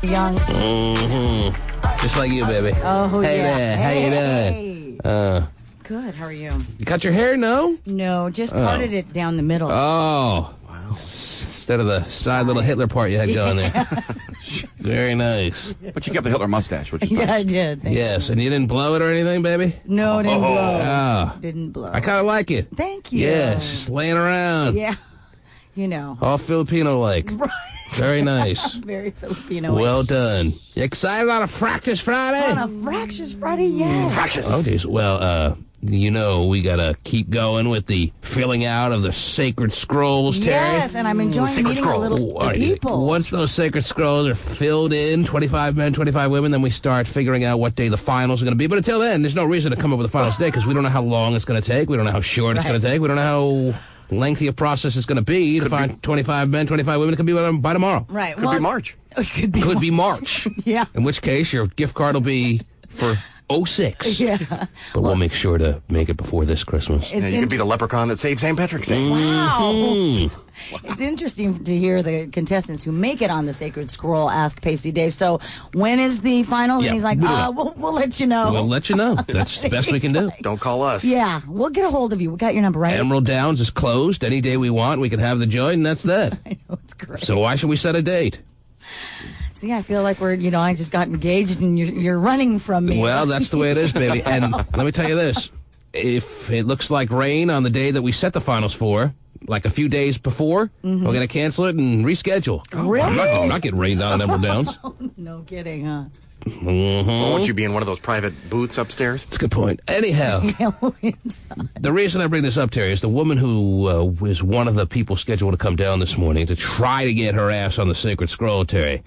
Young. Just like you, baby. Oh, hey yeah. there. How you doing? Good. How are you? You cut your hair? No? No, just parted it down the middle. Oh. Wow. Instead of the side little Hitler part you had going there. Very nice. But you kept the Hitler mustache, which is nice. Yeah, I did. Thank Yes, and you didn't blow it or anything, baby? No, didn't blow. Oh. Didn't blow. I kind of like it. Thank you. Yes, just laying around. Yeah. You know. All Filipino-like. Right. Very nice. Very Filipino. Well done. You excited on a Fractious Friday? On a Fractious Friday, yes. Fractious. Oh, geez. Well, we got to keep going with the filling out of the Sacred Scrolls, Terry. Yes, and I'm enjoying meeting the people. Once those Sacred Scrolls are filled in, 25 men, 25 women, then we start figuring out what day the finals are going to be. But until then, there's no reason to come up with the finals day because we don't know how long it's going to take. We don't know how short it's going to take. We don't know how lengthy a process it's going to be to find 25 men, 25 women. It could be by tomorrow. Right. Could be March. It could be March. Yeah. In which case, your gift card will be for 06. Yeah. But we'll make sure to make it before this Christmas. Yeah, you could be the leprechaun that saved St. Patrick's Day. Wow. Mm. It's interesting to hear the contestants who make it on the Sacred Scroll ask Pacey Dave, so when is the finals? Yeah, and he's like, we'll let you know. We'll let you know. That's the best we can do. Don't call us. Yeah, we'll get a hold of you. We got your number, right? Emerald Downs is closed. Any day we want, we can have the joint, and that's that. I know, it's great. So why should we set a date? See, I feel like I just got engaged and you're running from me. Well, that's the way it is, baby. And let me tell you this. If it looks like rain on the day that we set the finals for, like a few days before, we're going to cancel it and reschedule. Really? I'm not getting rained on Emerald Downs. No kidding, huh? Won't you be in one of those private booths upstairs? That's a good point. Anyhow, the reason I bring this up, Terry, is the woman who is one of the people scheduled to come down this morning to try to get her ass on the Sacred Scroll, Terry.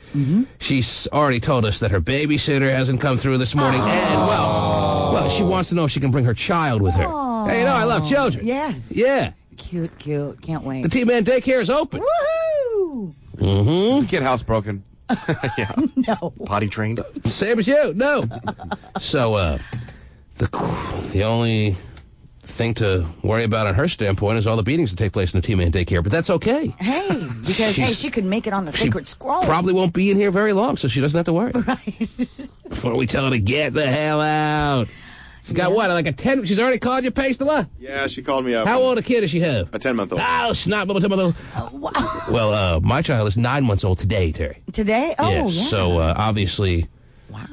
She's already told us that her babysitter hasn't come through this morning, and, well, she wants to know if she can bring her child with her. Hey, I love children. Yes. Yeah. Cute. Can't wait. The T-Man daycare is open. Woohoo! Is the kid housebroken? Yeah. No. Potty trained? Same as you. No. So, the only thing to worry about on her standpoint is all the beatings that take place in the T-Man daycare, but that's okay. Hey, because she could make it on the Sacred Scroll. Probably won't be in here very long, so she doesn't have to worry. Right. Before we tell her to get the hell out. She's got what, like a 10? She's already called you, Pastela? Yeah, she called me up. How old a kid does she have? A 10-month-old. Oh, snot little 10-month-old. Wow. Well, my child is 9 months old today, Terry. Today? Oh, Yes, yeah. so obviously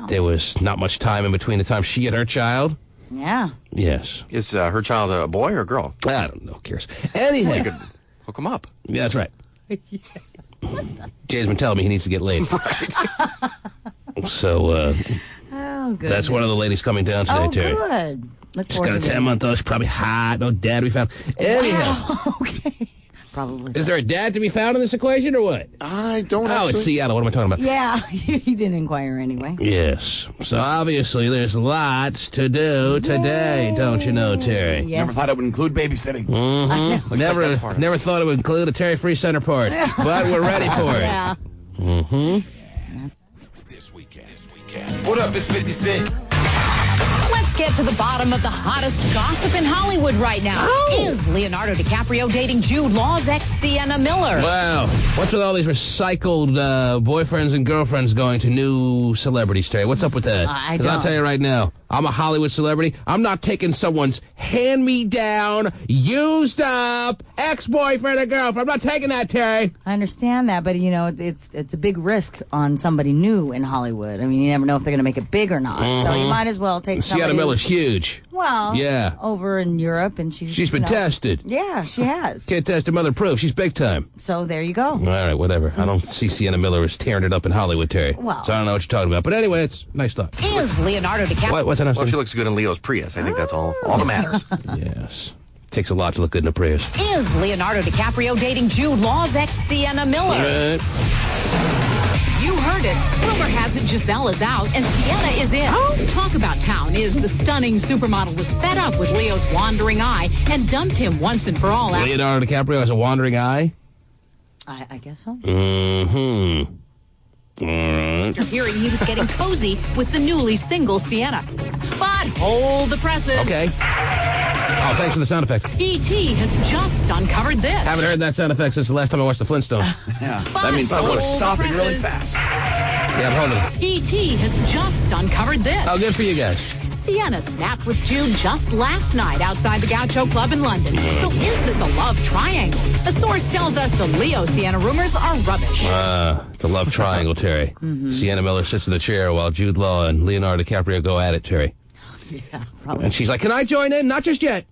there was not much time in between the time she and her child. Yeah. Yes. Is her child a boy or a girl? I don't know, who cares. Anyhow. You could hook them up. Yeah, that's right. Jay's been telling me he needs to get laid. So, Oh, good. that's one of the ladies coming down today, Terry. Good. Look She's forward got a to it. 10-month-old. She's probably hot. No dad to be found. Anyhow. Wow. Okay. Probably. Is there a dad to be found in this equation or what? I don't Oh, it's actually. Seattle. What am I talking about? Yeah, he didn't inquire anyway. Yes. So obviously there's lots to do today, don't you know, Terry? Yes. Never thought it would include babysitting. Never thought it would include a Terry Free Center part, but we're ready for it. Yeah. This weekend. What up, it's 50 Cent. Let's get to the bottom of the hottest gossip in Hollywood right now. Is Leonardo DiCaprio dating Jude Law's ex Sienna Miller? Wow. What's with all these recycled boyfriends and girlfriends going to new celebrities, Terry? What's up with that? I 'Cause I'll don't. tell you right now, I'm a Hollywood celebrity. I'm not taking someone's hand-me-down, used-up ex-boyfriend or girlfriend. I'm not taking that, Terry. I understand that, but it's a big risk on somebody new in Hollywood. I mean, you never know if they're going to make it big or not. So you might as well take somebody. Sienna Miller's who's- huge. Well, Yeah. over in Europe, and she's She's been tested. Yeah, she has. Can't test her mother proof. She's big time. So there you go. All right, whatever. I don't see Sienna Miller as tearing it up in Hollywood, Terry. Well. So I don't know what you're talking about. But anyway, it's nice stuff. Is Leonardo DiCaprio? What's that? Well, she looks good in Leo's Prius. I think that's all that matters. Yes. Takes a lot to look good in a Prius. Is Leonardo DiCaprio dating Jude Law's ex Sienna Miller? Right. You heard it. Rumor has it Giselle is out and Sienna is in. Talk about town is the stunning supermodel was fed up with Leo's wandering eye and dumped him once and for all. Leonardo DiCaprio has a wandering eye? I guess so. Mm-hmm. All right. After hearing he was getting cozy with the newly single Sienna. But hold the presses. Okay. Oh, thanks for the sound effect. E.T. has just uncovered this. Haven't heard that sound effect since the last time I watched the Flintstones. Yeah. But That means someone's hold the stopping really presses. fast. Yeah, hold on. E.T. has just uncovered this. Oh, good for you guys. Sienna snapped with Jude just last night outside the Gaucho Club in London. So is this a love triangle? A source tells us the Leo-Sienna rumors are rubbish. It's a love triangle, Terry. Sienna Miller sits in the chair while Jude Law and Leonardo DiCaprio go at it, Terry. Yeah, probably. And she's like, can I join in? Not just yet.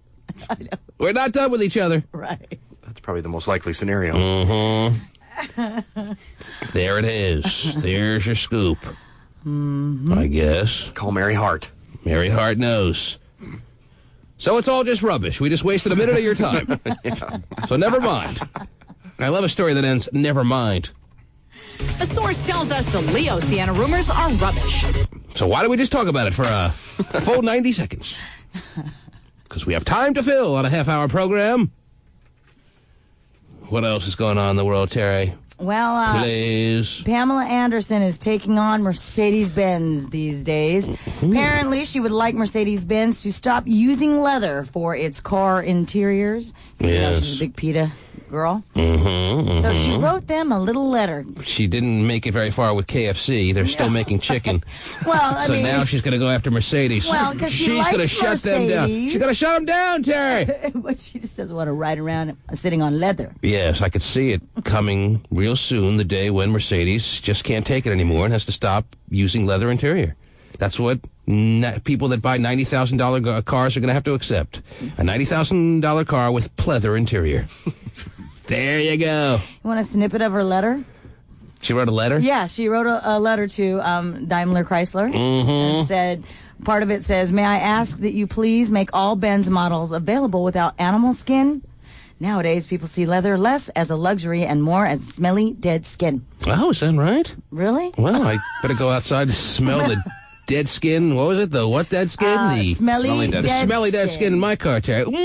We're not done with each other. Right. That's probably the most likely scenario. There it is. There's your scoop. I guess. Call Mary Hart. Mary Hart knows. So it's all just rubbish. We just wasted a minute of your time. So never mind. I love a story that ends, never mind. A source tells us the Leo-Sienna rumors are rubbish. So why don't we just talk about it for a full 90 seconds? Because we have time to fill on a half-hour program. What else is going on in the world, Terry? Well, Please. Pamela Anderson is taking on Mercedes-Benz these days. Apparently, she would like Mercedes-Benz to stop using leather for its car interiors. You know, she's a big PETA girl. So she wrote them a little letter. She didn't make it very far with KFC. They're still making chicken. Well, I So mean, now she's going to go after Mercedes. Well, 'cause she she's likes going to shut them down. Mercedes. She's going to shut them down, Terry. but she just doesn't want to ride around sitting on leather. Yes, I could see it coming real soon, the day when Mercedes just can't take it anymore and has to stop using leather interior. That's what people that buy $90,000 cars are going to have to accept. A $90,000 car with pleather interior. There you go. You want a snippet of her letter? She wrote a letter? Yeah, she wrote a letter to Daimler Chrysler and said, part of it says, may I ask that you please make all Benz models available without animal skin? Nowadays, people see leather less as a luxury and more as smelly, dead skin. Oh, is that right? Really? Well, I better go outside to smell the dead skin. What was it? The what dead skin? The smelly dead skin in my car, Terry. New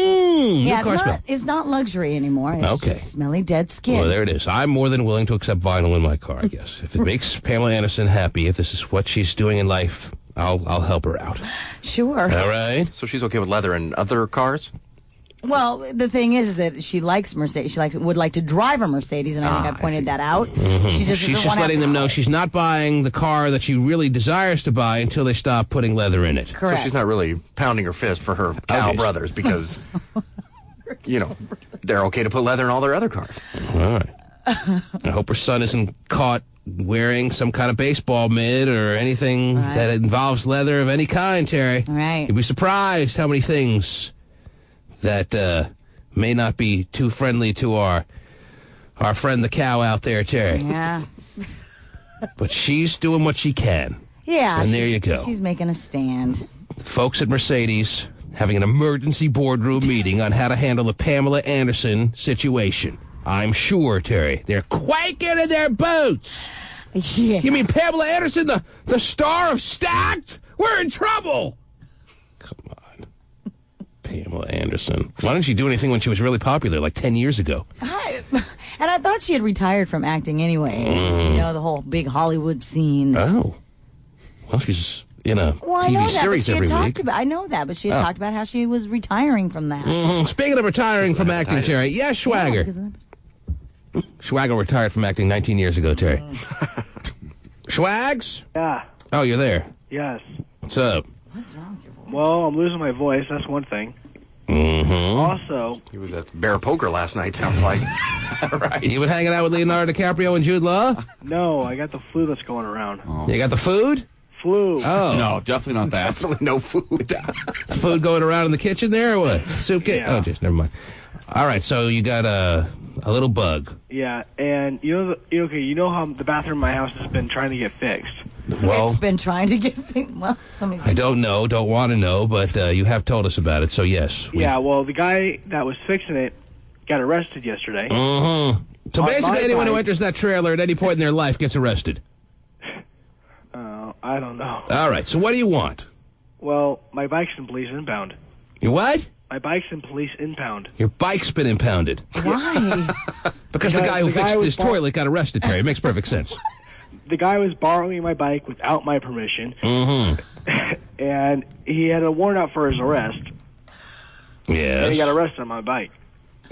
Yeah, car smell. it's not luxury anymore. It's Okay. just smelly dead skin. Well, there it is. I'm more than willing to accept vinyl in my car, I guess. If it makes Pamela Anderson happy, if this is what she's doing in life, I'll help her out. Sure. All right? So she's okay with leather in other cars? Well, the thing is that she likes Mercedes. She would like to drive a Mercedes, and I think I pointed that out. She just She's just letting them know she's not buying the car that she really desires to buy until they stop putting leather in it. Correct. So she's not really pounding her fist for her cow Okay. brothers because, you know, they're okay to put leather in all their other cars. All right. I hope her son isn't caught wearing some kind of baseball mitt or anything Right. that involves leather of any kind, Terry. Right. You'd be surprised how many things that may not be too friendly to our friend the cow out there, Terry. Yeah. But she's doing what she can. Yeah. And there she's- you go. She's making a stand. Folks at Mercedes having an emergency boardroom meeting on how to handle the Pamela Anderson situation. I'm sure, Terry, they're quaking in their boots. Yeah. You mean Pamela Anderson, the star of Stacked? We're in trouble. Come on. Pamela Anderson. Why didn't she do anything when she was really popular, like 10 years ago? And I thought she had retired from acting anyway. You know, the whole big Hollywood scene. Oh. Well, she's in a Well, I know TV that, but series she had every talked week. about. I know that, but she had talked about how she was retiring from that. Speaking of retiring from acting, hepatitis. Terry. Yes, Yeah, Schwager. because of that. Schwager retired from acting 19 years ago, Terry. Schwags? Yeah, Oh, you're there. yes. What's up? What's wrong with your voice? Well, I'm losing my voice. That's one thing. Mm-hmm. Also, He was at Bear Poker last night, sounds like. Right. You been hanging out with Leonardo DiCaprio and Jude Law? no, I got the flu that's going around. You got the food? Flu. Oh. No, definitely not that. Definitely no food. Food going around in the kitchen there or what? Soup kit? Yeah. Oh, just never mind. All right, so you got a little bug. Yeah, and you know how the bathroom in my house has been trying to get fixed. Well, It's been trying to get. Well, I don't know, don't want to know, but you have told us about it, so yes. Yeah, well, the guy that was fixing it got arrested yesterday. Mm-hmm. So On basically my anyone who bike- enters that trailer at any point in their life gets arrested. I don't know. All right, so what do you want? Well, my bike's in police impound. You what? My bike's in police impound. Your bike's been impounded. Why? Because the guy who the guy fixed was his bar- toilet got arrested, Terry. It makes perfect sense. The guy was borrowing my bike without my permission, Mm-hmm. and he had a warrant out for his arrest, Yes. and he got arrested on my bike.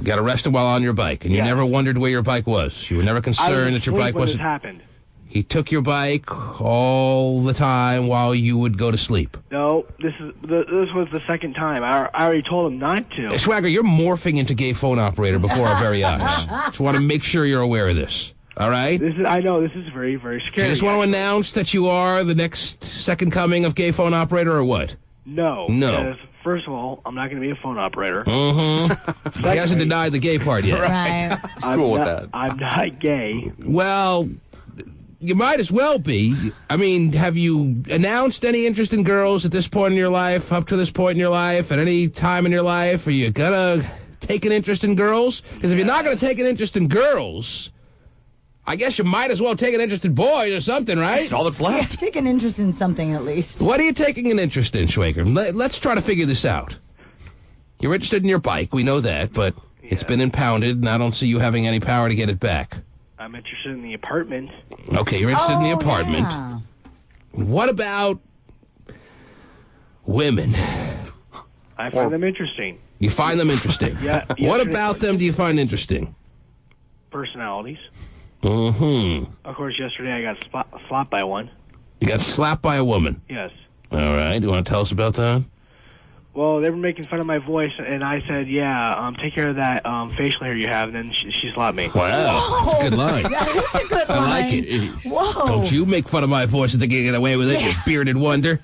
Got arrested while on your bike, and you Yeah. never wondered where your bike was. You were never I was concerned that your asleep bike when wasn't. this happened. He took your bike all the time while you would go to sleep. No, this was the second time. I already told him not to. Swagger, you're morphing into gay phone operator before our very eyes. Just want to make sure you're aware of this. All right? I know this is very, very scary. Do you just want to announce that you are the next second coming of gay phone operator, or what? No. No. First of all, I'm not going to be a phone operator. Mm-hmm. He hasn't denied the gay part yet. Right. He's cool with that. I'm not gay. Well, you might as well be. I mean, have you announced any interest in girls at this point in your life, up to this point in your life, at any time in your life? Are you going to take an interest in girls? Because if you're not going to take an interest in girls, I guess you might as well take an interest in boys or something, right? That's all that's Yeah, left. take an interest in something at least. What are you taking an interest in, Schwager? Let's try to figure this out. You're interested in your bike, we know that, but it's been impounded, and I don't see you having any power to get it back. I'm interested in the apartment. Okay, you're interested in the apartment. Yeah. What about women? I find them interesting. You find them interesting? Yeah. What yesterday- about them do you find interesting? Personalities. Mm-hmm. Of course, yesterday I got slapped by one. You got slapped by a woman. Yes. All right. You want to tell us about that? Well, they were making fun of my voice, and I said, yeah, take care of that facial hair you have, and then she slapped me. Wow. That's a good line. That is a good line. I like it. Whoa. Don't you make fun of my voice and think you get away with it, you bearded wonder.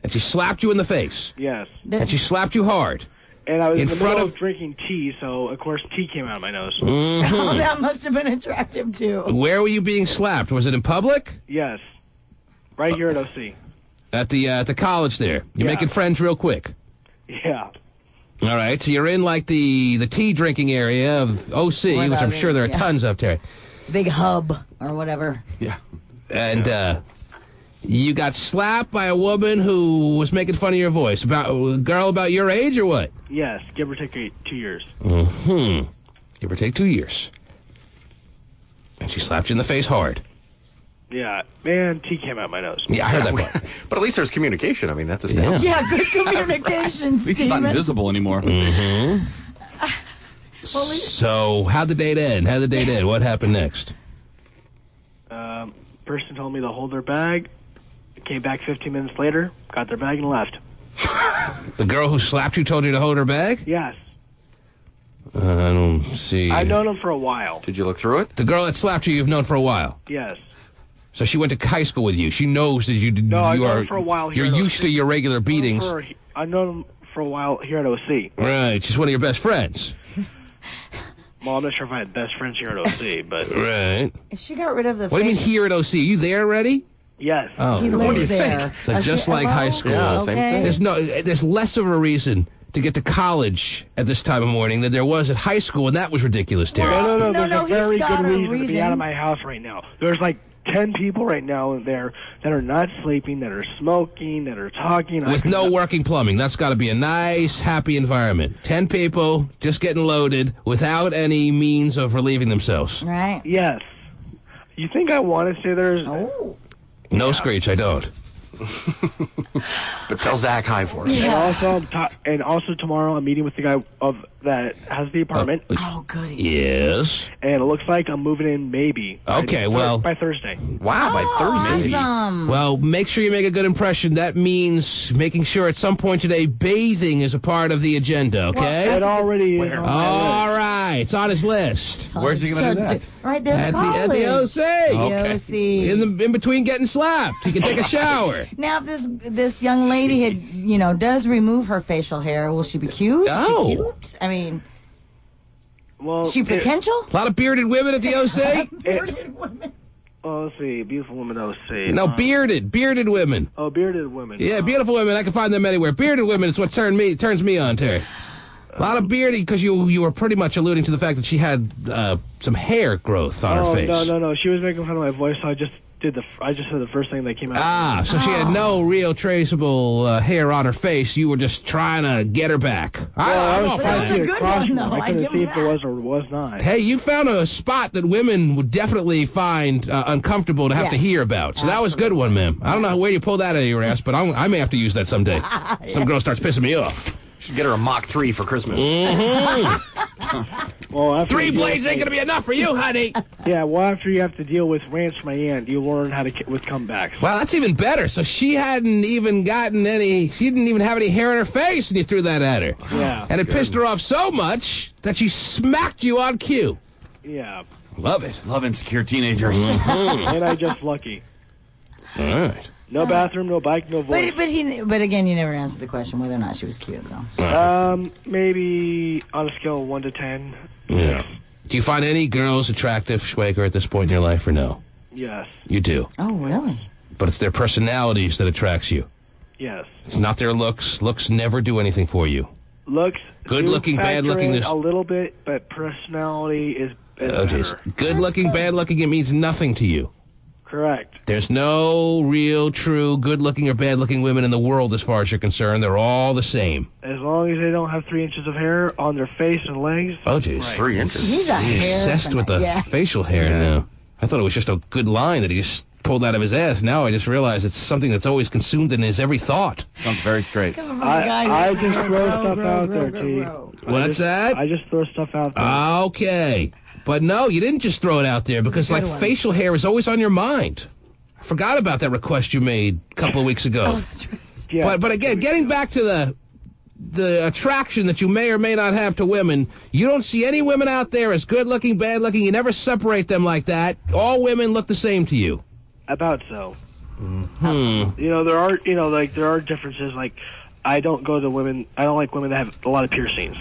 And she slapped you in the face. Yes. And she slapped you hard. And I was in In the front middle of- of drinking tea, so, of course, tea came out of my nose. Oh, that must have been attractive, too. Where were you being slapped? Was it in public? Yes. Right here at OC. At the college there. You're Yeah. making friends real quick. Yeah. All right, so you're in like the tea drinking area of OC, Or which I'm the- sure there are yeah. tons of there. Big hub or whatever. Yeah. And you got slapped by a woman who was making fun of your voice. About a girl about your age or what? Yes. Give or take 2 years. Give or take 2 years. And she slapped you in the face hard. Yeah. Man, tea came out of my nose. Yeah, I heard that part. But at least there's communication. I mean, that's astounding. Yeah, good communication, At least he's not Steven. invisible anymore. So, how'd the date end? How'd the date end? What happened next? Person told me to hold their bag. Came back 15 minutes later, got their bag and left. The girl who slapped you told you to hold her bag? Yes. I don't see. I've known him for a while. Did you look through it? The girl that slapped you, you've known for a while. Yes. So she went to high school with you. She knows that you No, I've you known are. her for a while here You're at used OC. to your regular beatings. I've known him for a while here at OC. Right. She's one of your best friends. Well, I'm not sure if I had best friends here at OC, but Right. If she got rid of the What do you mean face, here at OC? Are you there already? yes. Oh, he what do you lives there. think? So Okay, just like hello? high school. Yeah, same thing. There's less of a reason to get to college at this time of morning than there was at high school, and that was ridiculous, Terry. No, No, there's a he's very got good a reason to be reason. out of my house right now. There's like 10 people right now there that are not sleeping, that are smoking, that are talking. With no working plumbing. That's got to be a nice, happy environment. 10 people just getting loaded without any means of relieving themselves. Right? Yes. You think I want to say there's... Oh. No, Screech, I don't. But tell Zach hi for us. And also tomorrow I'm meeting with the guy that has the apartment, Oh, goody. Yes. and it looks like I'm moving in maybe. Okay, well- by Thursday. Wow, by Thursday. Awesome. Well, make sure you make a good impression. That means making sure at some point today bathing is a part of the agenda, okay? It already is on my All list. right. It's on his list. Where's he gonna do that? Right there At at the college. OC. OC. In between getting slapped. He can take a shower. Now, if this young lady had, does remove her facial hair, will she be cute? Oh. She cute? I mean, Well, she potential? A lot of bearded women at the OC? Bearded women. let's see. Beautiful women, OC. No, bearded women. Oh, bearded women. Yeah, beautiful women. I can find them anywhere. Bearded women is what turns me on, Terry. A lot of bearded, because you were pretty much alluding to the fact that she had some hair growth on her face. No. She was making fun of my voice, so I just said the first thing that came out. Ah, so she had no real traceable hair on her face. You were just trying to get her back. I I'm was all That was for a that. good one, though. I I couldn't give see him if there that. was or was not. Hey, you found a spot that women would definitely find uncomfortable to have to Yes, hear about. So that was a good one, ma'am. I don't know where you pulled that out of your ass, but I may have to use that someday. Some girl starts pissing me off. Should get her a Mach 3 for Christmas. Well, Well, after 3 you deal blades with ain't going to be enough for you, honey. Yeah, well, after you have to deal with rants from my aunt, you learn how to with comebacks. Well, that's even better. So she hadn't even she didn't even have any hair in her face and you threw that at her. Yeah. And it pissed her off so much that she smacked you on cue. Yeah. Love it. Love insecure teenagers. And I just lucky. All right. No bathroom, no bike, no voice. But again, you never answered the question whether or not she was cute. So Maybe on a scale of 1 to 10. Yeah. Do you find any girls attractive, Schwager, at this point in your life, or no? Yes. You do. oh really? But it's their personalities that attracts you. Yes. It's not their looks. Looks never do anything for you. Looks. Good-looking, do factor bad-looking, in there's- a little bit, but personality is Oh, jeez. better. Good looking, bad looking, it means nothing to you. Correct. There's no real, true, good looking or bad looking women in the world as far as you're concerned. They're all the same. As long as they don't have 3 inches of hair on their face and legs. Oh, jeez. 3 inches. He's a hair Obsessed with the fanatic. facial hair now. I thought it was just a good line that he just pulled out of his ass. Now I just realize it's something that's always consumed in his every thought. Sounds very straight. I just throw stuff out there, T. What's that? I just throw stuff out there. Okay. But no, you didn't just throw it out there because, like, facial hair is always on your mind. I forgot about that request you made a couple of weeks ago. Oh, that's right. Yeah. But again, getting back to the attraction that you may or may not have to women, you don't see any women out there as good looking, bad looking. You never separate them like that. All women look the same to you. About so. You know, there are differences. Like, I don't like women that have a lot of piercings.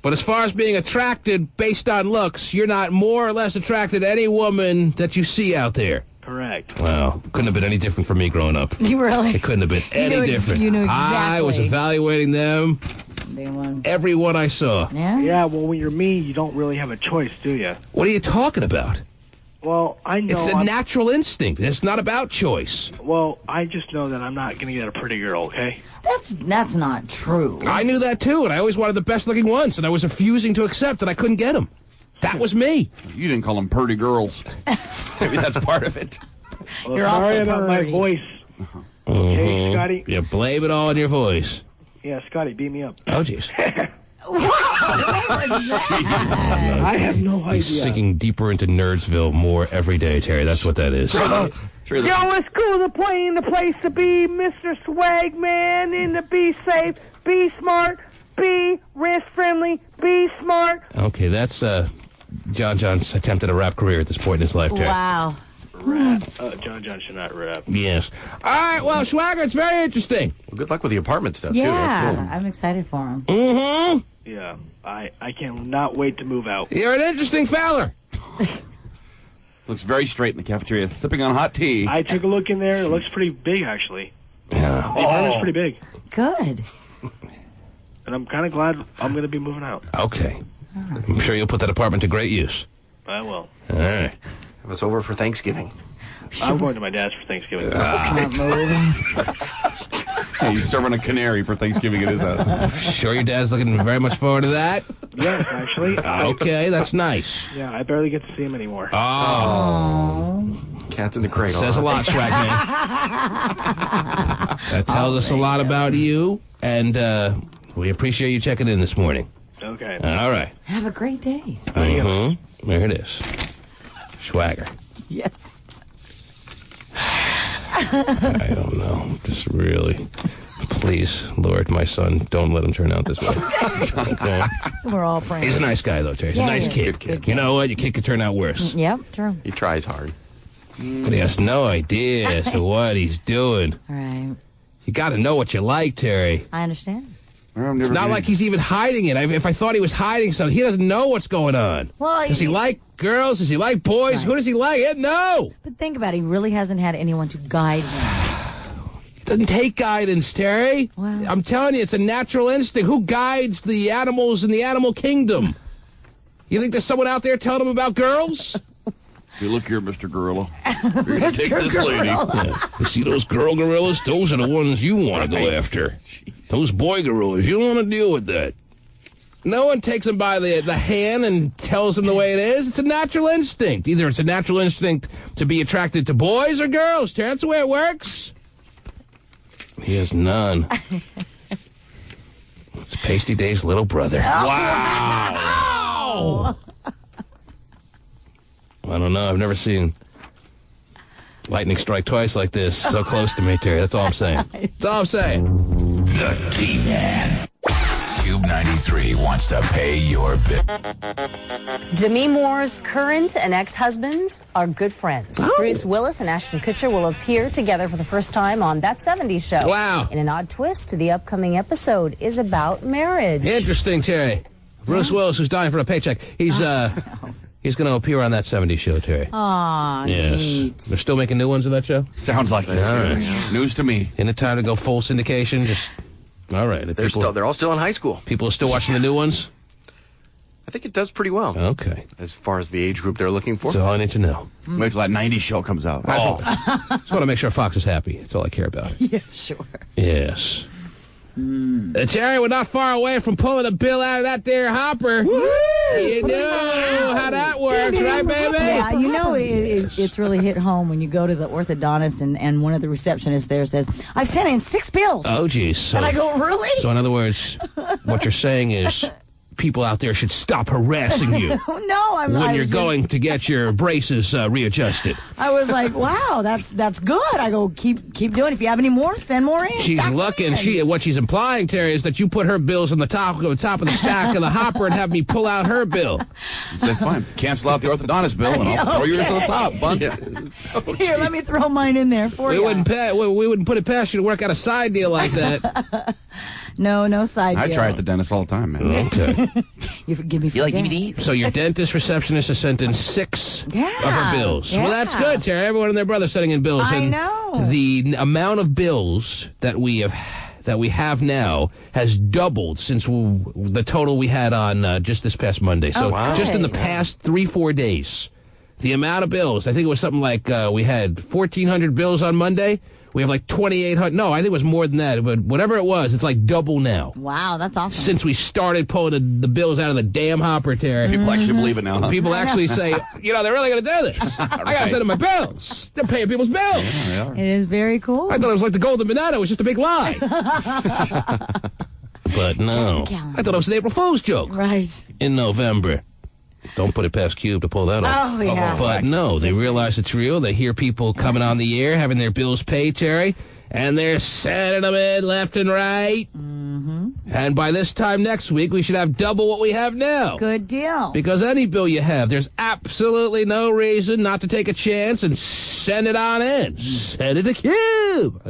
But as far as being attracted based on looks, you're not more or less attracted to any woman that you see out there. Correct. Well, couldn't have been any different for me growing up. You really? It couldn't have been any different. You knew I was exactly. evaluating them, Day one. every one I saw. Yeah? Yeah, well, when you're me, you don't really have a choice, do you? What are you talking about? Well, I know. It's a natural instinct. It's not about choice. Well, I just know that I'm not going to get a pretty girl, okay? That's not true. I knew that too, and I always wanted the best looking ones, and I was refusing to accept that I couldn't get them. That was me. You didn't call them purdy girls. Maybe that's part of it. Well, You're sorry awful about my purdy. voice. Okay, Scotty? You blame it all on your voice. Yeah, Scotty, beat me up. Oh, jeez. I have no He's idea. sinking deeper into Nerdsville more every day, Terry. That's what that is. Yo, it's cool to play in the place to be, Mr. Swagman, and to be safe, be smart, be risk friendly, be smart. Okay, that's John John's attempt at a rap career at this point in his life, Terry. Wow. John should not rap. Yes. All right, well, Swagger, it's very interesting. Well, good luck with the apartment stuff, too. Yeah, That's cool. I'm excited for him. Mm-hmm. Yeah, I cannot wait to move out. You're an interesting feller. Looks very straight in the cafeteria, sipping on hot tea. I took a look in there. It looks pretty big, actually. Yeah. The apartment's pretty big. Good. And I'm kind of glad I'm going to be moving out. Okay. I'm sure you'll put that apartment to great use. I will. All right. It was over for Thanksgiving. I'm going to my dad's for Thanksgiving. Smart move. Hey, he's serving a canary for Thanksgiving at his house. Sure your dad's looking very much forward to that? Yes, actually. Okay, that's nice. Yeah, I barely get to see him anymore. Oh. Cats in the cradle. Says a lot, Swag Man. That tells us a lot about you, and we appreciate you checking in this morning. Okay. All right. Have a great day. Mm-hmm. There it is. Swagger. Yes. I don't know. Just really. Please, Lord, my son, don't let him turn out this way. Okay? We're all praying. He's a nice guy, though, Terry. He's Yeah, a nice he is. kid. Good kid. You know what? Your kid could turn out worse. Yep, true. He tries hard. But he has no idea as to what he's doing. All right. You got to know what you like, Terry. I understand. It's not like he's even hiding it. If I thought he was hiding something, he doesn't know what's going on. Well, Does he like girls? Does he like boys? Right. Who does he like? No. But think about it. He really hasn't had anyone to guide him. It doesn't take guidance, Terry. Wow. I'm telling you, it's a natural instinct. Who guides the animals in the animal kingdom? You think there's someone out there telling him about girls? Hey, look here, Mr. Gorilla. You're going to take this lady. Yeah. You see those girl gorillas? Those are the ones you want to go after. Those boy gorillas, you don't want to deal with that. No one takes them by the hand and tells them the way it is. It's a natural instinct. Either it's a natural instinct to be attracted to boys or girls. That's the way it works. He has none. It's Pasty Dave's little brother. Wow. I don't know. I've never seen lightning strike twice like this, so close to me, Terry. That's all I'm saying. That's all I'm saying. The T-Man. Cube 93 wants to pay your bill. Demi Moore's current and ex-husbands are good friends. Bruce Willis and Ashton Kutcher will appear together for the first time on That 70s Show. Wow. In an odd twist, the upcoming episode is about marriage. Interesting, Terry. Bruce Willis, who's dying for a paycheck. He's going to appear on That 70s Show, Terry. Aw, Yes. neat. They're still making new ones of that show? Sounds like this. All right. News to me. Isn't it time to go full syndication? Just, all right. If They're all still in high school. people are still watching the new ones? I think it does pretty well. Okay. As far as the age group they're looking for. That's all I need to know. Wait till that 90s show comes out. I just want to make sure Fox is happy. That's all I care about. Yeah, sure. Yes. Terry, we're not far away from pulling a bill out of that there hopper. You know how that works, right, baby? Yeah, you know it's really hit home when you go to the orthodontist and one of the receptionists there says, "I've sent in 6 bills." Oh, geez. So, and I go, "Really?" So, in other words, what you're saying is people out there should stop harassing you No, when you're going to get your braces readjusted. I was like, "Wow, that's good." I go, "Keep doing it. If you have any more, send more in." She's Fax them looking. in." What she's implying, Terry, is that you put her bills on the top of the stack of the hopper and have me pull out her bill. That's fine. Cancel out the orthodontist bill and I'll throw yours to the top. Bunt. Here, let me throw mine in there for We you. wouldn't put it past you to work out a side deal like that. No side I deal. try at the dentist all the time, man. Okay. You forgive me for that. So your dentist receptionist has sent in 6 of her bills. Yeah. Well, that's good, Terry. Everyone and their brother sending in bills. I and know. The amount of bills that we have now has doubled since the total we had on just this past Monday. So just in the past 3-4 days, the amount of bills, I think it was something like we had 1,400 bills on Monday. We have like 2,800. No, I think it was more than that. But whatever it was, it's like double now. Wow, that's awesome. Since we started pulling the bills out of the damn hopper, Terry. People actually believe it now, huh? People actually say, they're really going to do this. I got to send them my bills. They're paying people's bills. Yeah, they are. It is very cool. I thought it was like the golden banana. It was just a big lie. But no. I thought it was an April Fool's joke. Right. In November. Don't put it past Cube to pull that off. Oh, yeah. But no, they realize it's real. They hear people coming on the air, having their bills paid, Terry, and they're sending them in left and right. Mm-hmm. And by this time next week, we should have double what we have now. Good deal. Because any bill you have, there's absolutely no reason not to take a chance and send it on in. Send it to Cube.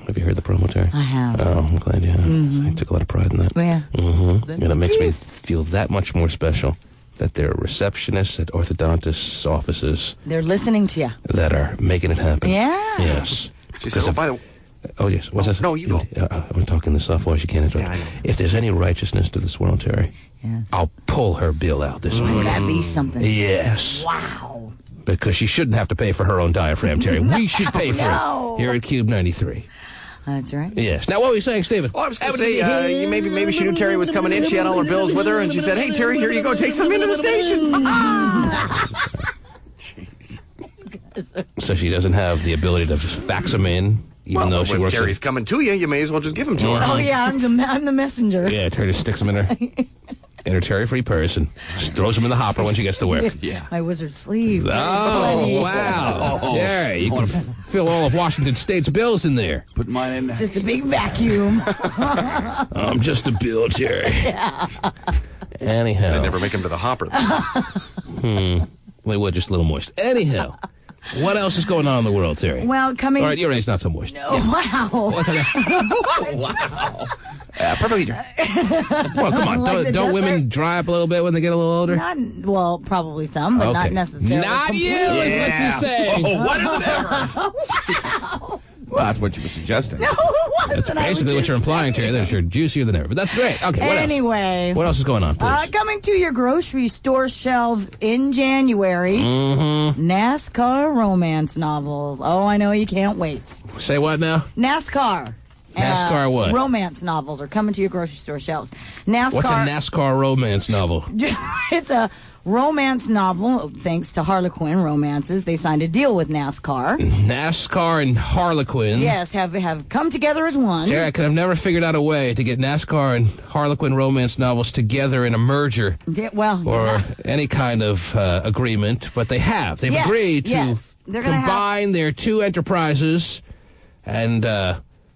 Have you heard the promo, Terry? I have. Oh, I'm glad you have. I took a lot of pride in that. Yeah. Mm-hmm. And it makes me feel that much more special that there are receptionists at orthodontists' offices They're listening to you. that are making it happen. Yeah. Yes. She said, by the way, Oh, yes. What's that? no, you go. I'm talking this off voice. You can't interrupt. Yeah, I know. If there's any righteousness to this world, Terry, I'll pull her bill out this week. Would that be something? Yes. Wow. Because she shouldn't have to pay for her own diaphragm, Terry. We should pay for it here at Cube 93. That's right. Yes. Now, what were you saying, Stephen? Well, I was going to say, maybe she knew Terry was coming in. She had all her bills with her, and she said, "Hey, Terry, here you go. Take some into the station." Jeez. So she doesn't have the ability to just fax them in, even though she if works. Terry's coming to you, you may as well just give them to her. Oh, yeah, I'm the messenger. Yeah, Terry just sticks them in her Terry-free purse and just throws them in the hopper when she gets to work. Yeah. My wizard sleeve. Oh, wow. Terry, you can fill all of Washington State's bills in there. Put mine in next. Just a big vacuum. I'm just a bill, Terry. Yeah. Anyhow. They never make them to the hopper. They were just a little moist. Anyhow, what else is going on in the world, Terry? Well, coming... All right, your age not so moist. Wow. Wow. Perfectly dry. Well, come on. Like the don't women desert? dry up a little bit when they get a little older? Well, probably some, but not necessarily. Not completely. you, is what you say. Oh, whatever. Well, that's what you were suggesting. No, it wasn't. That's basically what you're implying, Terry. That you're juicier than ever. But that's great. Okay, what Anyway. else? What else is going on, please? Coming to your grocery store shelves in January, NASCAR romance novels. Oh, I know you can't wait. Say what now? NASCAR. NASCAR what? Romance novels are coming to your grocery store shelves. NASCAR. What's a NASCAR romance novel? It's a romance novel. Thanks to Harlequin Romances, they signed a deal with NASCAR. NASCAR and Harlequin. Yes, have come together as one. Jerry, I could have never figured out a way to get NASCAR and Harlequin romance novels together in a merger. Yeah, well, or any kind of agreement, but they have. They've agreed to combine their two enterprises. And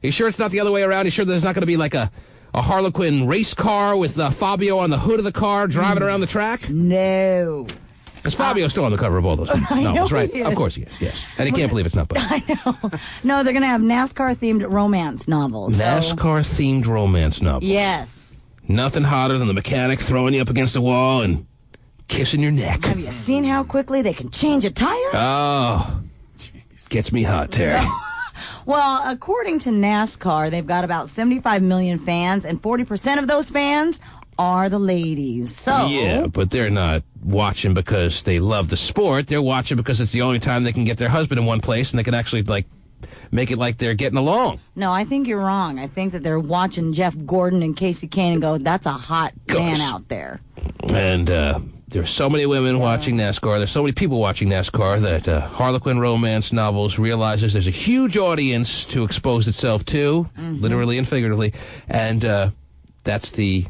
you sure it's not the other way around? You sure there's not going to be like a Harlequin race car with Fabio on the hood of the car driving around the track? No. Because Fabio's still on the cover of all those novels, right? He is. Of course he is, yes. And he can't believe it's not Bud. I know. No, they're going to have NASCAR-themed romance novels. NASCAR-themed romance novels. Yes. Nothing hotter than the mechanic throwing you up against the wall and kissing your neck. Have you seen how quickly they can change a tire? Oh. Gets me hot, Terry. Well, according to NASCAR, they've got about 75 million fans, and 40% of those fans are the ladies. So yeah, but they're not watching because they love the sport. They're watching because it's the only time they can get their husband in one place, and they can actually, like, make it like they're getting along. No, I think you're wrong. I think that they're watching Jeff Gordon and Casey Kane and go, that's a hot man out there. And there's so many women watching NASCAR. There's so many people watching NASCAR that Harlequin Romance Novels realizes there's a huge audience to expose itself to, literally and figuratively, and that's the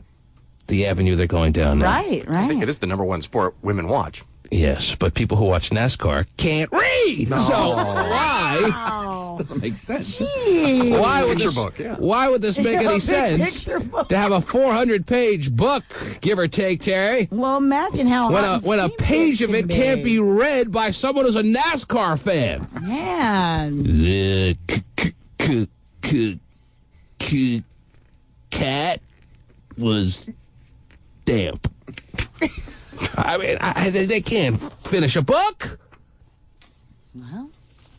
avenue they're going down now. Right. I think it is the #1 sport women watch. Yes, but people who watch NASCAR can't read. No. So why? This doesn't make sense. Why would Picture this, book, yeah. Why would this make any sense to have a 400-page book, give or take, Terry? Well, imagine how when a page of it can't be read by someone who's a NASCAR fan. Man. The cat was damp. I mean, they can't finish a book. Well,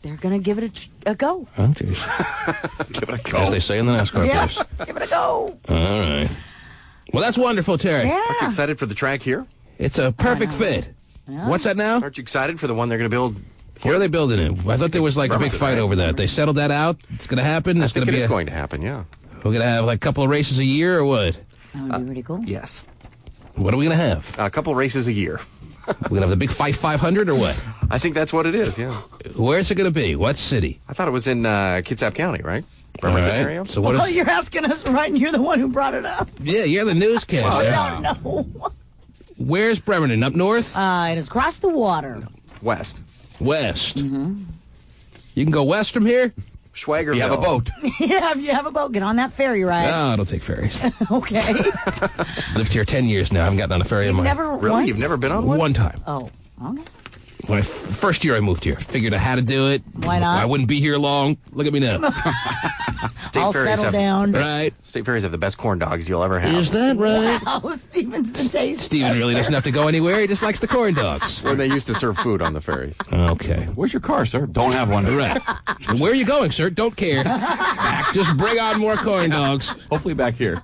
they're going to give it a go. Oh, jeez. Give it a go. As they say in the NASCAR place. Give it a go. All right. Well, that's wonderful, Terry. Yeah. Aren't you excited for the track here? It's a perfect fit. Yeah. What's that now? Aren't you excited for the one they're going to build? Where are they building it? I thought there was like a big fight over that. They settled that out? It's going to happen? I think it is going to happen, yeah. We're going to have like a couple of races a year or what? That would be pretty cool. Yes. What are we going to have? A couple races a year. We're going to have the big Fight 500 or what? I think that's what it is, yeah. Where's it going to be? What city? I thought it was in Kitsap County, right? Bremerton area? So what is... you're asking us, right? And you're the one who brought it up. Yeah, you're the newscaster. I don't know. Where's Bremerton? Up north? It is across the water. West. West. You can go west from here? Schwagerville. You have a boat. Yeah, if you have a boat, get on that ferry ride. No, I don't take ferries. Okay. Lived here 10 years now. I haven't gotten on a ferry in my... Really? once? You've never been on one? One time. Oh, okay. When first year I moved here. Figured I had to do it. Why not? I wouldn't be here long. Look at me now. I'll settle down. Right? State ferries have the best corn dogs you'll ever have. Is that right? Oh, Steven's the taste. Steven really doesn't have to go anywhere. He just likes the corn dogs. When they used to serve food on the ferries. Okay. Where's your car, sir? Don't have one. Right. Where are you going, sir? Don't care. Just bring on more corn dogs. Hopefully back here.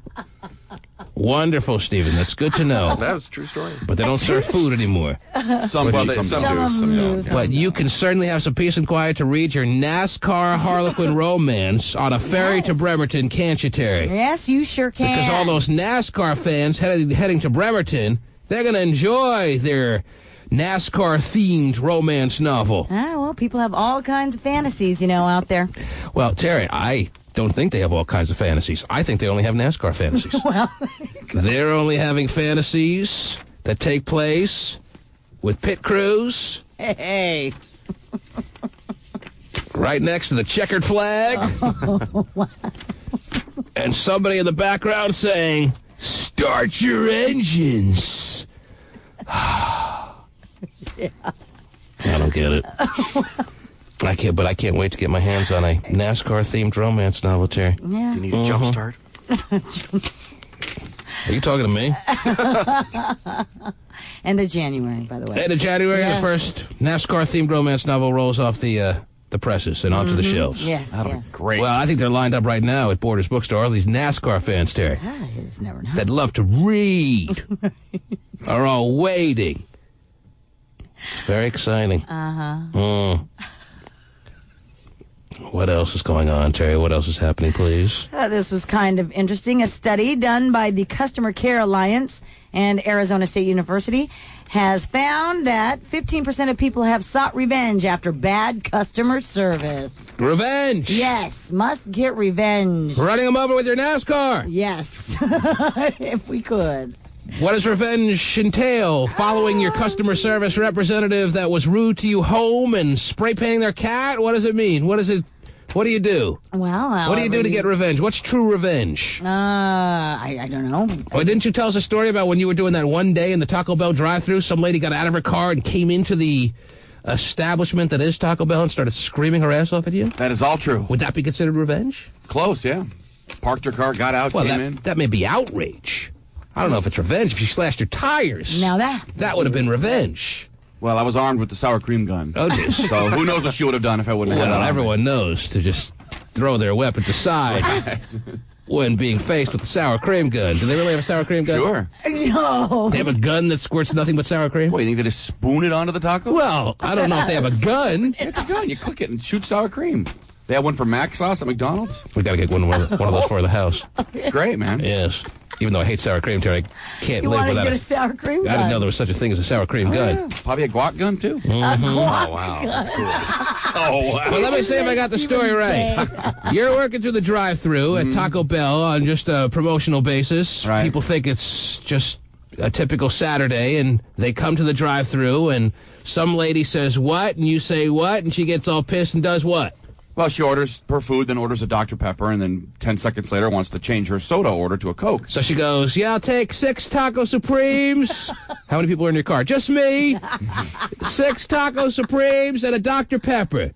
Wonderful, Steven. That's good to know. That was a true story. But they don't serve food anymore. Some Well, do, they- some some don't. do, Some don't. some But you can certainly have some peace and quiet to read your NASCAR Harlequin romance on a ferry to Bremerton, can't you, Terry? Yes, you sure can. Because all those NASCAR fans heading to Bremerton, they're going to enjoy their NASCAR-themed romance novel. Well, people have all kinds of fantasies, out there. Well, Terry, I don't think they have all kinds of fantasies. I think they only have NASCAR fantasies. Well, They're only having fantasies that take place with pit crews hey. right next to the checkered flag. And somebody in the background saying, "Start your engines." I don't get it. I can't wait to get my hands on a NASCAR-themed romance novel, Terry. Yeah. Do you need a jump start? Are you talking to me? End of January, by the way. End of January, Yes. the first NASCAR-themed romance novel rolls off the presses and onto the shelves. Yes, yes. Great. Well, I think they're lined up right now at Borders Bookstore. All these NASCAR fans, Terry, I just never know. that love to read are all waiting. It's very exciting. What else is going on, Terry? What else is happening, please? This was kind of interesting. A study done by the Customer Care Alliance and Arizona State University has found that 15% of people have sought revenge after bad customer service. Revenge! Yes, must get revenge. Running them over with your NASCAR! Yes, if we could. What does revenge entail? Following your customer service representative that was rude to you home and spray painting their cat? What does it mean? What do you do? Well, what do you do to get revenge? What's true revenge? I don't know. Well, didn't you tell us a story about when you were doing that one day in the Taco Bell drive-thru? Some lady got out of her car and came into the establishment that is Taco Bell and started screaming her ass off at you? That is all true. Would that be considered revenge? Close, yeah. Parked her car, got out, came in. That may be outrage. I don't know if it's revenge. If she slashed your tires, now that would have been revenge. Well, I was armed with the sour cream gun. Oh, geez. So who knows what she would have done if I wouldn't have had it. Everyone knows to just throw their weapons aside when being faced with the sour cream gun. Do they really have a sour cream gun? Sure. No. They have a gun that squirts nothing but sour cream? What, you think they just spoon it onto the taco? Well, I don't know if they have a gun. It's a gun. You click it and shoot sour cream. They have one for Mac sauce at McDonald's. We got to get one of those for the house. It's great, man. Yes. Even though I hate sour cream, Terry, I can't you live without get a sour cream gun? I didn't know there was such a thing as a sour cream gun. Yeah. Probably a guac gun, too. A guac Oh, wow. gun. That's cool. Oh, wow. Well, let me see if I got the story right. You're working through the drive-thru at Taco Bell on just a promotional basis. Right. People think it's just a typical Saturday, and they come to the drive-thru, and some lady says what, and you say what, and she gets all pissed and does what? Well, she orders her food, then orders a Dr. Pepper, and then 10 seconds later wants to change her soda order to a Coke. So she goes, yeah, I'll take 6 Taco Supremes. How many people are in your car? Just me. 6 Taco Supremes and a Dr. Pepper.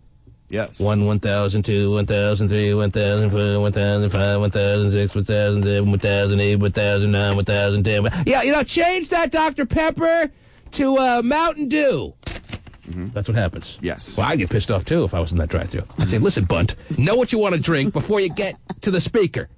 Yes. 1, 1,000, 2, 1,003, 1,004, 1,005, 1,006, 1,007, 1,008, 1,009, 1,010. Yeah, change that Dr. Pepper to Mountain Dew. That's what happens. Yes. Well, I'd get pissed off, too, if I was in that drive-thru. I'd say, listen, Bunt, know what you want to drink before you get to the speaker.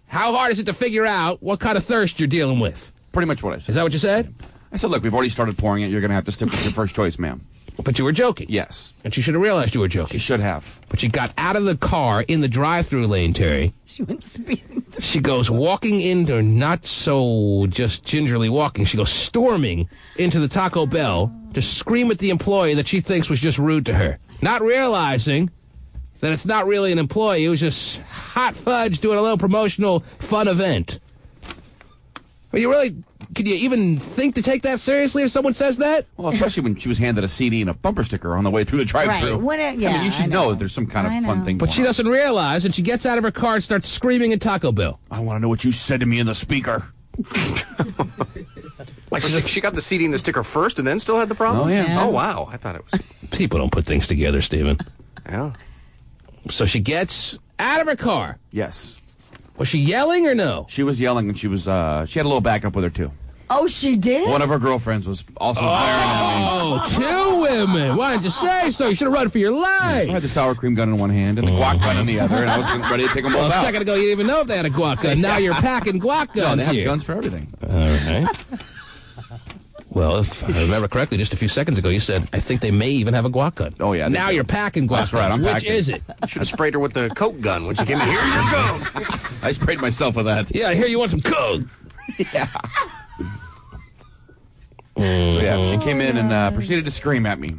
How hard is it to figure out what kind of thirst you're dealing with? Pretty much what I said. Is that what you said? I said, look, we've already started pouring it. You're going to have to stick with your first choice, ma'am. But you were joking. Yes. And she should have realized you were joking. She should have. But she got out of the car in the drive-thru lane, Terry. She went speeding. She goes walking into, not so just gingerly walking, she goes storming into the Taco Bell to scream at the employee that she thinks was just rude to her. Not realizing that it's not really an employee. It was just hot fudge doing a little promotional fun event. Well, can you even think to take that seriously if someone says that? Well, especially when she was handed a CD and a bumper sticker on the way through the drive-thru. Right. I mean, you should know that there's some kind of fun thing. But she doesn't realize, and she gets out of her car and starts screaming at Taco Bell. I want to know what you said to me in the speaker. Like she got the CD and the sticker first and then still had the problem? Oh, yeah. Oh, wow. I thought it was... People don't put things together, Stephen. Yeah. So she gets out of her car. Yes. Was she yelling or no? She was yelling, and she had a little backup with her, too. Oh, she did? One of her girlfriends was also firing at me. Oh, 2 women. Why didn't you say so? You should have run for your life. So I had the sour cream gun in one hand and the guac gun in the other, and I was ready to take them both out. A second ago, you didn't even know if they had a guac gun. Now you're packing guac guns No, they have here. guns for everything. All right. Well, if I remember correctly, just a few seconds ago, you said, I think they may even have a guac gun. Oh, yeah. Now you're packing guac That's right, guns. I'm Which packing. is it? You should have sprayed her with the Coke gun when she came in. Here you go. I sprayed myself with that. Yeah, I hear you want some Coke. Yeah. So, yeah, she came in and proceeded to scream at me.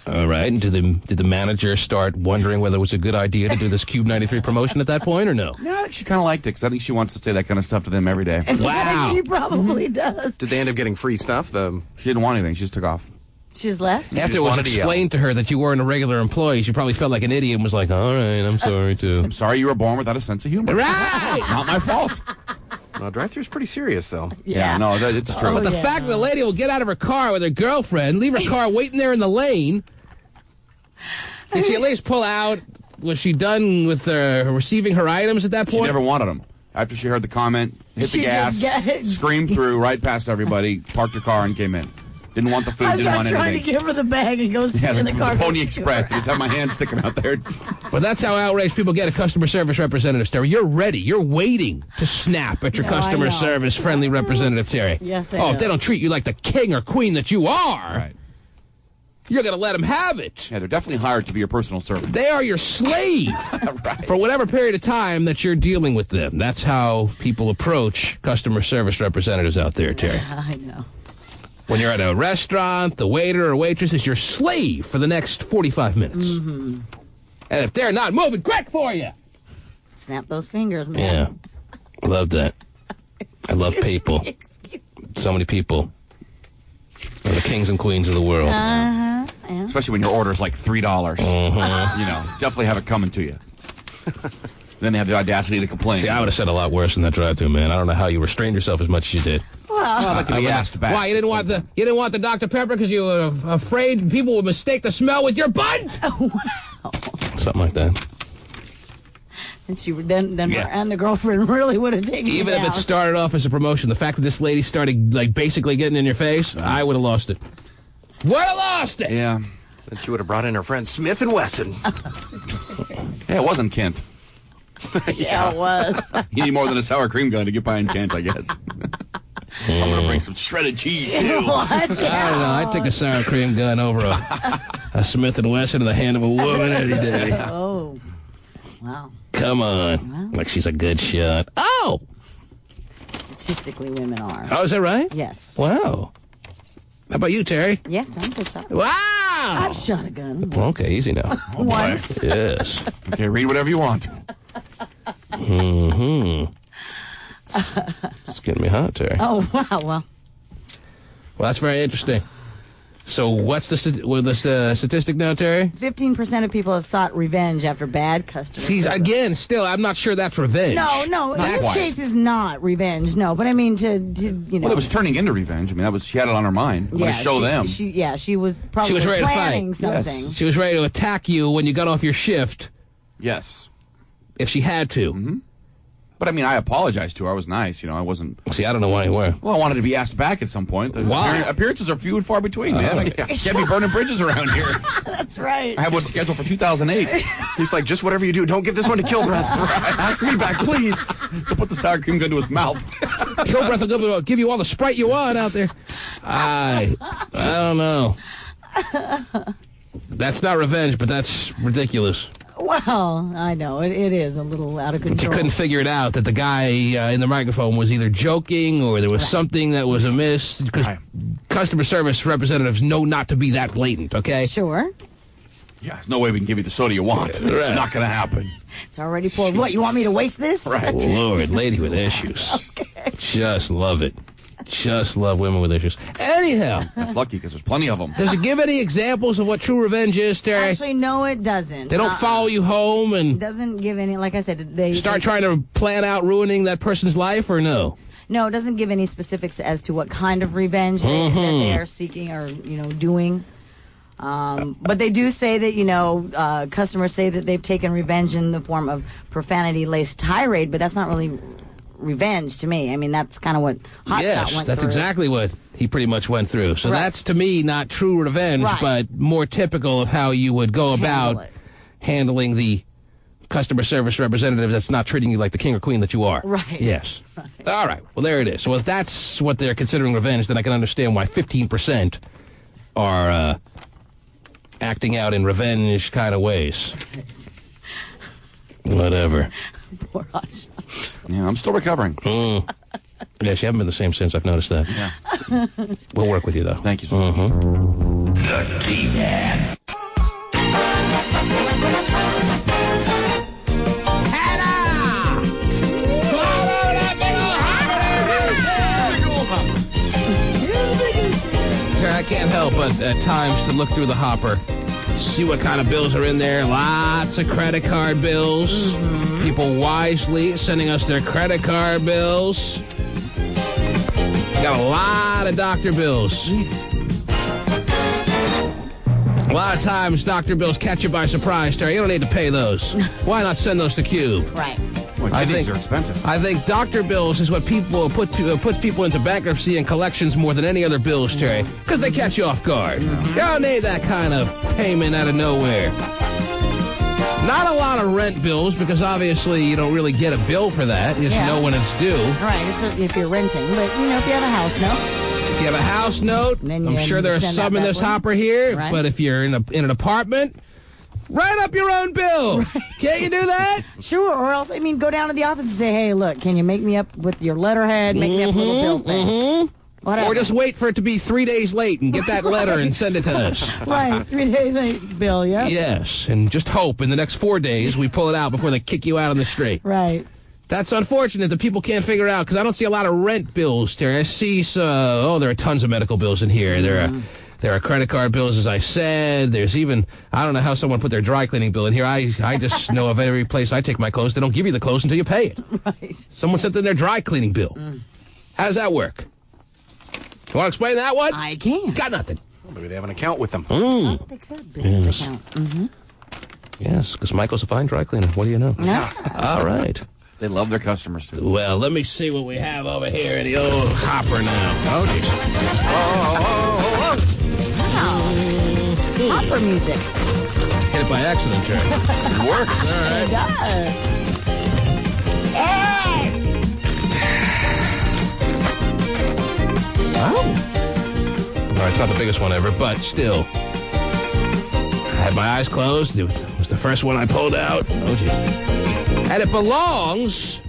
All right. And did the manager start wondering whether it was a good idea to do this Cube 93 promotion at that point or no? No, I think she kind of liked it because I think she wants to say that kind of stuff to them every day. Wow. She probably does. Did they end up getting free stuff? She didn't want anything. She just took off. She just left? After it was explained to her that you weren't a regular employee, she probably felt like an idiot and was like, all right, I'm sorry, too. I'm sorry you were born without a sense of humor. Right! Not my fault. No, drive-thru's pretty serious, though. Yeah, no, it's true. But the fact that the lady will get out of her car with her girlfriend, leave her car waiting there in the lane, did she at least pull out? Was she done with receiving her items at that point? She never wanted them. After she heard the comment, hit the She gas, just screamed through right past everybody, parked her car, and came in. Didn't want the food, I was didn't just want trying anything. to give her the bag and go sit Yeah, in the car. Pony Express. I just have my hand sticking out there. But that's how outraged people get at customer service representatives, Terry. You're ready. You're waiting to snap at your No, I customer know. service friendly representative, Terry. Yes, I Oh, know. if they don't treat you like the king or queen that you are. Right. you're going to let them have it. Yeah, they're definitely hired to be your personal servant. They are your slave Right. for whatever period of time that you're dealing with them. That's how people approach customer service representatives out there, Terry. I know. When you're at a restaurant, the waiter or waitress is your slave for the next 45 minutes. Mm-hmm. And if they're not moving quick for you. Snap those fingers, man. Yeah. I love that. I love people. So many people. They're the kings and queens of the world. Yeah. Especially when your order's like $3. You know, definitely have it coming to you. Then they have the audacity to complain. See, I would have said a lot worse in that drive-thru, man. I don't know how you restrained yourself as much as you did. Well, I'd like to be asked back. Why, you didn't want the Dr. Pepper because you were afraid people would mistake the smell with your butt? Oh, wow. Something like that. And she then her and the girlfriend really would have taken Even it if it down. started off as a promotion, the fact that this lady started like basically getting in your face, I would have lost it. Would have lost it. Yeah. Then she would have brought in her friend Smith & Wesson. Yeah, it wasn't Kent. Yeah, it was. You need more than a sour cream gun to get behind Kent, I guess. I'm going to bring some shredded cheese, too. What? I don't know. I'd take a sour cream gun over a Smith & Wesson in the hand of a woman any day. Oh. Wow. Come on. Wow. Like she's a good shot. Oh! Statistically, women are. Oh, is that right? Yes. Wow. How about you, Terry? Yes, I'm a good shot. Wow! I've shot a gun. Okay, easy now. Once. Yes. Okay, read whatever you want. Mm-hmm. It's getting me hot, Terry. Oh, wow. Well, Well, that's very interesting. So what's the statistic now, Terry? 15% of people have sought revenge after bad customer See, service. again, still, I'm not sure that's revenge. No, in this quite. case is not revenge. No, but I mean to you know. Well, it was turning into revenge. I mean, she had it on her mind. yeah, to show them. She was probably She was ready to fight. planning Yes. something. She was ready to attack you when you got off your shift, Yes. if she had to. Mm-hmm. But I mean, I apologized to her. I was nice. You know, I wasn't. See, I don't know why you were. Well, I wanted to be asked back at some point. The Why? appearances are few and far between, man. Can't be burning bridges around here. That's right. I have one scheduled for 2008. He's like, just whatever you do, don't give this one to Kilbreath. Ask me back, please. To put the sour cream gun to his mouth. Kilbreath will give you all the Sprite you want out there. I don't know. That's not revenge, but that's ridiculous. Well, I know it is a little out of She control. couldn't figure it out that the guy in the microphone was either joking or there was something that was amiss. Because customer service representatives know not to be that blatant, okay? Sure, Yeah, there's no way we can give you the soda you want. Right. Not going to happen. it's already poured. What, you want me to waste this? Right. Lord, lady with issues. Just love it. Just love women with issues. Anyhow, That's lucky because there's plenty of them. does it give any examples of what true revenge is, Terry? Actually, no, it doesn't. They don't follow you home It and doesn't give any. Like I said, they start trying to plan out ruining that person's life, or no? No, it doesn't give any specifics as to what kind of revenge that they are seeking or doing. But they do say that customers say that they've taken revenge in the form of profanity-laced tirade, but that's not really revenge to me. I mean, that's kind of what Hotshot Yes, went that's through. exactly what he pretty much went through. So Right. that's, to me, not true revenge, Right. but more typical of how you would go Handle about it. handling the customer service representative that's not treating you like the king or queen that you are. Right. Yes. All right. Well, there it is. So if that's what they're considering revenge, then I can understand why 15% are acting out in revenge kind of ways. Whatever. Poor Hotshot. Yeah, I'm still recovering. Yes, you haven't been the same since. I've noticed that. Yeah. We'll work with you, though. Thank you, sir. The T-Man. I can't help but at times to look through the hopper, see what kind of bills are in there. Lots of credit card bills. People wisely sending us their credit card bills. Got a lot of doctor bills. A lot of times, doctor bills catch you by surprise, Terry. You don't need to pay those. Why not send those to Cube? Right. Boy, I kidneys think- are expensive. I think doctor bills is what people puts people into bankruptcy and collections more than any other bills, Terry, because they catch you off guard. You don't need that kind of payment out of nowhere. Not a lot of rent bills, because obviously you don't really get a bill for that. You just Yeah. know when it's due. Right, especially if you're renting. But, if you have a house, no? you have a house note, then I'm sure there are send some out in that this one. hopper here, Right. but if you're in an apartment, write up your own bill. Right. Can't you do that? Sure, or else, I mean, go down to the office and say, hey, look, can you make me up with your letterhead, make me up a little bill thing? Whatever. Or just wait for it to be 3 days late and get that letter and send it to us. Right, 3 days late bill, yeah? Yes, and just hope in the next 4 days we pull it out before they kick you out on the street. Right. That's unfortunate that people can't figure out, because I don't see a lot of rent bills, Terry. I see, there are tons of medical bills in here. There are credit card bills, as I said. There's even, I don't know how someone put their dry cleaning bill in here. I just know of every place I take my clothes, they don't give you the clothes until you pay it. Right. Someone sent in their dry cleaning bill. How does that work? You want to explain that one? I can. Got nothing. Maybe they have an account with them. Oh, they could. Business account. Mm-hmm. Yes, because Michael's a fine dry cleaner. What do you know? No. All right. They love their customers, too. Well, let me see what we have over here in the old hopper now. Oh, geez. Wow. Hopper music. Hit it by accident, Jerry. It works. All right. It does. All right, it's not the biggest one ever, but still. I had my eyes closed. It was the first one I pulled out. Oh, gee. And it belongs,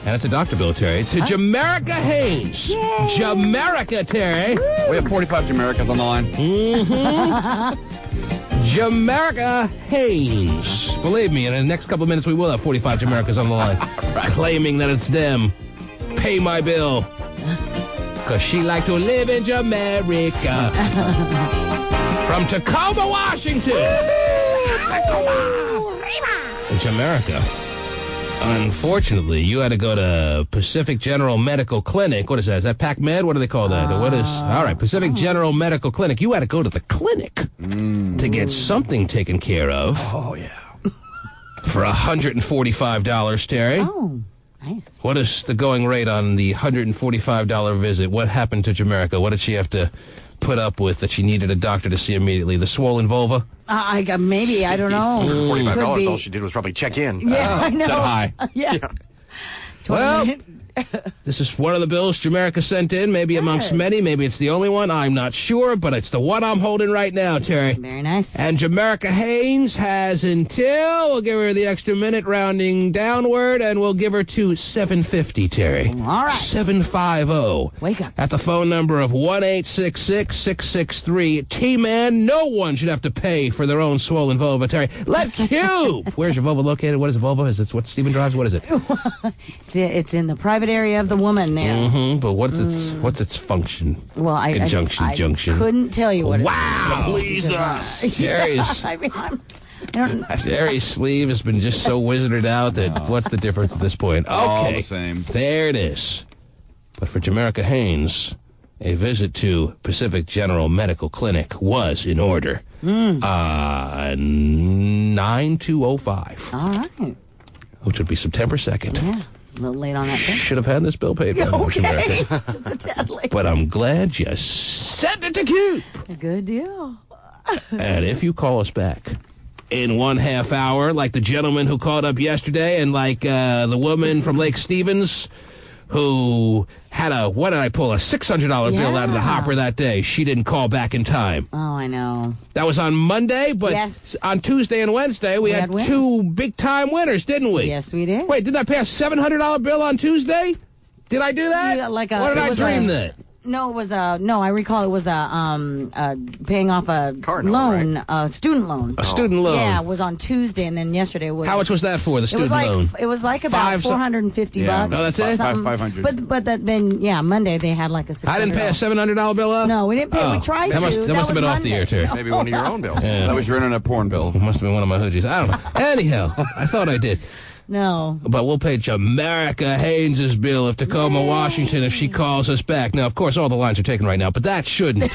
and it's a doctor bill, Terry, to Jamaica Haynes. Yay. Jamaica, Terry. We have 45 Jamericas on the line. Jamaica Haynes. Believe me, in the next couple of minutes, we will have 45 Jamericas on the line. Claiming that it's them. Pay my bill. Because she like to live in Jamaica. From Tacoma, Washington. In Jamaica. Unfortunately, you had to go to Pacific General Medical Clinic. What is that? Is that PacMed? What do they call that? What is? All right, Pacific General Medical Clinic. You had to go to the clinic to get something taken care of. Oh, yeah. For $145, Terry. Oh, nice. What is the going rate on the $145 visit? What happened to Jamaica? What did she have to put up with that she needed a doctor to see immediately? The swollen vulva? Maybe, I don't know. $45, all she did was probably check in. Yeah, I know. Said hi. Yeah. Well, this is one of the bills Jamaica sent in, maybe amongst many. Maybe it's the only one. I'm not sure, but it's the one I'm holding right now, Terry. Very nice. And Jamaica Haynes has until, we'll give her the extra minute rounding downward, and we'll give her to 7:50, Terry. All right. 750. Wake up. At the phone number of 1-866-663-T-Man. No one should have to pay for their own swollen vulva, Terry. Let Cube. Where's your vulva located? What is a vulva? Is it what Stephen drives? What is it? It's in the private area of the woman there. But what's its function? Well, Conjunction, I junction. couldn't tell you what Wow. Please us. Jerry's, I mean, I don't. Jerry's sleeve has been just so wizarded out that what's the difference at this point? Okay. All the same. There it is. But for Jamaica Haynes, a visit to Pacific General Medical Clinic was in order. 9205. All right. Which would be September 2nd. Yeah. A little late on that thing. Should have had this bill paid by now, Okay. Jamaica. Just a tad late. But I'm glad you sent it to Cube. A good deal. And if you call us back in 1/2 hour, like the gentleman who called up yesterday, and like the woman from Lake Stevens who had a $600 bill out of the hopper that day. She didn't call back in time. Oh, I know. That was on Monday, but Yes. on Tuesday and Wednesday, we had winners. two big-time winners, didn't we? Yes, we did. Wait, didn't I pay a $700 bill on Tuesday? Did I do that? Yeah, like or did I dream that? No, it was no. I recall it was paying off a Car note, loan, a student loan. A student loan. Yeah, it was on Tuesday, and then yesterday was. How much was that for, the student loan? It was like about $450 Yeah. bucks. Oh, that's it? something. 500. But then Monday they had like a $600. I didn't pay a $700 bill up? No, we didn't pay. Oh, We tried that to. must have was been off the Monday. air, too. Maybe one of your own bills. Yeah. That was your internet porn bill. It must have been one of my hoodies. I don't know. Anyhow, I thought I did. No. But we'll pay Jamaica Haynes' bill of Tacoma, Washington, if she calls us back. Now, of course, all the lines are taken right now, but that shouldn't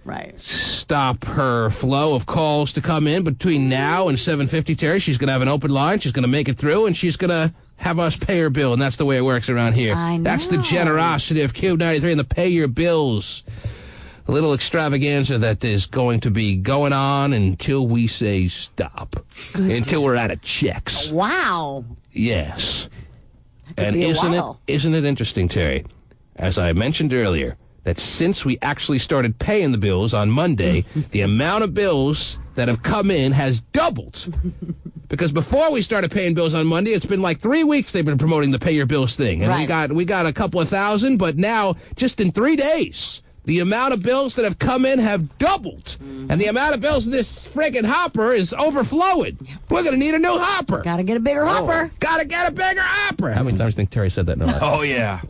Right. stop her flow of calls to come in between now and 7:50, Terry. She's going to have an open line. She's going to make it through, and she's going to have us pay her bill, and that's the way it works around here. I know. That's the generosity of Cube 93 and the pay your bills. A little extravaganza that is going to be going on until we say stop. Until we're out of checks. Wow. Yes. could And be a isn't while. it interesting, Terry? As I mentioned earlier, that since we actually started paying the bills on Monday, the amount of bills that have come in has doubled. Because before we started paying bills on Monday, it's been like 3 weeks they've been promoting the pay your bills thing. And we got a couple of thousand, but now, just in 3 days, the amount of bills that have come in have doubled. And the amount of bills in this friggin' hopper is overflowing. We're going to need a new hopper. Gotta get a bigger hopper. Gotta get a bigger hopper. How many times do you think Terry said that in her life? Oh, yeah.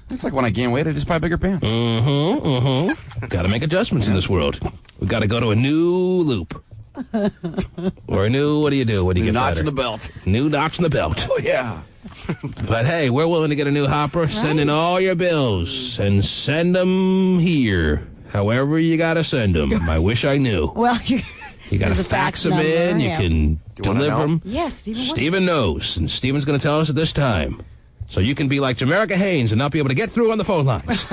It's like when I gain weight, I just buy bigger pants. Got to make adjustments in this world. We got to go to a new loop. Or a new, what do you do? What do you get notch fatter? in the belt. New notch in the belt. Oh, yeah. But hey, we're willing to get a new hopper. Right. Send in all your bills and send them here. However you got to send them. I wish I knew. Well, you got to fax them in. You can deliver them. Yes, Stephen. Stephen knows, and Stephen's going to tell us at this time. So you can be like Jamaica Haynes and not be able to get through on the phone lines.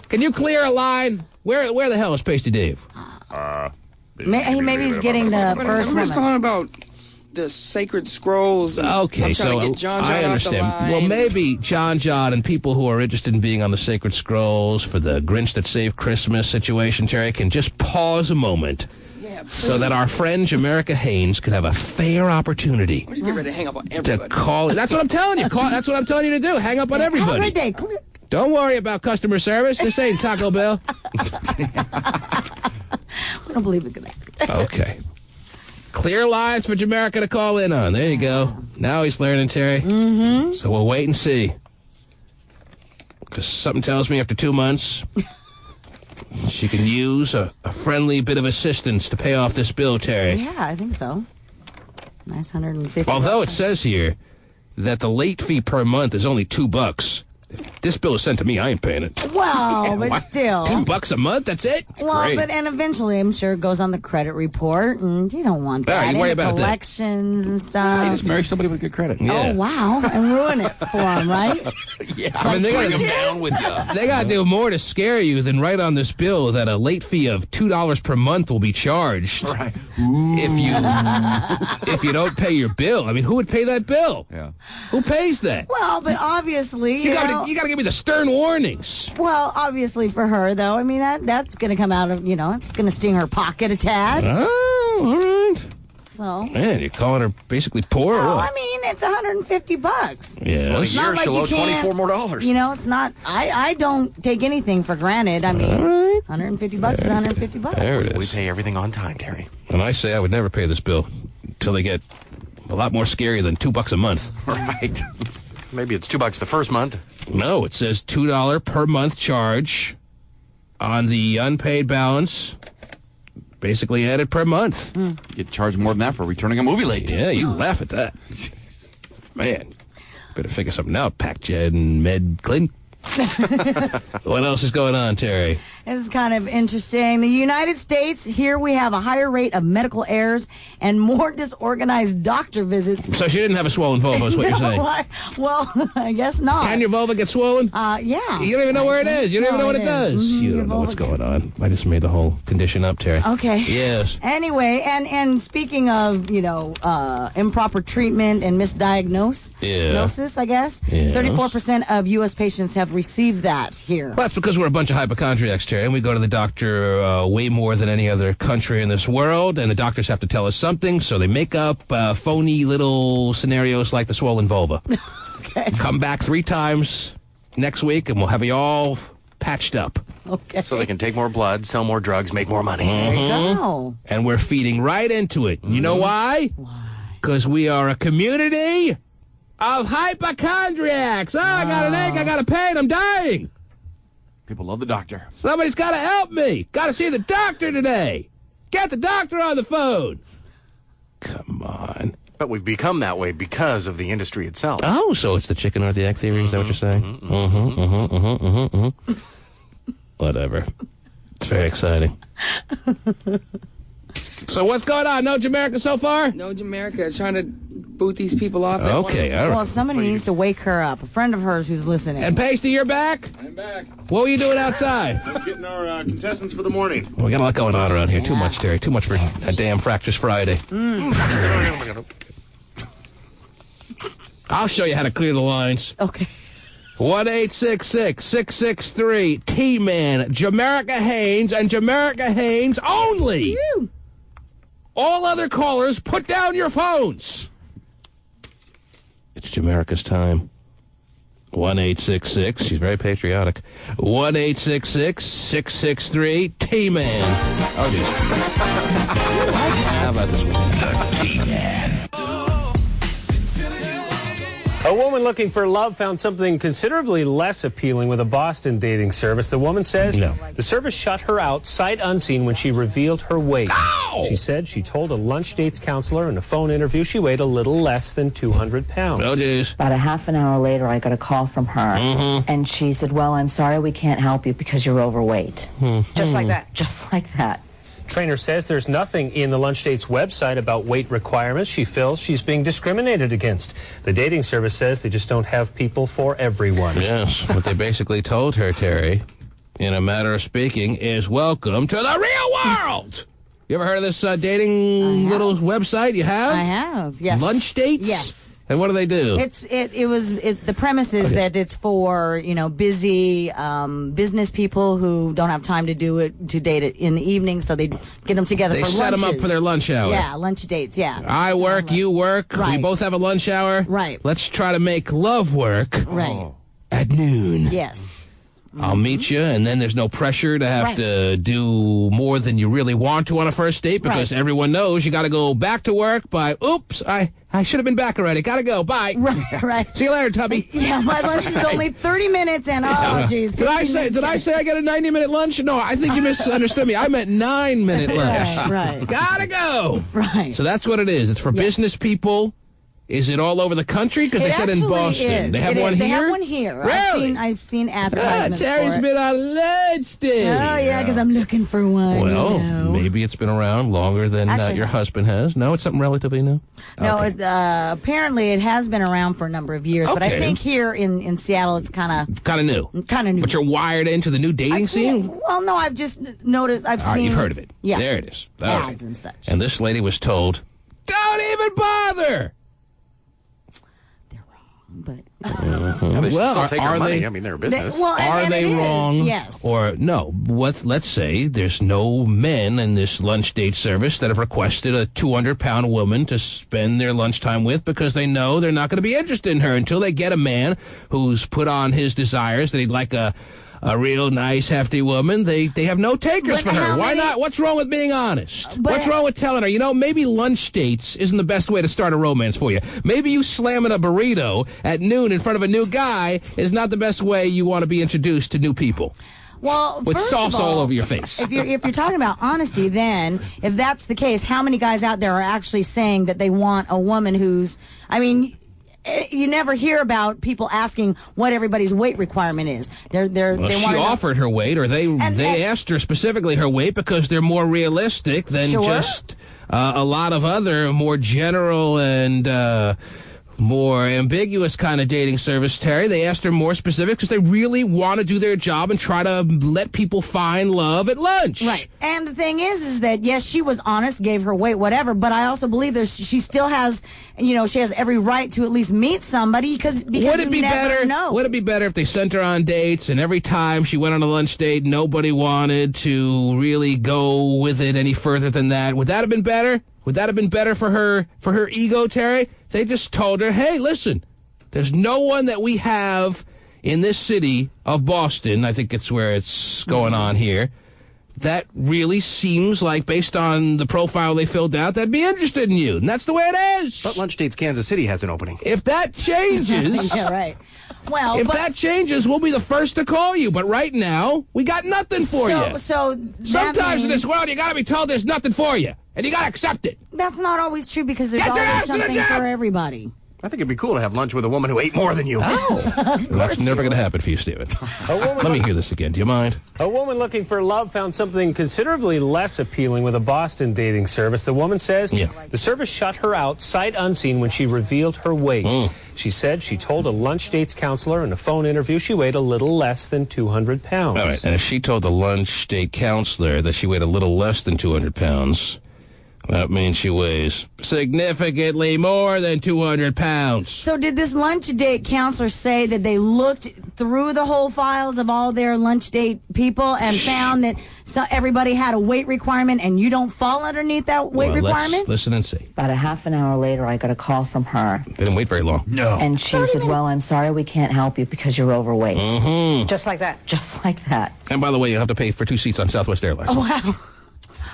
Can you clear a line? Where the hell is Pasty Dave? Maybe he's getting the first one. I'm just calling about the sacred scrolls. Okay, I'm trying so to get John I understand. Off the line. Well, maybe John and people who are interested in being on the sacred scrolls for the Grinch That Saved Christmas situation, Terry, can just pause a moment. So that our friend Jamaica Haynes could have a fair opportunity. I'm just getting ready to hang up on everybody. To call. That's what I'm telling you. That's what I'm telling you to do. Hang up on everybody. Every day. Don't worry about customer service. This ain't Taco Bell. We don't believe it. Okay. Clear lines for Jamaica to call in on. There you go. Now he's learning, Terry. Mm-hmm. So we'll wait and see. Because something tells me after 2 months, she can use a friendly bit of assistance to pay off this bill, Terry. Yeah, I think so. Nice $150. Although it says here that the late fee per month is only $2. If this bill is sent to me, I ain't paying it. Well, but still. $2 a month? That's it? It's well, great. and eventually, I'm sure it goes on the credit report, and you don't want that. You worry about collections and stuff. You just marry somebody with good credit. Yeah. Oh, wow. And ruin it for them, right? Yeah. I mean, they bring gotta them down with you. They got to do more to scare you than write on this bill that a late fee of $2 per month will be charged. Right. If you don't pay your bill. I mean, who would pay that bill? Yeah. Who pays that? Well, but obviously, You got to give me the stern warnings. Well, obviously for her, though, I mean, that's going to come out of, it's going to sting her pocket a tad. Oh, all right. So. Man, you're calling her basically poor or Oh, what? I mean, it's $150. Yeah. Well, a It's year, not like she'll you owe can't- $24 more. It's not. I don't take anything for granted. I mean, $150 is $150. There it is. We pay everything on time, Terry. And I say I would never pay this bill until they get a lot more scary than $2 a month. Right. Maybe it's $2 the first month. No, it says $2 per month charge on the unpaid balance, basically added per month. You get charged more than that for returning a movie late. Yeah, you laugh at that. Man, better figure something out, PacJed and Med Clinton. What else is going on, Terry? This is kind of interesting. The United States, here we have a higher rate of medical errors and more disorganized doctor visits. So she didn't have a swollen vulva, is what you're saying? Well, I guess not. Can your vulva get swollen? Yeah. You don't even know where it is. You don't even know what it does. Mm-hmm. You don't know what's going on. I just made the whole condition up, Terry. Okay. Yes. Anyway, and speaking of, improper treatment and misdiagnosis, I guess, Yes. 34% of U.S. patients have received that here. Well, that's because we're a bunch of hypochondriacs, Terry, and we go to the doctor way more than any other country in this world, and the doctors have to tell us something, so they make up phony little scenarios like the swollen vulva. Okay. Come back 3 times next week, and we'll have you all patched up. Okay. So they can take more blood, sell more drugs, make more money. There you go. And we're feeding right into it. You know why? Why? Because we are a community of hypochondriacs. Oh, I got an ache, I got a pain, I'm dying. People love the doctor. Somebody's got to help me. Got to see the doctor today. Get the doctor on the phone. Come on. But we've become that way because of the industry itself. Oh, so it's the chicken or the egg theory? Is that what you're saying? Whatever. It's very exciting. So what's going on? No Jamaica so far? No, Jamaica trying to boot these people off. That Okay, all Well, right. somebody needs to wake her up. A friend of hers who's listening. And Pasty, you're back? I'm back. What were you doing outside? I was getting our contestants for the morning. We got a lot going on around here. Too much, Terry. Too much for a damn Fractures Friday. I'll show you how to clear the lines. Okay. 1-866-663-T-Man. Jamaica Haynes and Jamaica Haynes only. Woo. All other callers, put down your phones. It's Jamaica's time. 1-866. She's very patriotic. 1-866-663-T-Man. Oh, dude. How about this one? The T-Man. A woman looking for love found something considerably less appealing with a Boston dating service. The woman says the service shut her out sight unseen when she revealed her weight. Ow! She said she told a lunch dates counselor in a phone interview she weighed a little less than 200 pounds. Oh, geez. About a half an hour later, I got a call from her, and she said, well, I'm sorry we can't help you because you're overweight. Just like that. Just like that. Trainer says there's nothing in the lunch dates website about weight requirements. She feels she's being discriminated against. The dating service says they just don't have people for everyone. Yes, what they basically told her, Terry, in a matter of speaking, is welcome to the real world. You ever heard of this dating little website? You have? I have, yes. Lunch dates? Yes. And what do they do? The premise is that it's for, busy business people who don't have time to date it in the evening, so they get them together for lunches. They set them up for their lunch hour. Yeah, lunch dates, yeah. I work, you work, we both have a lunch hour. Right. Let's try to make love work at noon. Yes. I'll meet you, and then there's no pressure to have to do more than you really want to on a first date because everyone knows you got to go back to work by, oops, I should have been back already. Got to go. Bye. Right. See you later, Tubby. Yeah, my lunch is only 30 minutes, and geez. Did I say I got a 90-minute lunch? No, I think you misunderstood me. I meant 9-minute lunch. Right. Gotta go. Right. So that's what it is. It's for business people. Is it all over the country? Because they said in Boston. Is. They have one here? They have one here. Really? I've seen advertisements Terry's for it. been on lunch day. Oh, yeah, because I'm looking for one. Well, maybe it's been around longer than your husband has. No, it's something relatively new? No, apparently it has been around for a number of years. But I think here in Seattle it's kind of new. Kind of new. But you're wired into the new dating scene? Well, no, I've just noticed. I've seen. You've heard of it. Yeah. There it is. Ads and such. And this lady was told, don't even bother. But they should still take our money. I mean, they're a business. Are they wrong? Yes. Or no? Let's say there's no men in this lunch date service that have requested a 200-pound woman to spend their lunchtime with because they know they're not going to be interested in her until they get a man who's put on his desires that he'd like a real nice, hefty woman. They have no takers for her. Why not? What's wrong with being honest? What's wrong with telling her, maybe lunch dates isn't the best way to start a romance for you. Maybe you slamming a burrito at noon in front of a new guy is not the best way you want to be introduced to new people. Well, with sauce all over your face. If you're talking about honesty, then if that's the case, how many guys out there are actually saying that they want a woman who's, you never hear about people asking what everybody's weight requirement is. She offered her weight, or they asked her specifically her weight because they're more realistic than just a lot of other more general and more ambiguous kind of dating service, Terry. They asked her more specific because they really want to do their job and try to let people find love at lunch. Right. And the thing is that, yes, she was honest, gave her weight, whatever, but I also believe she still has, she has every right to at least meet somebody because would it be better? Would it be better if they sent her on dates and every time she went on a lunch date, nobody wanted to really go with it any further than that? Would that have been better? Would that have been better for her ego, Terry? They just told her, hey, listen, there's no one that we have in this city of Boston, I think it's where it's going on here, that really seems like, based on the profile they filled out, that'd be interested in you. And that's the way it is. But Lunch Dates Kansas City has an opening. If that changes... Yeah, right. Well, if that changes, we'll be the first to call you. But right now, we got nothing for you. Sometimes in this world, you got to be told there's nothing for you. And you got to accept it. That's not always true because there's always something for everybody. I think it'd be cool to have lunch with a woman who ate more than you. Oh, that's never going to happen for you, Stephen. Let me hear this again. Do you mind? A woman looking for love found something considerably less appealing with a Boston dating service. The woman says the service shut her out sight unseen when she revealed her weight. She said she told a lunch dates counselor in a phone interview she weighed a little less than 200 pounds. All right, and if she told the lunch date counselor that she weighed a little less than 200 pounds... That means she weighs significantly more than 200 pounds. So did this lunch date counselor say that they looked through the whole files of all their lunch date people and found that everybody had a weight requirement and you don't fall underneath that weight requirement? Let's listen and see. About a half an hour later, I got a call from her. They didn't wait very long. No. And she said, well, I'm sorry we can't help you because you're overweight. Mm-hmm. Just like that. Just like that. And by the way, you have to pay for 2 seats on Southwest Airlines. Oh, wow.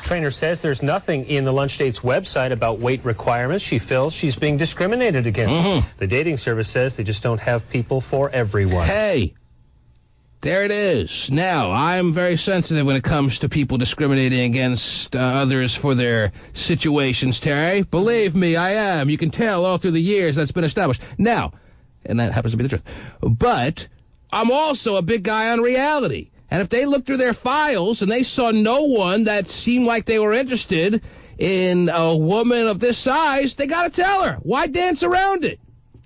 Trainer says there's nothing in the lunch date's website about weight requirements. She feels she's being discriminated against. The dating service says they just don't have people for everyone. Hey, there it is. Now, I'm very sensitive when it comes to people discriminating against others for their situations, Terry. Believe me, I am. You can tell all through the years that's been established. Now, and that happens to be the truth. But I'm also a big guy on reality. And if they looked through their files and they saw no one that seemed like they were interested in a woman of this size, they got to tell her. Why dance around it?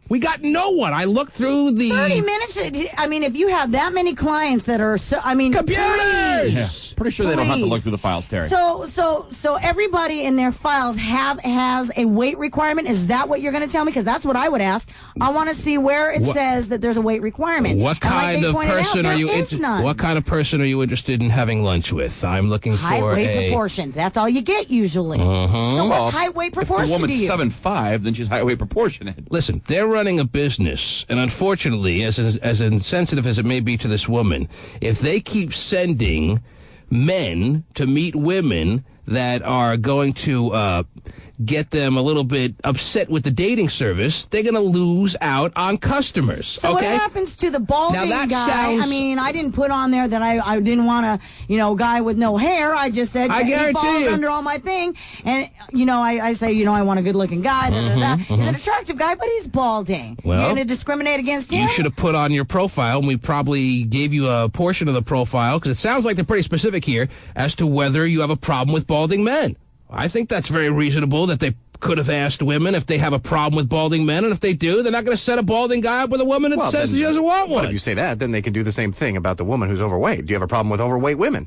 We got no one. I looked through the 30 minutes. I mean, if you have that many clients that are, computers. Yeah. Pretty sure they don't have to look through the files, Terry. So everybody in their files has a weight requirement. Is that what you're going to tell me? Because that's what I would ask. I want to see where it says that there's a weight requirement. What kind of person are you? What kind of person are you interested in having lunch with? I'm looking height, for weight proportion. That's all you get usually. So what's height, weight proportion? If the woman's to you? 7'5", then she's height, weight proportionate. Listen, they're running a business, and unfortunately, as insensitive as it may be to this woman, if they keep sending men to meet women that are going to get them a little bit upset with the dating service, they're going to lose out on customers. So what happens to the balding guy? I mean, I didn't put on there that I didn't want a guy with no hair. I just said I guarantee he falls you. under all my thing, and I say I want a good looking guy. He's an attractive guy, but he's balding. Well, you're going to discriminate against him? You should have put on your profile, and we probably gave you a portion of the profile because it sounds like they're pretty specific here as to whether you have a problem with balding men. I think that's very reasonable that they could have asked women if they have a problem with balding men, and if they do, they're not going to set a balding guy up with a woman that says she doesn't want one. But if you say that, then they can do the same thing about the woman who's overweight. Do you have a problem with overweight women?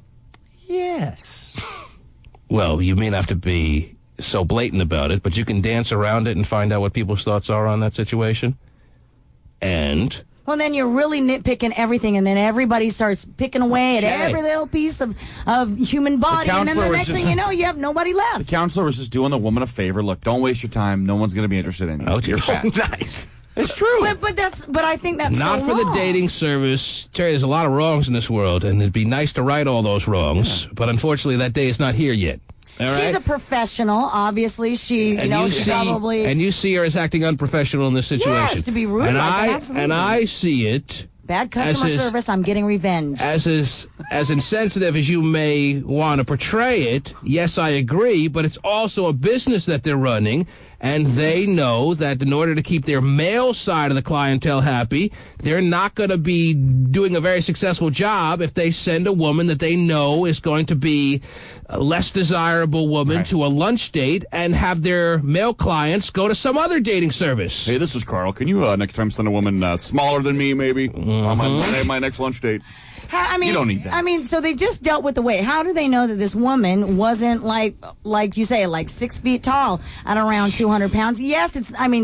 Yes. Well, you may not have to be so blatant about it, but you can dance around it and find out what people's thoughts are on that situation. And... well, then you're really nitpicking everything, and then everybody starts picking away at every little piece of human body, and then the next thing you know, you have nobody left. The counselor was just doing the woman a favor. Look, don't waste your time. No one's going to be interested in you. Oh, you're fat. Nice. It's true. But I think that's not so for wrong. the dating service. Terry, there's a lot of wrongs in this world, and it'd be nice to right all those wrongs, but unfortunately that day is not here yet. All right? She's a professional, obviously. She probably... And you see her as acting unprofessional in this situation. Yes, to be rude and like that, absolutely. And I see it... bad customer service, I'm getting revenge. As insensitive as you may want to portray it, yes, I agree, but it's also a business that they're running, and they know that in order to keep their male side of the clientele happy, they're not going to be doing a very successful job if they send a woman that they know is going to be a less desirable woman to a lunch date and have their male clients go to some other dating service. Hey, this is Carl. Can you next time send a woman smaller than me, maybe, on my next lunch date? You don't need that. I mean, so they just dealt with the weight. How do they know that this woman wasn't like you say, like 6 feet tall at around 200 pounds? Yes,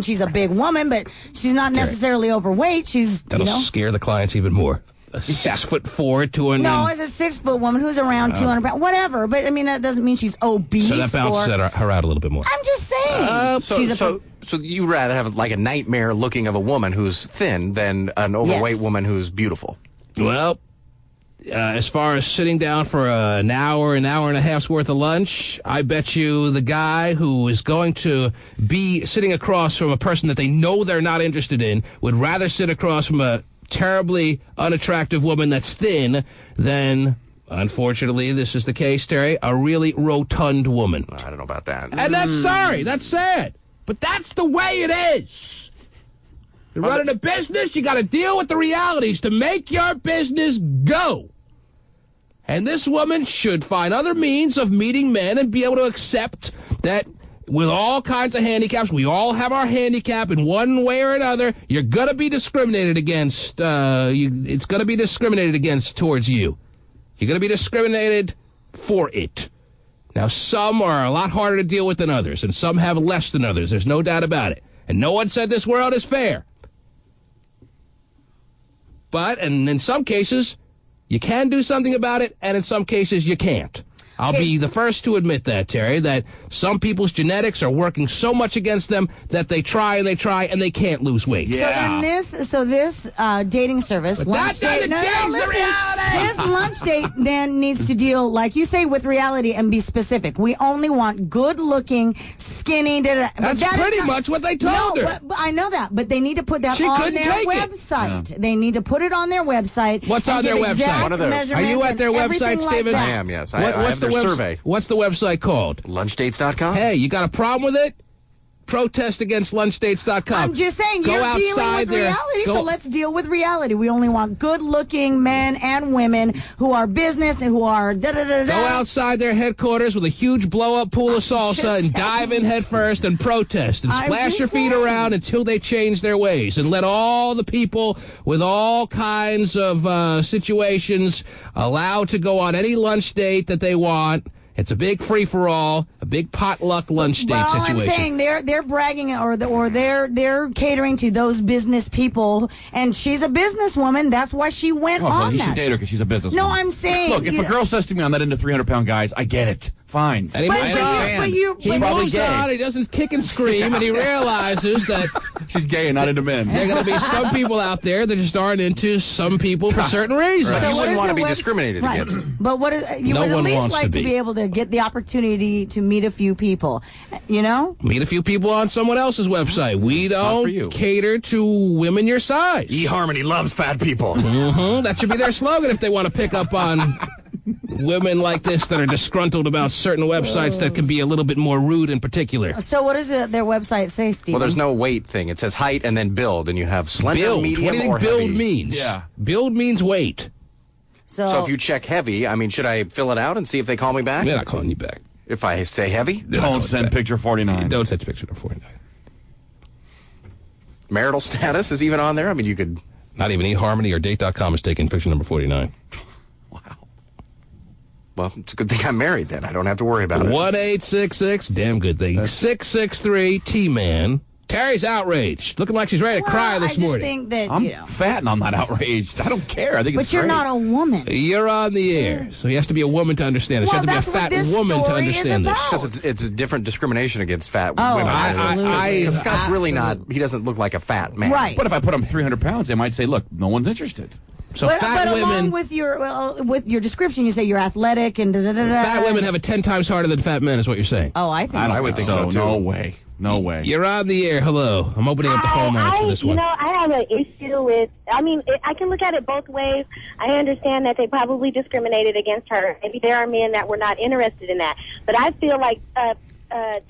she's a big woman, but she's not necessarily overweight. That'll scare the clients even more. A 6'4", 200. No, it's a 6 foot woman who's around 200 pounds, whatever. But that doesn't mean she's obese. So that bounces her out a little bit more. I'm just saying. So you'd rather have like a nightmare looking of a woman who's thin than an overweight woman who's beautiful? Well, as far as sitting down for an hour and a half's worth of lunch, I bet you the guy who is going to be sitting across from a person that they know they're not interested in would rather sit across from a terribly unattractive woman that's thin than, unfortunately, this is the case, Terry, a really rotund woman. I don't know about that. And that's sad. But that's the way it is. You're running a business, you got to deal with the realities to make your business go. And this woman should find other means of meeting men and be able to accept that with all kinds of handicaps, we all have our handicap in one way or another, you're going to be discriminated against. It's going to be discriminated against towards you. You're going to be discriminated for it. Now, some are a lot harder to deal with than others, and some have less than others. There's no doubt about it. And no one said this world is fair. But, and in some cases, you can do something about it, and in some cases, you can't. I'll be the first to admit that, Terry, that some people's genetics are working so much against them that they try and they can't lose weight. Yeah. So this dating service, but lunch that doesn't change the reality. This lunch date then needs to deal, like you say, with reality and be specific. We only want good-looking, skinny. That's pretty much what they told her. But I know that, but they need to put that on their website. Yeah. They need to put it on their website. What's on their website? One of those. Are you at their website, Stephen? I am. Yes. I have their survey. What's the website called? Lunchdates.com. Hey, you got a problem with it? Protest against lunchdates.com. I'm just saying, you're dealing with reality, so let's deal with reality. We only want good-looking men and women who are business and who are da-da-da-da. Go outside their headquarters with a huge blow-up pool of salsa and dive in head first and protest and splash your feet around until they change their ways. And let all the people with all kinds of situations allowed to go on any lunch date that they want. It's a big free-for-all, a big potluck lunch date situation. I'm saying they're bragging or they're catering to those business people, and she's a businesswoman. That's why she went on you that. should date her because she's a businesswoman. No, I'm saying... Look, if a girl says to me, I'm not into 300-pound guys, I get it. Fine. And he moves on, he doesn't kick and scream, and he realizes that... She's gay and not into men. There are going to be some people out there that just aren't into some people for certain reasons. Right. So you wouldn't want to be discriminated against. But you would at least like to be able to get the opportunity to meet a few people, you know? Meet a few people on someone else's website. We don't cater to women your size. eHarmony loves fat people. That should be their slogan if they want to pick up on... women like this that are disgruntled about certain websites that can be a little bit more rude in particular. So what does their website say, Steve? Well, there's no weight thing. It says height and then build, and you have slender, build. medium, what do you think or build heavy. means? Yeah. Build means weight. So if you check heavy, I mean, should I fill it out and see if they call me back? They're not calling you back. If I say heavy? Don't send picture 49. Don't send picture 49. Marital status is even on there? I mean, you could... Not even eHarmony or Date.com is taking picture number 49. Well, it's a good thing I'm married then. I don't have to worry about it. 1-866, damn good thing, 663-T-Man. Terry's outraged, looking like she's ready to cry this morning. Think that, I'm fat and I'm not outraged. I don't care. I think it's But you're great. not a woman. You're on the air, so he has to be a woman to understand this. Well, you have to be a fat woman to understand this. Because it's a different discrimination against fat women. Absolutely. Scott's really not, he doesn't look like a fat man. Right. But if I put him 300 pounds, they might say, look, no one's interested. So but fat women, along with your description, you say you're athletic and da-da-da-da. Fat women have it 10 times harder than fat men, is what you're saying. Oh, I think I would think so, too. No way. No way. You're on the air. Hello. I'm opening up the phone lines for this one. You know, I have an issue with, I mean, I can look at it both ways. I understand that they probably discriminated against her. Maybe there are men that were not interested in that. But I feel like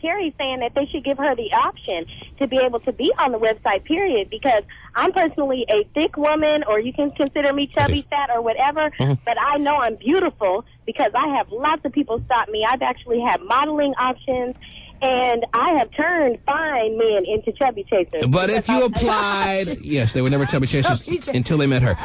Terry's saying that they should give her the option to be able to be on the website, period, because I'm personally a thick woman, or you can consider me chubby, fat, or whatever, but I know I'm beautiful because I have lots of people stop me. I've actually had modeling options, and I have turned fine men into chubby chasers. But if you applied, yes, they were never chubby chasers until they met her.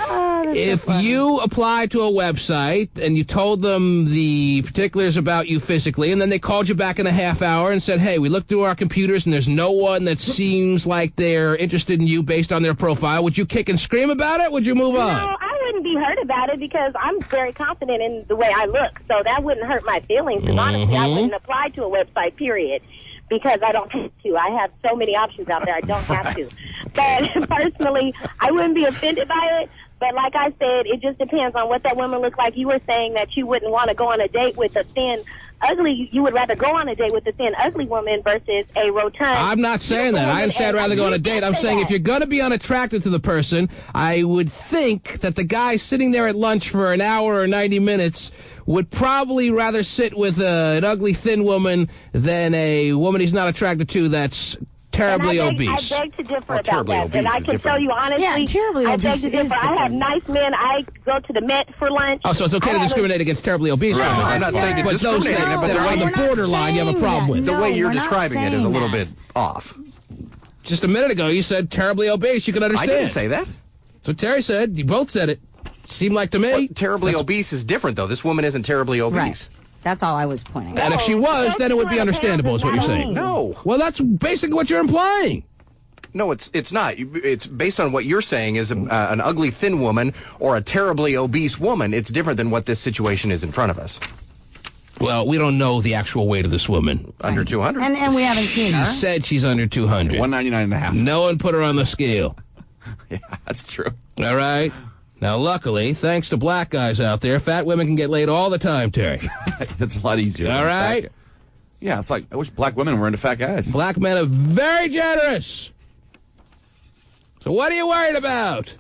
If you applied to a website and you told them the particulars about you physically, and then they called you back in a half hour and said, hey, we looked through our computers and there's no one that seems like they're interested in you based on their profile, would you kick and scream about it? Would you move on? No, I wouldn't be hurt about it because I'm very confident in the way I look, so that wouldn't hurt my feelings. Because honestly, I wouldn't apply to a website, period, because I don't have to. I have so many options out there. I don't have to. But personally, I wouldn't be offended by it. But like I said, it just depends on what that woman looks like. You were saying that you wouldn't want to go on a date with a thin, ugly. You would rather go on a date with a thin, ugly woman versus a rotund. I'm not saying that. I didn't say I'd rather go on a date. I'm saying if you're going to be unattracted to the person, I would think that the guy sitting there at lunch for an hour or 90 minutes would probably rather sit with an ugly, thin woman than a woman he's not attracted to that's terribly obese. I beg to differ about that. And I can tell you honestly, terribly I obese beg to is differ. I have different. nice men. I go to the Met for lunch. Oh, so it's okay to discriminate against terribly obese women. I'm not saying to but those discriminate, that but are on the borderline you have a problem with. The way you're describing it is a little bit off. Just a minute ago, you said terribly obese. You can understand. I didn't say that. That's what Terry said. You both said it. Seemed like to me. Well, terribly obese is different, though. This woman isn't terribly obese. Right. That's all I was pointing out. And if she was, then it would be understandable, is what you're saying. No. Well, that's basically what you're implying. No, it's not. It's based on what you're saying is an ugly, thin woman or a terribly obese woman. It's different than what this situation is in front of us. Well, we don't know the actual weight of this woman. Under 200. And we haven't seen her. She said she's under 200. 199.5. No one put her on the scale. Yeah, that's true. All right. Now, luckily, thanks to black guys out there, fat women can get laid all the time, Terry. That's a lot easier. All right? Yeah, it's like, I wish black women were into fat guys. Black men are very generous. So what are you worried about?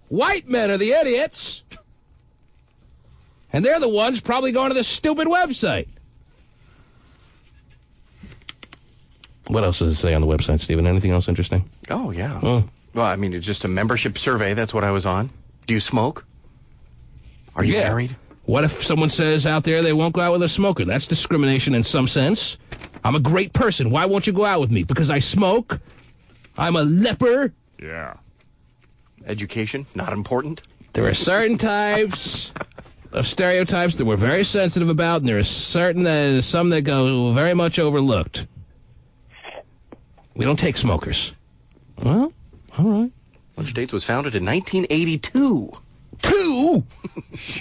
White men are the idiots. And they're the ones probably going to this stupid website. What else does it say on the website, Stephen? Anything else interesting? Oh, yeah. Well, I mean, it's just a membership survey. That's what I was on. Do you smoke? Are you married? What if someone says out there they won't go out with a smoker? That's discrimination in some sense. I'm a great person. Why won't you go out with me? Because I smoke? I'm a leper? Yeah. Education, not important? There are certain types of stereotypes that we're very sensitive about, and there are some that go very much overlooked. We don't take smokers. Well, all right. Lunch Dates was founded in 1982. Two?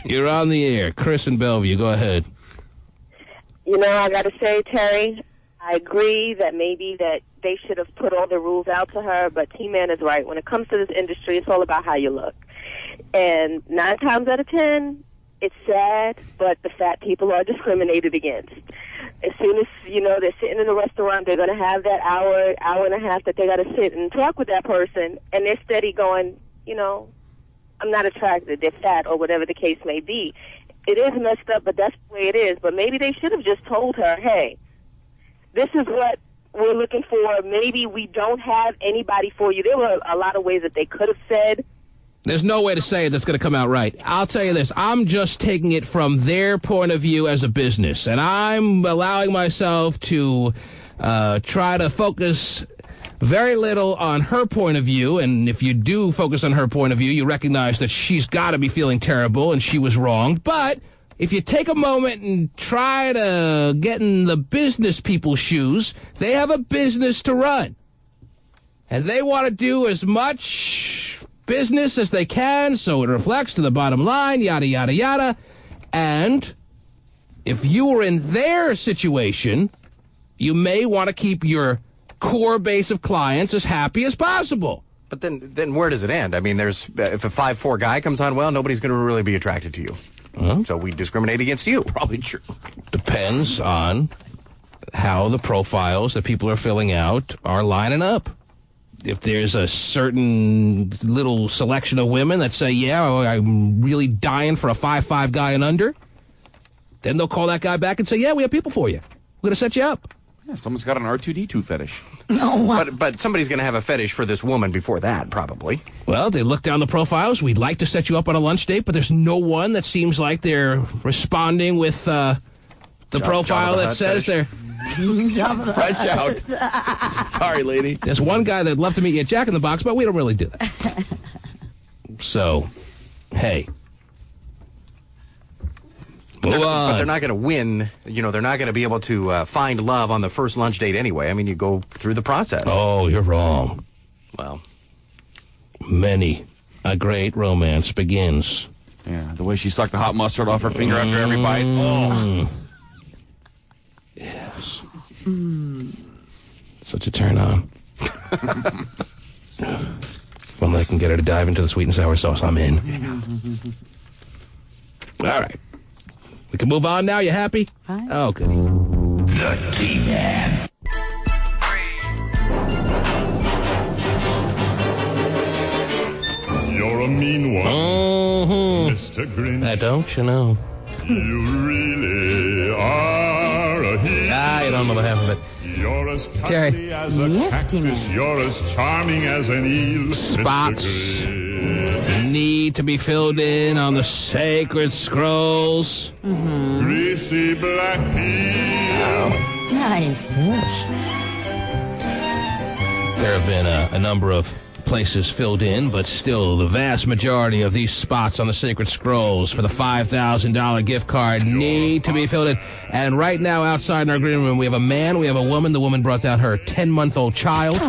You're on the air. Chris in Bellevue, go ahead. You know, I got to say, Terry, I agree that maybe that they should have put all the rules out to her, but T-Man is right. When it comes to this industry, it's all about how you look. And 9 times out of 10, it's sad, but the fat people are discriminated against. As soon as, you know, they're sitting in a restaurant, they're going to have that hour and a half that they got to sit and talk with that person, and they're steady going, you know, I'm not attracted, they're fat, or whatever the case may be. It is messed up, but that's the way it is. But maybe they should have just told her, hey, this is what we're looking for. Maybe we don't have anybody for you. There were a lot of ways that they could have said. There's no way to say it that's going to come out right. I'll tell you this. I'm just taking it from their point of view as a business, and I'm allowing myself to try to focus very little on her point of view, and if you do focus on her point of view, you recognize that she's got to be feeling terrible and she was wronged. But if you take a moment and try to get in the business people's shoes, they have a business to run. And they want to do as much business as they can so it reflects to the bottom line, yada, yada, yada. And if you were in their situation, you may want to keep your core base of clients as happy as possible. But then where does it end? I mean, if a 5'4" guy comes on, well, nobody's going to really be attracted to you. So we discriminate against you. Probably true. Depends on how the profiles that people are filling out are lining up. If there's a certain little selection of women that say, yeah, I'm really dying for a 5'5" guy and under, then they'll call that guy back and say, yeah, we have people for you. We're going to set you up. Yeah, someone's got an R2-D2 fetish. No. But somebody's going to have a fetish for this woman before that, probably. Well, they look down the profiles. We'd like to set you up on a lunch date, but there's no one that seems like they're responding with the profile that says they're fresh out. Sorry, lady. There's one guy that'd love to meet you at Jack in the Box, but we don't really do that. So, hey. But they're not going to win. You know, they're not going to be able to find love on the first lunch date anyway. I mean, you go through the process. Oh, you're wrong. Well, many a great romance begins. Yeah, the way she sucked the hot mustard off her finger after every bite. Oh. Yes. Such a turn on. If only I can get her to dive into the sweet and sour sauce, I'm in. All right. We can move on now. You happy? Fine. Oh, good. The T-Man. You're a mean one, Mr. Grinch. Don't you know? You really are a hero. You don't know the half of it. You're as Terry. cuddly as a cactus. You're as charming as an eel. Spots need to be filled in on the sacred scrolls. Greasy black peel. Nice. There have been a number of places filled in, but still the vast majority of these spots on the Sacred Scrolls for the $5,000 gift card need to be filled in. And right now outside in our green room, we have a man, we have a woman. The woman brought out her 10-month-old child,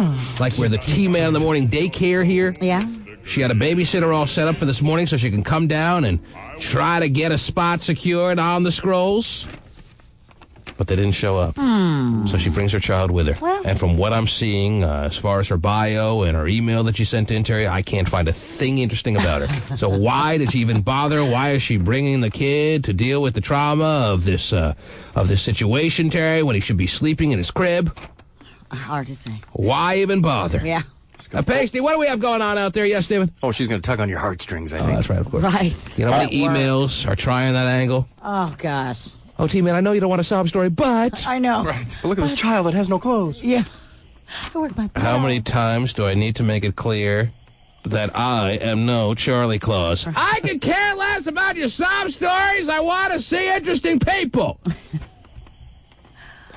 like we're the T-Man in the morning daycare here. Yeah. She had a babysitter all set up for this morning so she can come down and try to get a spot secured on the Scrolls. But they didn't show up. So she brings her child with her. Well. And from what I'm seeing, as far as her bio and her email that she sent in, Terry, I can't find a thing interesting about her. So why did she even bother? Why is she bringing the kid to deal with the trauma of this situation, Terry, when he should be sleeping in his crib? Hard to say. Why even bother? Yeah. Pasty, what do we have going on out there? Yes, David? Oh, she's going to tug on your heartstrings, I think. That's right, of course. Right. You know how many emails are trying that angle? Oh, gosh. Oh, T-Man, I know you don't want a sob story, but... I know. Right. But look at this child that has no clothes. Yeah. I work my butt How off. many times do I need to make it clear that I am no Charlie Claus? I can care less about your sob stories. I want to see interesting people.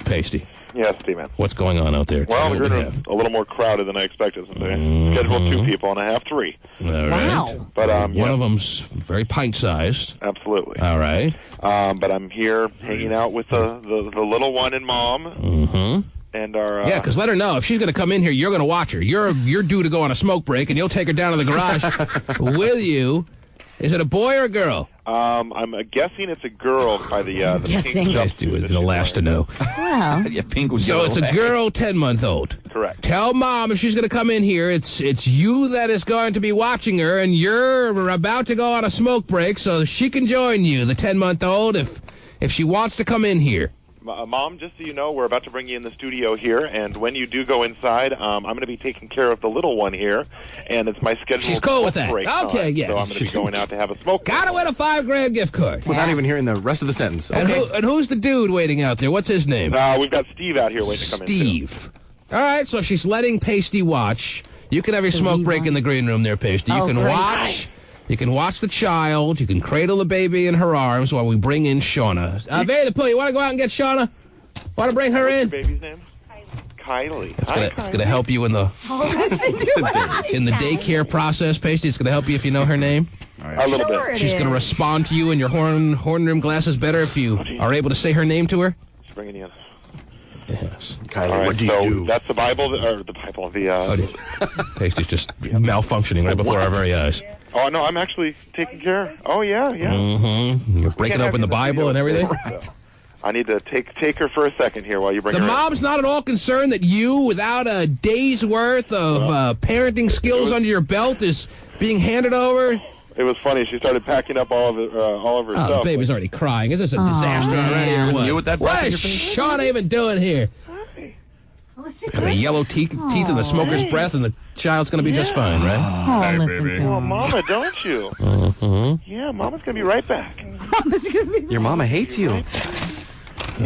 Pasty. Yes, T-Man. What's going on out there? Well, Tell the me what green we room's have. a little more crowded than I expected since I scheduled 2 people and I have 3. All right. Wow. But One of them's very pint-sized. Absolutely. All right. But I'm here hanging out with the little one and mom. Mm-hmm. And our Yeah, because let her know if she's going to come in here, you're going to watch her. You're due to go on a smoke break, and you'll take her down to the garage with you. Is it a boy or a girl? I'm guessing it's a girl by the Guessing. pink Yes, jumpsuit that the she's last to know. Well. Yeah, pink was So it's a girl, 10-month-old. Correct. Tell Mom if she's going to come in here, it's you that is going to be watching her, and you're about to go on a smoke break, so she can join you, the 10-month-old, if she wants to come in here. Mom, just so you know, we're about to bring you in the studio here, and when you do go inside, I'm going to be taking care of the little one here, and it's my scheduled She's cool with smoke that. break Okay, time, yeah. So I'm going to be going out to have a smoke break. Gotta win a $5,000 gift card. Without even hearing the rest of the sentence. And, Okay. and who's the dude waiting out there? What's his name? We've got Steve out here waiting to come in. Steve. All right, so she's letting Pasty watch. You can have your smoke break in the green room there, Pasty. You can great. watch. You can watch the child. You can cradle the baby in her arms while we bring in Shauna. Vanny the Pooh, you want to go out and get Shauna? Want to bring her in? What's your baby's name? Kylie. It's gonna help you in the daycare process, Pasty. It's gonna help you if you know her name. A little bit. She's gonna respond to you in your horn rim glasses better if you are able to say her name to her. Just bring it in. Yes. Kylie, All right, what do you so do? that's the Bible, or the Bible, Pasty's just malfunctioning right before our very eyes. Oh, no, I'm actually taking care. Oh, yeah. Mm-hmm. You're breaking open the Bible and everything? So I need to take her for a second here while you bring The her mom's not at all concerned that you, without a day's worth of parenting skills under your belt, is being handed over? in. It was funny. She started packing up all of her Oh, the stuff. baby's already crying. Is this a disaster already or what? You with that breath What in is your face? Shauna even doing here? Got the yellow teeth and the smoker's breath, and the child's going to be just fine, right? Oh, listen to Oh, him. Mama, don't you? Mm-hmm. Yeah, Mama's going to be right back. Your mama hates you.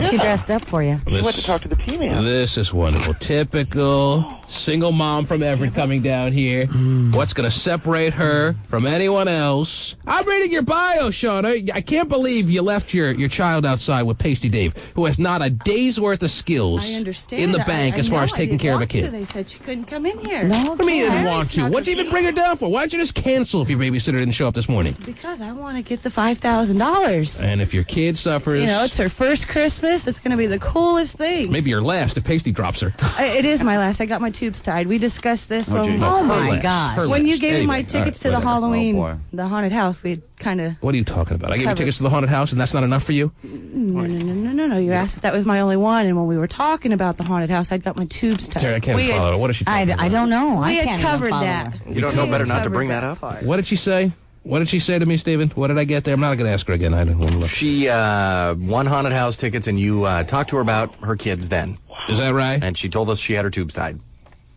She dressed up for you. She went to talk to the T-Man. This is wonderful. Typical single mom from Everett coming down here. What's going to separate her from anyone else? I'm reading your bio, Shauna. I can't believe you left your child outside with Pasty Dave, who has not a day's worth of skills I understand. in the bank I as far know, as I taking didn't care of a want to. kid. They said she couldn't come in here. No, What do you mean you didn't Terry's want to? not What'd you gonna even bring her down for? Why don't you just cancel if your babysitter didn't show up this morning? Because I want to get the $5,000. And if your kid suffers, You know, it's her first Christmas. It's going to be the coolest thing. maybe your last if Pasty drops her. It is my last. I got my tubes tied. We discussed this when, Oh, my Her last. gosh. Her when you last. gave me my Anyway, tickets to all the right, whatever. Halloween, Oh, boy. the haunted house. We kind of. What are you talking about? I gave you Covered. tickets to the haunted house, and that's not enough for you? No. You asked if that was my only one, and when we were talking about the haunted house, I'd got my tubes tied. Terry, I can't We had- follow her. What is she talking about? I don't know. I We had can't even covered follow that. her. You don't know better not to bring that up? What did she say? What did she say to me, Stephen? What did I get there? I'm not going to ask her again. I don't want to look. She won haunted house tickets, and you talked to her about her kids then. Is that right? And she told us she had her tubes tied.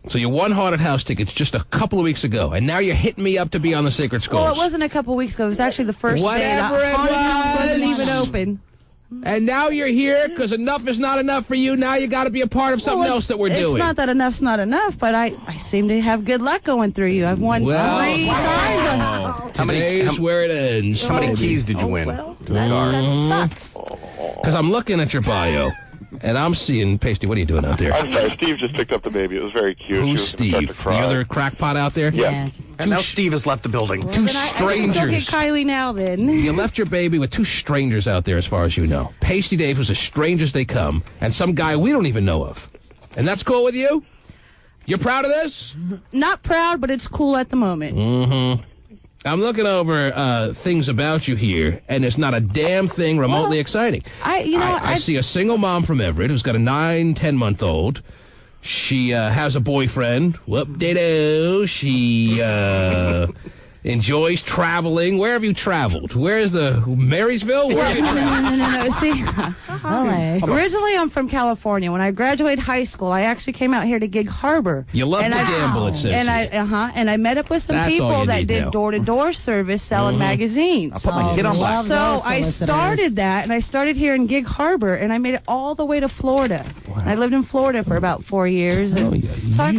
So you won haunted house tickets just a couple of weeks ago, and now you're hitting me up to be on the Sacred Skulls. Well, it wasn't a couple weeks ago. It was actually the first day. Whatever The it haunted house wasn't was. even open. And now you're here because enough is not enough for you. Now you got to be a part of something Well, else that we're it's doing. not that enough's not enough, but I seem to have good luck going through you. I've won 3 times. Today's where it ends. How many keys did you win? That sucks. Because I'm looking at your bio. And I'm seeing, Pasty, what are you doing out there? I'm sorry, Steve just picked up the baby. It was very cute. Who's Steve? The other crackpot out there? Yes. And now Steve has left the building. Well, Two then I can go get strangers. Kylie now, then. You left your baby with two strangers out there, as far as you know. Pasty Dave was as strange as they come, and some guy we don't even know of. And that's cool with you? You're proud of this? Not proud, but it's cool at the moment. Mm-hmm. I'm looking over things about you here, and it's not a damn thing remotely exciting. I see a single mom from Everett who's got a 9-10-month-old. She has a boyfriend. Whoop-de-doo. She enjoys traveling. Where have you traveled? Where is the Marysville? Where have you traveled? No. See, originally I'm from California. When I graduated high school, I actually came out here to Gig Harbor. You love to gamble, it says. And I met up with some That's all people you that need did now. door-to-door service selling magazines. I'll put my kid on blast. So I started that, and I started here in Gig Harbor, and I made it all the way to Florida. And I lived in Florida for about 4 years. And so I've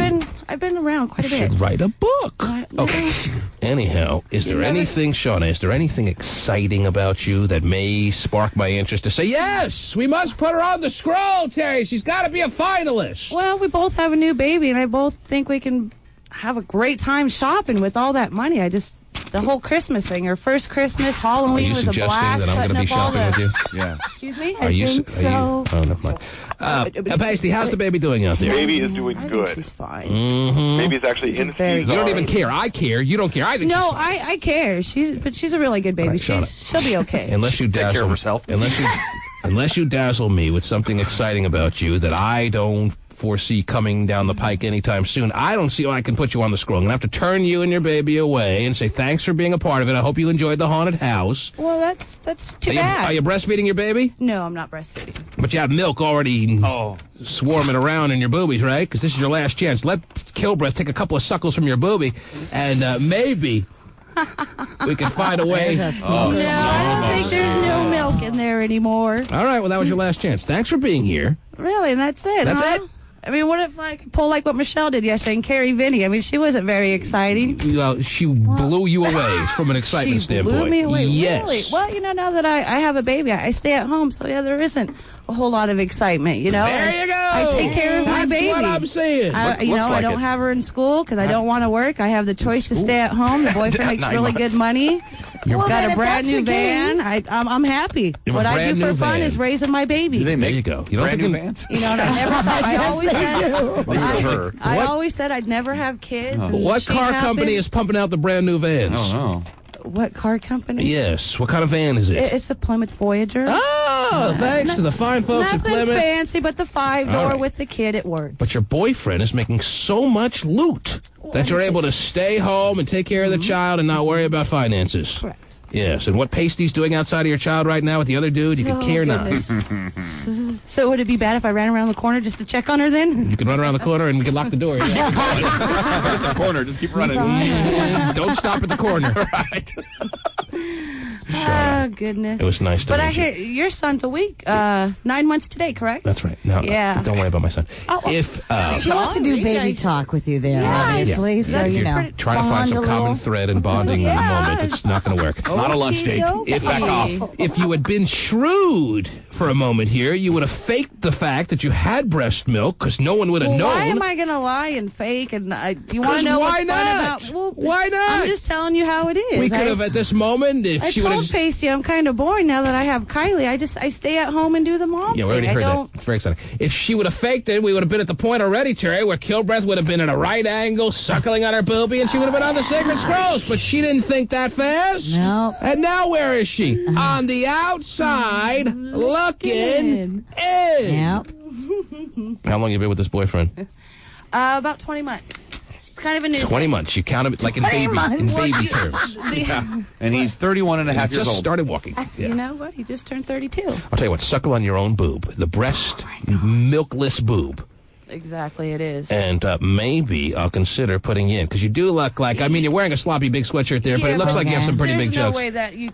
been around quite a bit. Should write a book. Okay. Anyhow, is there anything, Shauna, is there anything exciting about you that may spark my interest to say, yes, we must put her on the scroll, Terry. She's got to be a finalist. Well, we both have a new baby, and I both think we can have a great time shopping with all that money. The whole Christmas thing, her first Christmas, Halloween was a blast. Are you suggesting that I'm going to be shopping with you? Yes. Excuse me? I think so. Oh, never mind. Pasty, how's the baby doing out there? Baby is doing good. She's fine. Mm-hmm. Baby's actually in Steve's You don't even arms. care. I care. You don't care. I think No, I care. But she's a really good baby. Right, Shauna. She'll be okay. Unless you Take care of dazzle, herself. unless you dazzle me with something exciting about you that I don't foresee coming down the pike anytime soon, I don't see how I can put you on the scroll. I'm going to have to turn you and your baby away and say thanks for being a part of it. I hope you enjoyed the haunted house. Well, that's too bad. Are you breastfeeding your baby? No, I'm not breastfeeding. But you have milk already swarming around in your boobies, right? Because this is your last chance. Let Kilbreath take a couple of suckles from your boobie, and maybe we can find a way. No, I don't think there's no milk in there anymore. All right, well, that was your last chance. Thanks for being here. Really, and that's it, That's it? I mean, what if I could pull like what Michelle did yesterday and carry Vinny? I mean, she wasn't very exciting. Well, she blew you away from an excitement She standpoint. blew me away. Yes. Really? Well, now that I have a baby, I stay at home, so there isn't a whole lot of excitement, There you go. I take care of my That's baby. what I'm saying. I don't have her in school because I don't want to work. I have the choice to stay at home. The boyfriend makes 9 really months. good money. Got a brand new van. I'm happy. You have What a I do brand for new fun van. is raising my baby. There you go. You don't Brand new think- vans? And I never thought. I always said. I What? always said I'd never have kids. and What she car happened. company is pumping out the brand new vans? Oh, no. What car company? Yes. What kind of van is it? It's a Plymouth Voyager. Oh, thanks to the fine folks at Nothing Plymouth. fancy, but the 5-door All right. with the kid. It works. But your boyfriend is making so much loot that you're able to stay home and take care of the child and not worry about finances. Correct. Yes, and what Pasty's doing outside of your child right now with the other dude, you could Oh, care goodness. not. So would it be bad if I ran around the corner just to check on her then? You can run around the corner and you can lock the door. At the corner, just keep running. Don't stop at the corner. Right. Oh, goodness. It was nice to But I meet you. hear your son's a week, 9 months today, correct? That's right. Now, Yeah. don't worry about my son. Oh, If She wants to do baby talk with you there, obviously. So, if you you're know. trying to find bond some a common little. thread and bonding in the moment, it's not going to work. It's not a lunch date. If, Back off. if you had been shrewd for a moment here, you would have faked the fact that you had breast milk because no one would have Well, known. why am I going to lie and fake? And you want 'Cause to know why what's not? fun about? Well, Why not? I'm just telling you how it is. We could have at this moment, if I she would told have. Pasty I'm kind of boring now that I have Kylie. I stay at home and do the mom Yeah, we already thing. heard I that. don't. It's very exciting. If she would have faked it, we would have been at the point already, Terry, where Kilbreath would have been at a right angle, suckling on her boobie, and she would have been on the Sacred Scrolls. But she didn't think that fast. No. And now where is she? On the outside, looking in. Yep. How long you been with this boyfriend? About 20 months. It's kind of a new 20 thing. months. You count it like in 20 baby months. terms. And he's 31 and a half He years just old. started walking. You know what? He just turned 32. I'll tell you what, suckle on your own boob. The breast, milkless boob. Exactly, it is. And maybe I'll consider putting you in. Because you do look like, I mean, you're wearing a sloppy big sweatshirt there, but it looks like you have some pretty There's big no jugs. way that you.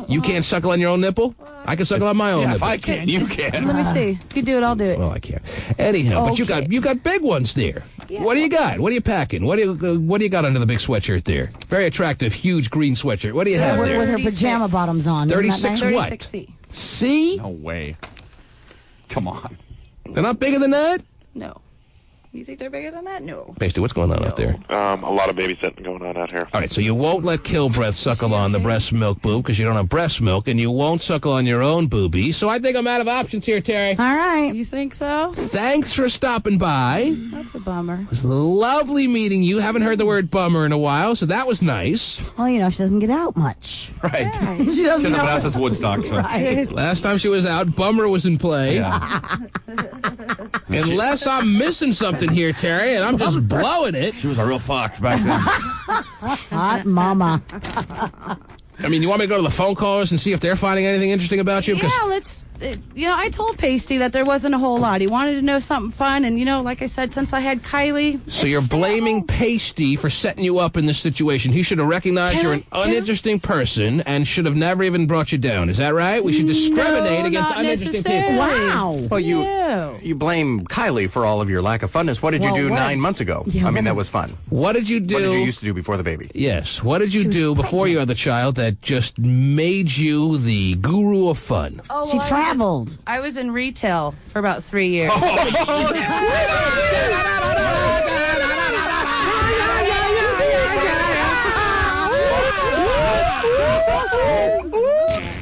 You can't suckle on your own nipple? I can suckle on my own Yeah, nipple. if I can, you can. Let me see. If you do it, I'll do it. Well, I can't. Anyhow, but you got big ones there. What do you got? What are you packing? What do you got under the big sweatshirt there? Very attractive, huge green sweatshirt. What do you have With there? her pajama bottoms on. Isn't that 36 nice? what? 36C. C? No way. Come on. They're not bigger than that? No. You think they're bigger than that? No. Pasty, what's going on out there? A lot of babysitting going on out here. All right, so you won't let Kilbreath suckle on the breast milk boob because you don't have breast milk, and you won't suckle on your own boobie. So I think I'm out of options here, Terry. All right. You think so? Thanks for stopping by. That's a bummer. It was lovely meeting you. Haven't heard the word bummer in a while, so that was nice. Well, you know, she doesn't get out much. Right. Yeah, she She doesn't doesn't know. have us Woodstock. So. Right. Last time she was out, Bummer was in play. Yeah. Unless I'm missing something here, Terry, and I'm just blowing it. She was a real fox back then. Hot mama. I mean, you want me to go to the phone callers and see if they're finding anything interesting about you? Yeah, let's. I told Pasty that there wasn't a whole lot. He wanted to know something fun, and like I said, since I had Kylie. So you're blaming Pasty for setting you up in this situation. He should have recognized you're an uninteresting person and should have never even brought you down. Is that right? We should discriminate against uninteresting people. Wow. Well, you blame Kylie for all of your lack of funness. What did you do 9 months ago? Yeah, I mean, that was fun. What did you do? What did you used to do before the baby? Yes. What did you do before you had the child that just made you the guru of fun? Oh, She traveled. I was in retail for about 3 years.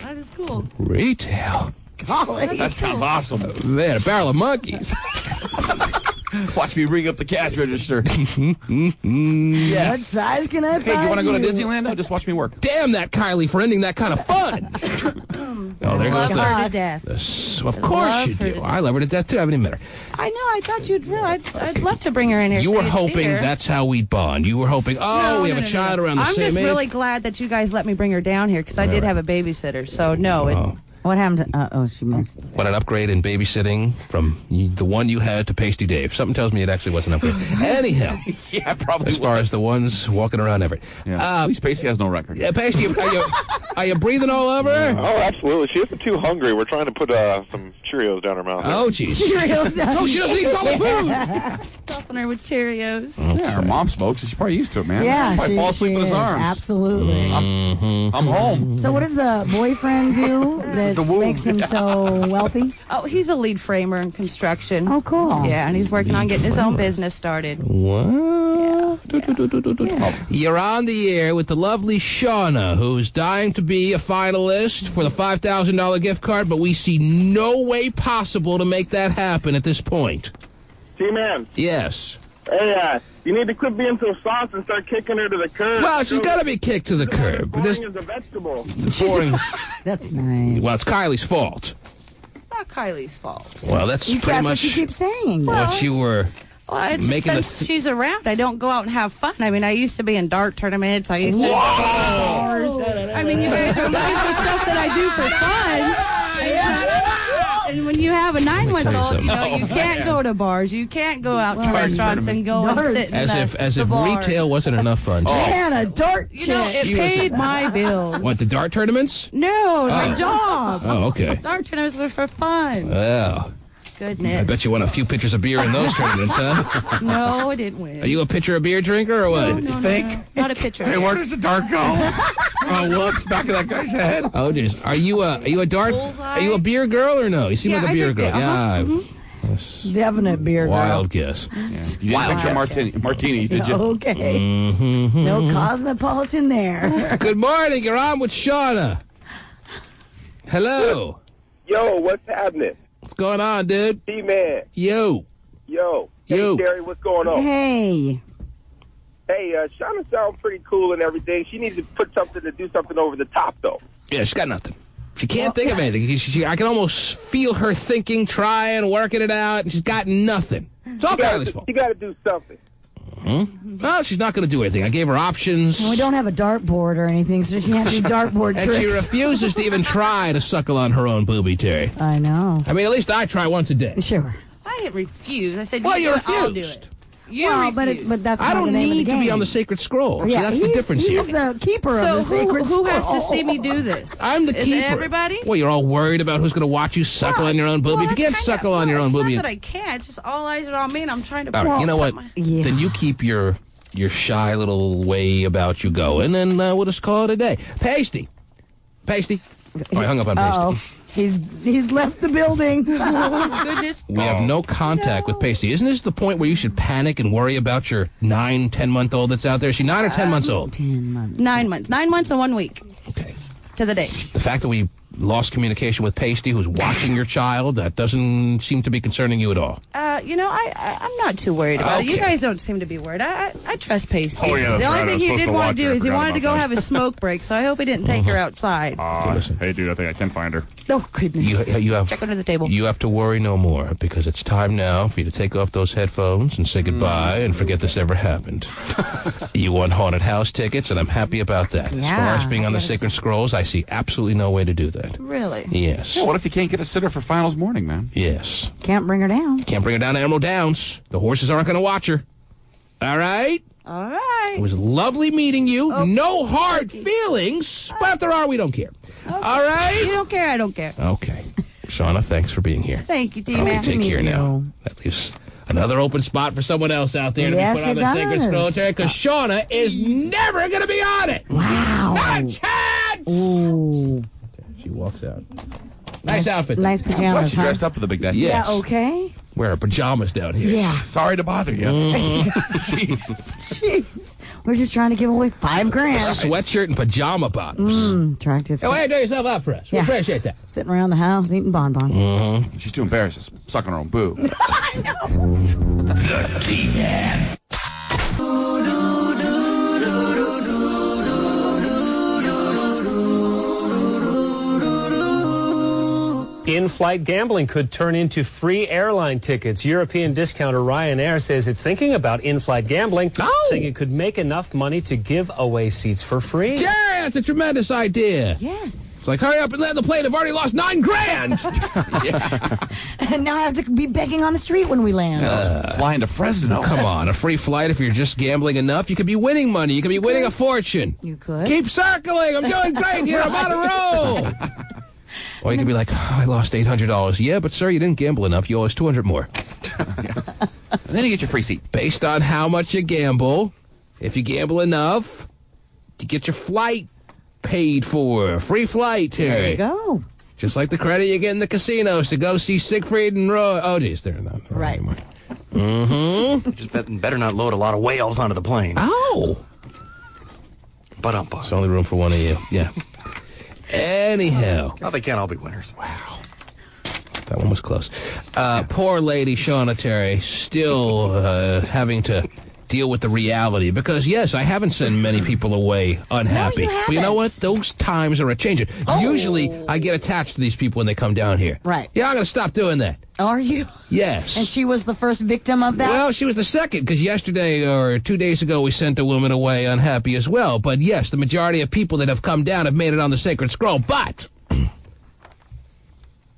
That is cool. Retail. Golly. That sounds awesome. They had a barrel of monkeys. Watch me ring up the cash register. What size can I buy? Hey, you want to go to Disneyland? No, just watch me work. Damn that Kylie for ending that kind of fun. Oh, there goes Love her to the... death. Of course Love you her do. to I love her to death, too. I haven't even met her. I know. I thought you'd really. I'd love to bring her in here. You so were you'd see hoping her. that's how we'd bond. You were hoping, we have a child around the I'm same just age. really glad that you guys let me bring her down here because I did have a babysitter. So no, What happened to... she missed. What an upgrade in babysitting from the one you had to Pasty Dave. Something tells me it actually was an upgrade. Anyhow, Yeah, probably. as far as the ones walking around Everett. Yeah. At least Pasty has no record. Yeah, Pasty, are you breathing all over her? Oh, absolutely. She isn't too hungry. We're trying to put some Cheerios down her mouth. Oh, jeez. Cheerios. Oh, she doesn't eat solid food. stuffing her with Cheerios. Yeah, her mom smokes, so she's probably used to it, man. Yeah, Probably she fall asleep in his is. arms. Absolutely. I'm home. So what does the boyfriend do that the womb. makes him so wealthy? Oh, he's a lead framer in construction. Oh, cool. Yeah, and he's working on getting his own business started. What? You're on the air with the lovely Shauna, who's dying to be a finalist for the $5,000 gift card, but we see no way possible to make that happen at this point. T-Man, Yes. hey, you need to quit being so soft and start kicking her to the curb. Well, she's got to be kicked to the curb. Boring This as a vegetable. boring. That's nice. Well, it's Kylie's fault. It's not Kylie's fault. Well, that's pretty That's what much you keep saying. what you were. Well, it's Making since the she's around, I don't go out and have fun. I mean, I used to be in dart tournaments. I used to go to bars. I mean, you guys are looking for stuff that I do for fun. And when you have a 9-month-old, you can't go to bars. You can't go out to restaurants and go and sit in As if bar. retail wasn't enough fun. Man, a dart You know, it She was- paid my bills. What, the dart tournaments? No, my job. Oh, okay. Dart tournaments were for fun. Well, Goodness. I bet you won a few pitchers of beer in those tournaments, huh? No, I didn't win. Are you a pitcher of beer drinker or what? No, not a pitcher. Hey, where does the dart go? Oh, whoops, back of that guy's head. Oh, jeez. Are you a dart? Bullseye? Are you a beer girl or no? You seem Yeah, like a I beer drink girl. beer. Yeah. Uh-huh. Definite beer girl. Wild guess. Yeah. You didn't picture martinis, did you? Okay. Mm-hmm. No cosmopolitan there. Good morning. You're on with Shauna. Hello. Yo, what's happening? What's going on, dude? T-Man. Yo. Yo. Yo. Hey, Terry, what's going on? Hey. Hey, Shauna sounds pretty cool and everything. She needs to do something over the top, though. Yeah, she's got nothing. She can't think of anything. I can almost feel her thinking, trying, working it out, and she's got nothing. It's all Kylie's fault. You got to do something. Well, she's not going to do anything. I gave her options. And we don't have a dartboard or anything, so she can't do dartboard And tricks. she refuses to even try to suckle on her own booby, Terry. I know. I mean, at least I try once a day. Sure. I didn't refuse. I said, Well, you do it, I'll do refused. it. You well, refused. but that's I not the don't name of the need to game. be on the sacred scroll. Yeah, See, that's the difference here. He's the keeper So of the sacred who has to scroll. see me do this? I'm the Is keeper. it everybody? Well, you're all worried about who's going to watch you suckle on your own booby. Well, If you can't that's suckle on your own it's booby, not that I can't. Just all eyes are on me, and I'm trying to. all right, you know what? Yeah. Then you keep your shy little way about you going, and we'll just call it a day. Pasty. Oh, I hung up on Pasty. He's left the building. Oh, goodness. We have no contact with Pasty. Isn't this the point where you should panic and worry about your 9, 10-month-old that's out there? Is she 9 or 10 months old? 10 months. 9 months. 9 months and 1 week. Okay. To the day. The fact that we lost communication with Pasty, who's watching your child, that doesn't seem to be concerning you at all. I'm not too worried about it. You guys don't seem to be worried. I trust Pasty. Oh, yeah, that's the only right. thing he did want to do is he wanted to go about have a smoke break, so I hope he didn't take her outside. Hey, dude, I think I can find her. Oh, goodness. You have Check under the table. You have to worry no more, because it's time now for you to take off those headphones and say goodbye and forget this ever happened. You won haunted house tickets, and I'm happy about that. As far as being on the Sacred Scrolls, I see absolutely no way to do that. Really? Yes. Yeah, what if you can't get a sitter for finals morning, man? Yes. Can't bring her down. Can't bring her down to Emerald Downs. The horses aren't going to watch her. All right? All right. It was lovely meeting you. Oh, no hard feelings. But if there are, we don't care. Okay. All right? You don't care, I don't care. Okay. Shauna, thanks for being here. Thank you, All right, T-Man. take care now. That leaves another open spot for someone else out there to be put on the Sacred Scroll, Terry, because Shauna is never going to be on it. Wow. Not a chance! Ooh. Okay, she walks out. Nice outfit. Nice pajamas, She dressed up for the big day. Yes. Yeah, okay. Wear her pajamas down here. Yeah. Sorry to bother you. Jeez. We're just trying to give away $5,000. Sweatshirt and pajama bottoms. Attractive. Hey, why don't you do yourself up for us? We appreciate that. Sitting around the house eating bonbons. She's too embarrassed to suck on her own boob. The T-Man. In-flight gambling could turn into free airline tickets. European discounter Ryanair says it's thinking about in-flight gambling, saying it could make enough money to give away seats for free. Yeah, that's a tremendous idea. Yes. It's like, hurry up and land the plane. I've already lost $9,000. And now I have to be begging on the street when we land. Flying to Fresno. Come on, a free flight if you're just gambling enough. You could be winning money. You could be winning a fortune. You could. Keep circling. I'm doing great here. I'm on a roll. Or you could be like, I lost $800. Yeah, but sir, you didn't gamble enough. You owe us $200 more. And then you get your free seat. Based on how much you gamble, if you gamble enough, you get your flight paid for. Free flight, Terry. There you go. Just like the credit you get in the casinos to go see Siegfried and Roy. Oh, geez, they're not right anymore. Mm-hmm. Just better not load a lot of whales onto the plane. Oh. But There's only room for one of you. Yeah. Anyhow. Oh, they can't all be winners. Wow. That one was close. Poor lady Shauna Terry still having to deal with the reality because, yes, I haven't sent many people away unhappy. No, you but you know what? haven't. Those times are a-changing. Usually, I get attached to these people when they come down here. Right. Yeah, I'm going to stop doing that. Are you? Yes. And she was the first victim of that? Well, she was the second, because yesterday or 2 days ago we sent a woman away unhappy as well. But yes, the majority of people that have come down have made it on the Sacred Scroll. But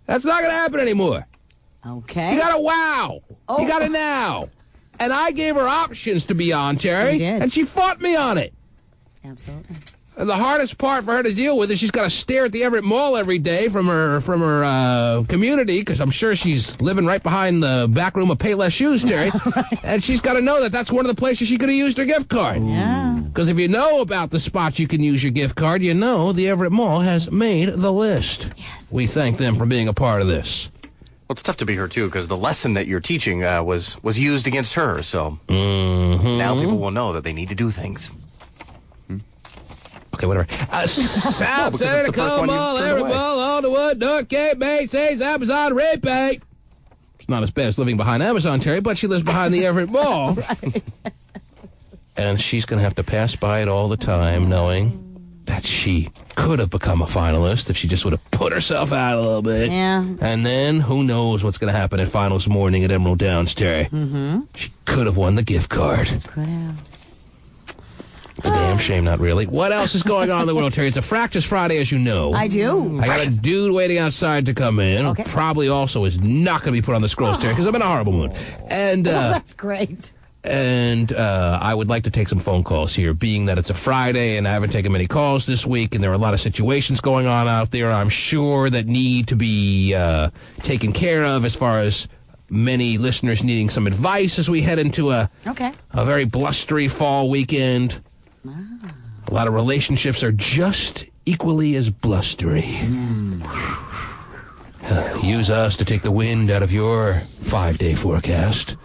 that's not going to happen anymore. Okay. You got a wow. Oh. You got a now. And I gave her options to be on, Terry. You did. And she fought me on it. Absolutely. And the hardest part for her to deal with is she's got to stare at the Everett Mall every day from her community, because I'm sure she's living right behind the back room of Payless Shoes, Terry. Right. And she's got to know that that's one of the places she could have used her gift card. Yeah. Because if you know about the spots you can use your gift card, you know the Everett Mall has made the list. Yes. We thank them for being a part of this. Well, it's tough to be her, too, because the lesson that you're teaching was used against her. So now people will know that they need to do things. Okay, whatever. South Center, Tacoma Mall, Everett Mall, Alderwood, North Cape, Macy's, Amazon, Repay. It's not as bad as living behind Amazon, Terry, but she lives behind the Everett Mall. Right. And she's going to have to pass by it all the time, knowing that she could have become a finalist if she just would have put herself out a little bit. Yeah. And then who knows what's going to happen at finals morning at Emerald Downs, Terry. Mm-hmm. She could have won the gift card. Could have. It's a damn shame, not really. What else is going on in the world, Terry? It's a Fractus Friday, as you know. I do. I got a dude waiting outside to come in. Okay. Probably also is not going to be put on the scrolls, Terry, because I'm in a horrible mood. And that's great. And I would like to take some phone calls here, being that it's a Friday and I haven't taken many calls this week, and there are a lot of situations going on out there, I'm sure, that need to be taken care of as far as many listeners needing some advice as we head into a very blustery fall weekend. A lot of relationships are just equally as blustery. Use us to take the wind out of your 5-day forecast.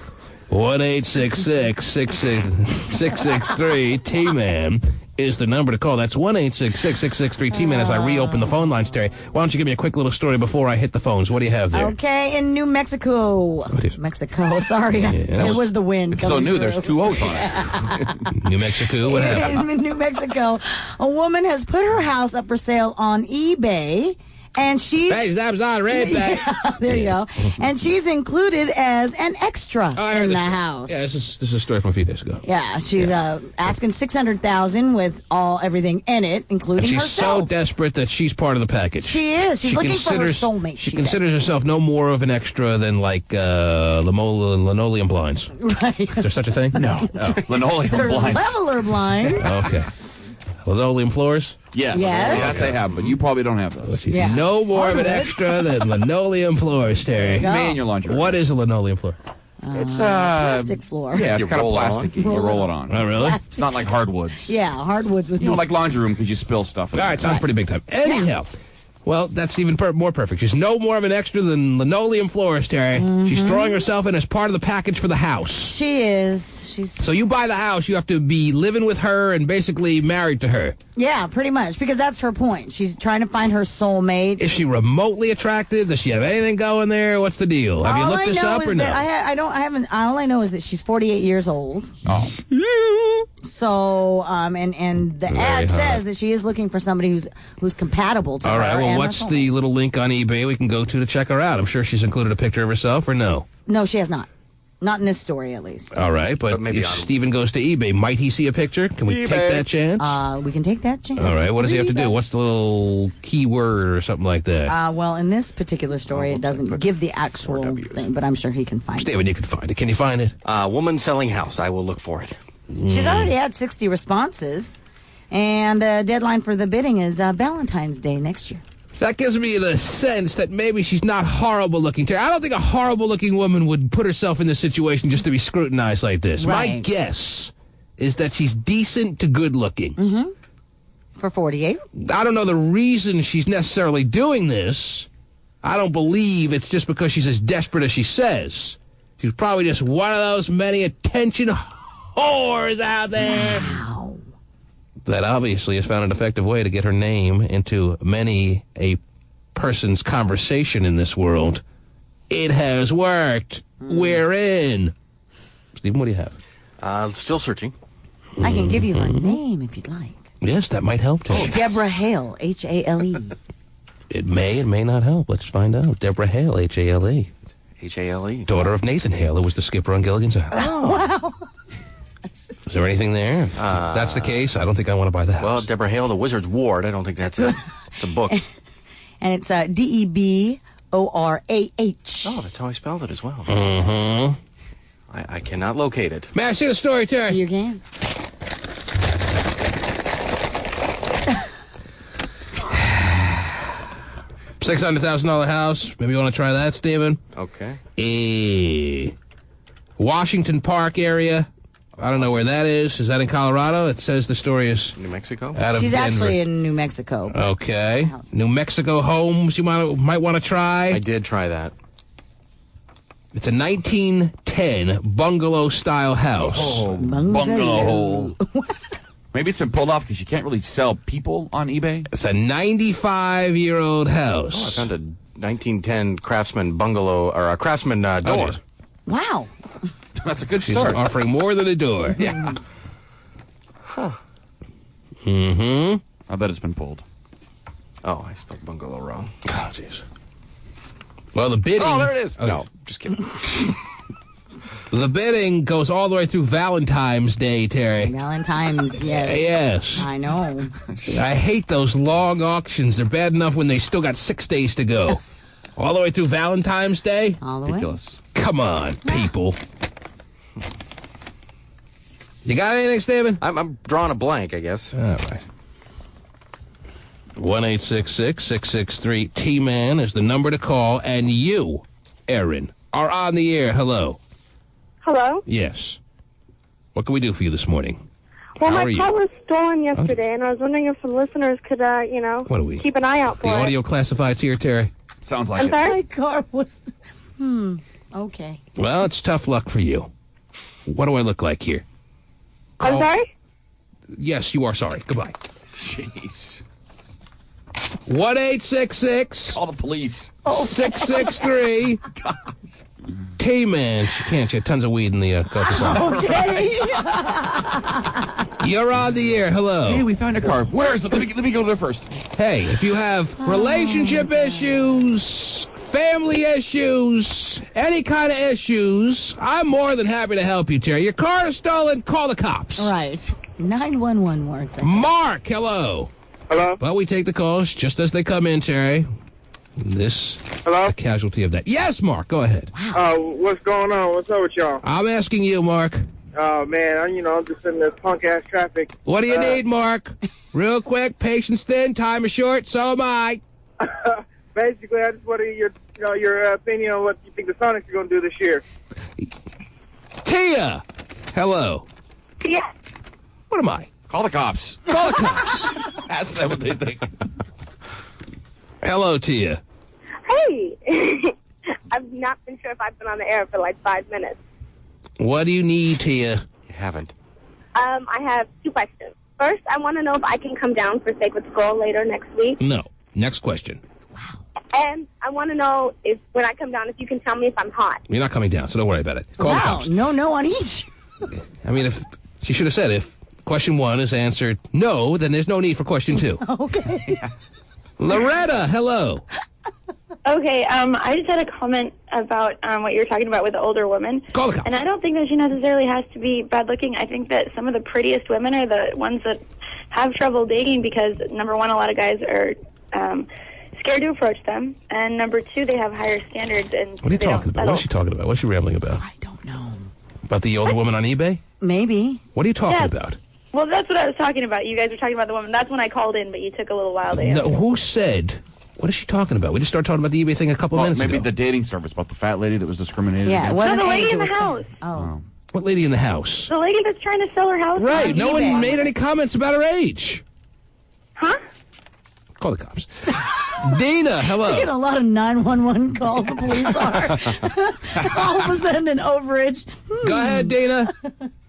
1-866-663-T-Man is the number to call. That's 1-866-663-T-Man as I reopen the phone lines, Terry. Why don't you give me a quick little story before I hit the phones? What do you have there? Okay, in New Mexico. Mexico, sorry. It was the wind. It's so new, there's 2 O's on it. New Mexico, what happened? In New Mexico, a woman has put her house up for sale on eBay. And she's... there you go. And she's included as an extra in the house. Yeah, this is a story from a few days ago. Yeah, she's asking $600,000 with everything in it, including and she's herself. So desperate that she's part of the package. She is. She's looking for her soulmate. She considers herself no more of an extra than like linoleum blinds. Right. Is there such a thing? No. Linoleum blinds. Leveler blinds. Okay. Linoleum floors? Yes. Yes, they have, but you probably don't have those. She's no more of an extra than linoleum floors, Terry. Me and your laundry. What is a linoleum floor? It's plastic floor. Yeah, it's kind of plastic. You roll it on. Oh, really? Plastic. It's not like hardwoods. Yeah, hardwoods with like laundry room because you spill stuff. All right, sounds pretty big time. Anyhow, well, that's even more perfect. She's no more of an extra than linoleum floors, Terry. She's throwing herself in as part of the package for the house. She is. So you buy the house, you have to be living with her and basically married to her. Yeah, pretty much, because that's her point. She's trying to find her soulmate. Is she remotely attractive? Does she have anything going there? What's the deal? Have you looked this up or no? All I know is that she's 48 years old. Oh. So, and the ad says that she is looking for somebody who's compatible to her. All right, well, and what's the little link on eBay we can go to check her out? I'm sure she's included a picture of herself, or no? No, she has not. Not in this story, at least. All right, but maybe if Steven goes to eBay, might he see a picture? Can we take that chance? We can take that chance. All right, what does he have to do? What's the little keyword or something like that? Well, in this particular story, it doesn't give the actual thing, but I'm sure he can find it. Steven, you can find it. Can you find it? Woman selling house. I will look for it. She's already had 60 responses, and the deadline for the bidding is Valentine's Day next year. That gives me the sense that maybe she's not horrible looking. I don't think a horrible looking woman would put herself in this situation just to be scrutinized like this. Right. My guess is that she's decent to good looking. Mm-hmm. For 48. I don't know the reason she's necessarily doing this. I don't believe it's just because she's as desperate as she says. She's probably just one of those many attention whores out there. Wow. That obviously has found an effective way to get her name into many a person's conversation in this world. It has worked. We're in. Stephen, what do you have? Still searching. I can give you her name if you'd like. Yes, that might help too. Deborah Hale, H-A-L-E. It may not help. Let's find out. Deborah Hale, H-A-L-E. H-A-L-E. Daughter of Nathan Hale, who was the skipper on Gilligan's Island. Oh, wow. Is there anything there? If that's the case, I don't think I want to buy the house. Well, Deborah Hale, The Wizard's Ward. I don't think that's it. It's a book. And it's D-E-B-O-R-A-H. Oh, that's how I spelled it as well. Mm-hmm. I cannot locate it. May I see the story, Terry? You can. $600,000 house. Maybe you want to try that, Stephen? Okay. Washington Park area. I don't know where that is. Is that in Colorado? It says the story is New Mexico. Out of She's Denver. actually in New Mexico. Okay. New Mexico homes you might want to try. I did try that. It's a 1910 bungalow-style house. Oh, bungalow. Maybe it's been pulled off because you can't really sell people on eBay. It's a 95-year-old house. Oh, I found a 1910 Craftsman bungalow, or a Craftsman door. Wow. That's a good She's start. offering more than a door. Yeah. Huh. Mm-hmm. I bet it's been pulled. Oh, I spelled bungalow wrong. Oh, jeez. Well, the bidding... Oh, there it is. Okay. No, just kidding. The bidding goes all the way through Valentine's Day, Terry. Valentine's, yes. Yes. I know. I hate those long auctions. They're bad enough when they still got 6 days to go. All the way through Valentine's Day? All the Ridiculous. Come on, people. You got anything, Stephen? I'm drawing a blank, I guess. All right. 1-866-663-T-Man is the number to call, and you, Erin, are on the air. Hello. Hello? Yes. What can we do for you this morning? Well, How are my you? car was stolen yesterday, and I was wondering if some listeners could, What are we? keep an eye out The for it. audio classifieds here, Terry? Sounds like I'm it. sorry? My car was... Okay. Well, it's tough luck. Okay. Well, it's tough luck for you. What do I look like here? I'm sorry? Yes, you are sorry. Goodbye. Jeez. 1-866. Call the police. 663. T-Man. She can't. She had tons of weed in the coffee pot. Okay. You're on the air. Hello. Hey, we found a car. Where is it? Let me go there first. Hey, if you have relationship issues, family issues, any kind of issues, I'm more than happy to help you, Terry. Your car is stolen. Call the cops. Right. 911 works. Mark, hello. Hello? Well, we take the calls just as they come in, Terry. This is the casualty of that. Yes, Mark, go ahead. What's going on? What's up with y'all? I'm asking you, Mark. Oh, man, I'm just in this punk-ass traffic. What do you need, Mark? Real quick, patience thin, time is short, so am I. Basically, I just wanted your opinion on what you think the Sonics are going to do this year. Tia, hello. Yeah. What am I? Call the cops. Call the cops. Ask them what they think. Hello, Tia. Hey. I've not been sure if I've been on the air for like 5 minutes. What do you need, Tia? You haven't. I have 2 questions. First, I want to know if I can come down for Sacred Skull later next week. No. Next question. And I want to know if, when I come down, if you can tell me if I'm hot. You're not coming down, so don't worry about it. Call the Wow. cops. No on each. I mean, if she should have said if question 1 is answered no, then there's no need for question 2. Okay. Loretta, hello. Okay, I just had a comment about what you were talking about with the older woman. Call the cops. And I don't think that she necessarily has to be bad looking. I think that some of the prettiest women are the ones that have trouble dating because, number 1, a lot of guys are scared to approach them, and number 2, they have higher standards. And What are you talking about? What is she talking about? What is she rambling about? I don't know. About the older woman on eBay? Maybe. What are you talking Yeah. about? Well, that's what I was talking about. You guys were talking about the woman. That's when I called in, but you took a little while to No, answer. who said? What is she talking about? We just started talking about the eBay thing a couple of minutes Maybe ago. the dating service about the fat lady that was discriminated Yeah, it against. wasn't No, the lady age, in it the was house. Oh. What lady in the house? The lady that's trying to sell her house. Right. on No eBay. one made any comments about her age. Huh? Call the cops. Dana, I get hello. a lot of 911 calls. The police are all of a sudden an overage. Go ahead, Dana.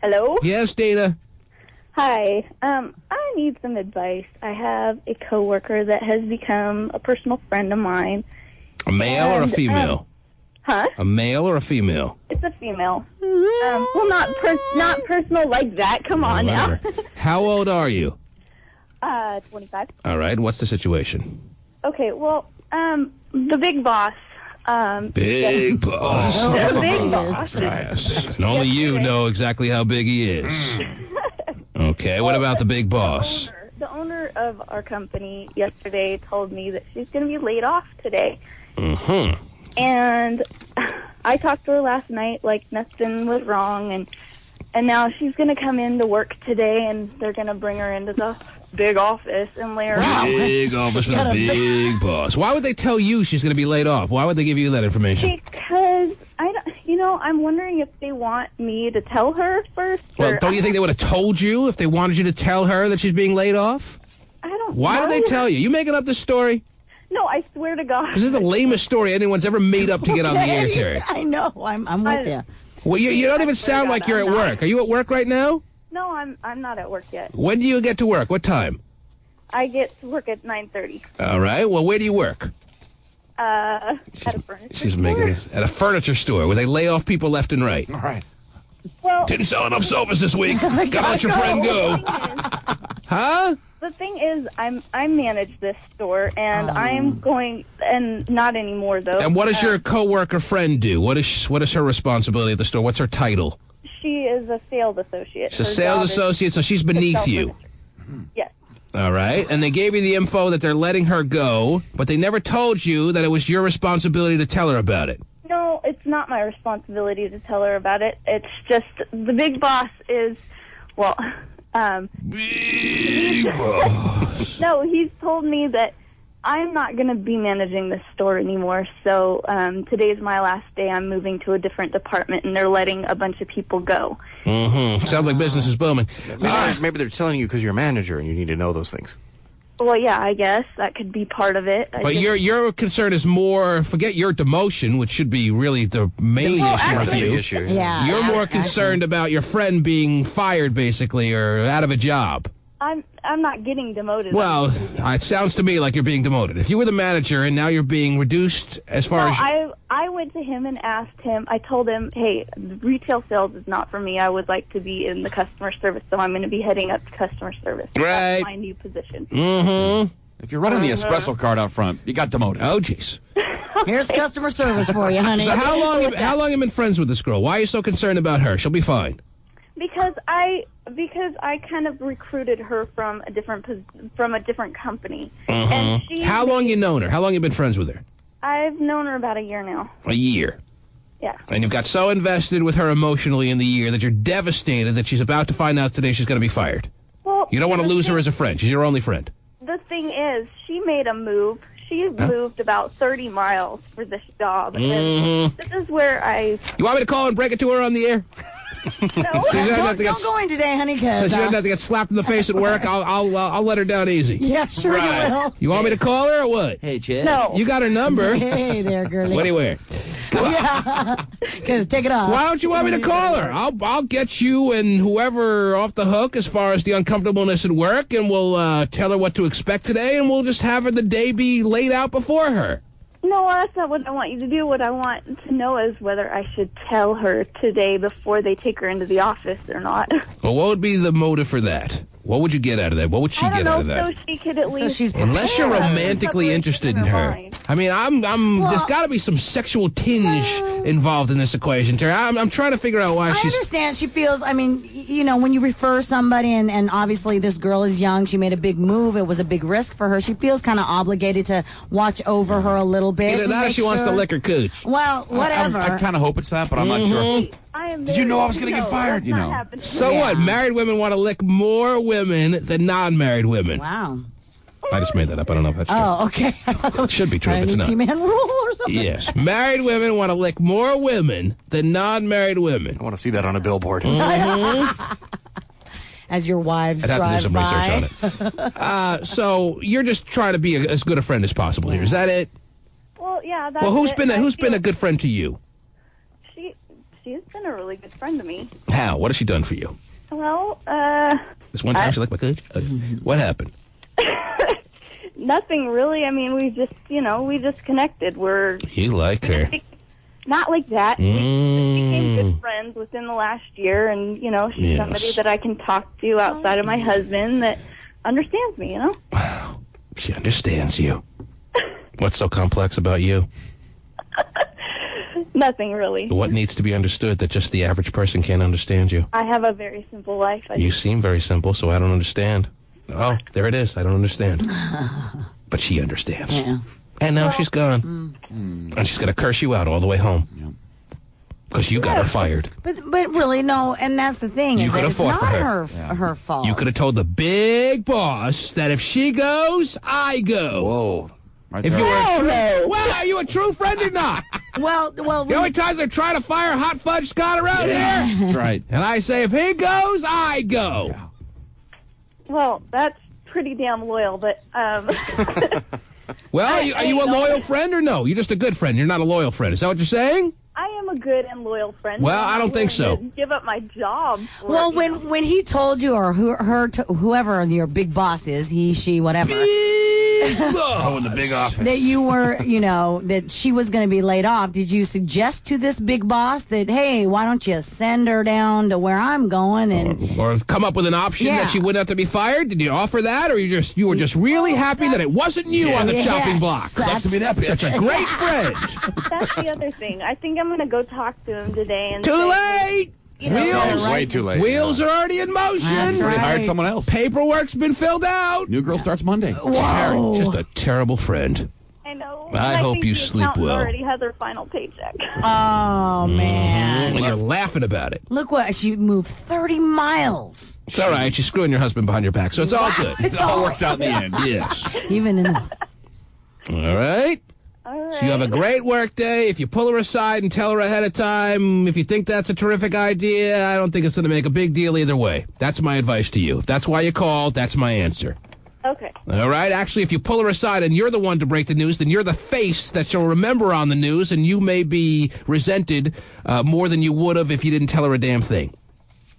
Hello? Yes, Dana. Hi. I need some advice. I have a coworker that has become a personal friend of mine. A male or a And, female? Huh? A male or a female? It's a female. Well, not personal like that. Come on now. Whatever. How old are you? 25. All right. What's the situation? Okay, well, the big boss. Big boss. The big boss. Yes. And only you know exactly how big he is. Okay. What about the big boss? The owner of our company yesterday told me that she's going to be laid off today. Mm-hmm. And I talked to her last night like nothing was wrong, and now she's going to come in to work today, and they're going to bring her into the big office and lay her out. Big office for the big boss. Why would they tell you she's going to be laid off? Why would they give you that information? Because I'm wondering if they want me to tell her first. Well, or don't you think they would have told you if they wanted you to tell her that she's being laid off? I don't. Why know. did they tell you? You making up this story? No, I swear to God. This is the lamest story anyone's ever made up to get on the air, Terry. I know. I'm with you. Well, you don't even sound like you're at work. Are you at work right now? No, I'm not at work yet. When do you get to work? What time? I get to work at 9:30. All right. Well, where do you work? At a furniture She's store. making this at a furniture store where they lay off people left and right. All right. Well, Didn't sell enough sofas this week. Gotta let your friend go. Huh? The thing is, I manage this store, and I'm going, and not anymore though. And what does your coworker friend do? What is her responsibility at the store? What's her title? She is a sales associate. She's a Her job sales is associate, so she's to beneath sell you. furniture. Yes. All right. And they gave you the info that they're letting her go, but they never told you that it was your responsibility to tell her about it. No, it's not my responsibility to tell her about it. It's just the big boss is, well, big boss. No, he's told me that I'm not going to be managing this store anymore. So today's my last day. I'm moving to a different department, and they're letting a bunch of people go. Mm-hmm. Sounds like business is booming. Maybe they're telling you because you're a manager and you need to know those things. Well, yeah, I guess that could be part of it. But your concern is more, forget your demotion, which should be really the main issue. Yeah. You're more concerned about your friend being fired, basically, or out of a job. I'm not getting demoted. Well, it sounds to me like you're being demoted. If you were the manager and now you're being reduced as far as... I went to him and asked him, I told him, hey, retail sales is not for me. I would like to be in the customer service, so I'm going to be heading up to customer service. Right. That's my new position. Mm-hmm. If you're running the espresso cart out front, you got demoted. Oh, jeez. Here's customer service for you, honey. So how long have you been friends with this girl? Why are you so concerned about her? She'll be fine. Because I kind of recruited her from a different company. And How long you known her? How long you been friends with her? I've known her about a year now. A year. Yeah. And you've got so invested with her emotionally in the year that you're devastated that she's about to find out today she's going to be fired. Well, you don't want to lose her as a friend. She's your only friend. The thing is, she made a move. She moved about 30 miles for this job. And this is where You want me to call and break it to her on the air? Don't go in today, honey, So because... she doesn't have to get slapped in the face at work. I'll let her down easy. Yeah, sure you will. You want me to call her or what? Hey, Chad. No. You got her number. Hey there, girlie. What do you wear? Yeah, because take it off. Why don't you want me to call her? I'll get you and whoever off the hook as far as the uncomfortableness at work, and we'll tell her what to expect today, and we'll just have her the day be laid out before her. No, that's not what I want you to do. What I want to know is whether I should tell her today before they take her into the office or not. Well, what would be the motive for that? What would you get out of that? What would she get out of that? So she could at least... Unless you're romantically interested in her. I mean, there's got to be some sexual tinge involved in this equation, Terry. I'm trying to figure out why I understand. She feels, I mean, you know, when you refer somebody, and obviously this girl is young, she made a big move, it was a big risk for her, she feels kind of obligated to watch over her a little bit. Either that or she wants to lick her cooch. Well, whatever. I kind of hope it's that, but I'm not sure. Did you know I was going to get fired? You know. So what? Married women want to lick more women than non-married women. Wow. I just made that up. I don't know if that's true. Oh, okay. It should be true if it's not. T-Man rule or something? Yes. Married women want to lick more women than non-married women. I want to see that on a billboard. As your wives I'd have to do some drive research on it. So you're just trying to be as good a friend as possible here. Is that it? Well, yeah. That's Well, who's it. been a good friend to you? She's been a really good friend to me. How? What has she done for you? Well, This one time she licked my cooch? What happened? nothing really. I mean, we just connected. You like her. Not like that. We became good friends within the last year, and, she's somebody that I can talk to outside of my husband that understands me, Wow. She understands you. What's so complex about you? Nothing really. What needs to be understood that just the average person can't understand you? I have a very simple life. You seem very simple, so I don't understand. Oh, there it is. I don't understand. But she understands. Yeah. And now she's gone. And she's going to curse you out all the way home. Because you got her fired. But really, no, and that's the thing. You is could that have it's fought not for her. her fault. You could have told the big boss that if she goes, I go. Whoa. Right if you were well, are you a true friend or not? Well, the only times they're trying to fire Hot Fudge Scott around here. That's right. And I say, if he goes, I go. Yeah. Well, that's pretty damn loyal, but Well, are you a loyal friend or no? You're just a good friend. You're not a loyal friend. Is that what you're saying? I am a good and loyal friend. Well, I don't think so. Give up my job. Well, when he told you, or whoever your big boss is, he, she, whatever. Oh, in the big office. That you were, that she was going to be laid off. Did you suggest to this big boss that, hey, why don't you send her down to where I'm going and or come up with an option that she wouldn't have to be fired? Did you offer that, or you were just really happy that it wasn't you on the chopping block? Sucks to be that bitch. Such a great friend. That's the other thing. I think I'm going to go talk to him today. And Too late. Wheels, way too late. Wheels are already in motion. That's Already right. hired someone else. Paperwork's been filled out. New girl starts Monday. Whoa. Just a terrible friend. I know. I hope think you the sleep accountant well. already has her final paycheck. Oh, man. And you're laughing about it. Look what, she moved 30 miles. It's all right. She's screwing your husband behind your back, so it's all good. It's It all works out in the end. Yes. Even in the... All right. All right. So you have a great work day. If you pull her aside and tell her ahead of time, if you think that's a terrific idea, I don't think it's going to make a big deal either way. That's my advice to you. If that's why you called, that's my answer. Okay. All right? Actually, if you pull her aside and you're the one to break the news, then you're the face that she'll remember on the news, and you may be resented more than you would have if you didn't tell her a damn thing.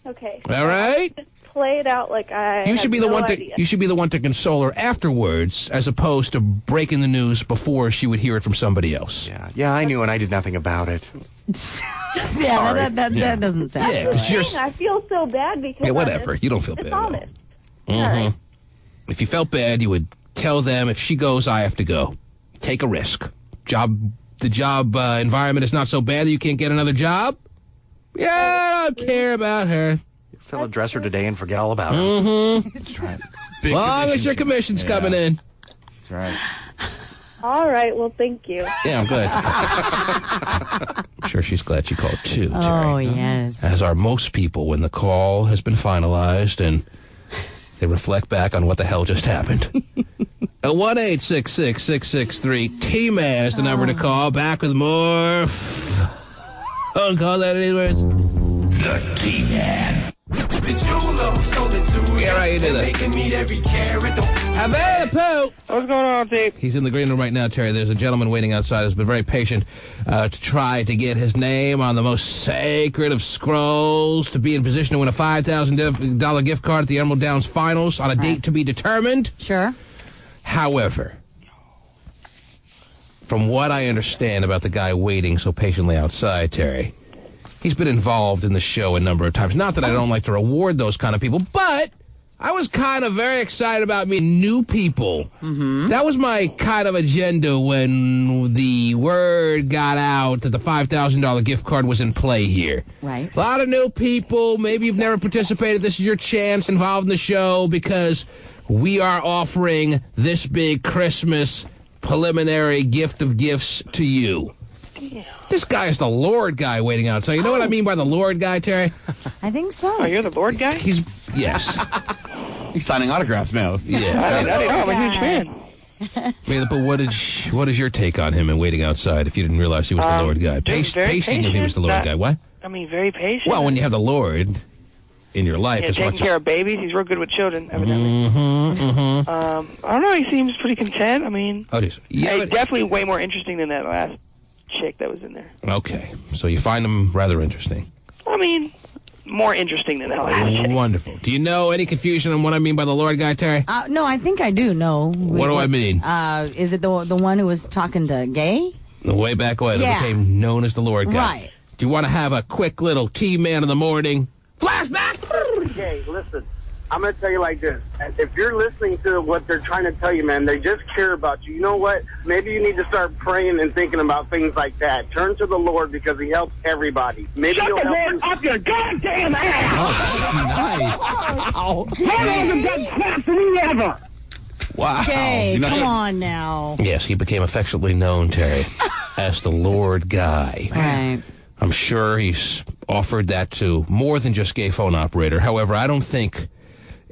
Okay. All right? Play it out like I You should be the one idea. to. You should be the one to console her afterwards, as opposed to breaking the news before she would hear it from somebody else. Yeah, I knew and I did nothing about it. That doesn't sound Yeah, right. 'cause you're. I feel so bad because Yeah, whatever. You don't feel bad at all. Dishonest. Mhm. If you felt bad, you would tell them, if she goes, I have to go. Take a risk. The job environment is not so bad that you can't get another job. Yeah, I don't care about her. Sell a dresser today and forget all about it. Mm-hmm. That's right. As long as your commission's coming in. That's right. All right. Well, thank you. Yeah, I'm glad. I'm sure she's glad she called too, Terry. Oh, yes. As are most people when the call has been finalized and they reflect back on what the hell just happened. 1-866-663-T-Man is the number to call. Back with more phone call that anyways. The T-Man. Yeah, right, you do that. Available. What's going on, Steve? He's in the green room right now, Terry. There's a gentleman waiting outside who's been very patient to try to get his name on the most sacred of scrolls, to be in position to win a $5,000 gift card at the Emerald Downs Finals on a date to be determined. Sure. However, from what I understand about the guy waiting so patiently outside, Terry, he's been involved in the show a number of times. Not that I don't like to reward those kind of people, but I was kind of very excited about meeting new people. Mm-hmm. That was my kind of agenda when the word got out that the $5,000 gift card was in play here. Right. A lot of new people. Maybe you've never participated. This is your chance involved in the show because we are offering this big Christmas preliminary gift of gifts to you. This guy is the Lord guy waiting outside. You know what I mean by the Lord guy, Terry? I think so. Oh, you're the Lord guy? Yes. He's signing autographs now. Yeah. I'm a huge fan. But what is your take on him and waiting outside if you didn't realize he was the Lord guy? Pasty knew he was the Lord guy. What? I mean, very patient. Well, when you have the Lord in your life, as taking much care of babies. He's real good with children, evidently. Mm-hmm. I don't know. He seems pretty content. I mean, He's definitely way more interesting than that last chick that was in there. Okay, so you find him rather interesting. I mean, more interesting than that last chick. Wonderful. Do you know any confusion on what I mean by the Lord guy, Terry? No, I think I do know. What do I mean? Is it the one who was talking to Gay? The way back when Yeah. it became known as the Lord guy. Right. Do you want to have a quick little T-Man in the morning flashback? Okay, listen. I'm going to tell you like this. If you're listening to what they're trying to tell you, man, they just care about you. You know what? Maybe you need to start praying and thinking about things like that. Turn to the Lord because he helps everybody. Maybe Shut he'll the help Lord you. up your goddamn ass! Oh, nice. That hasn't done crap to me ever. Wow. Okay, You're not come gonna- on now. Yes, he became affectionately known, Terry, as the Lord guy. Right. I'm sure he's offered that to more than just gay phone operator. However, I don't think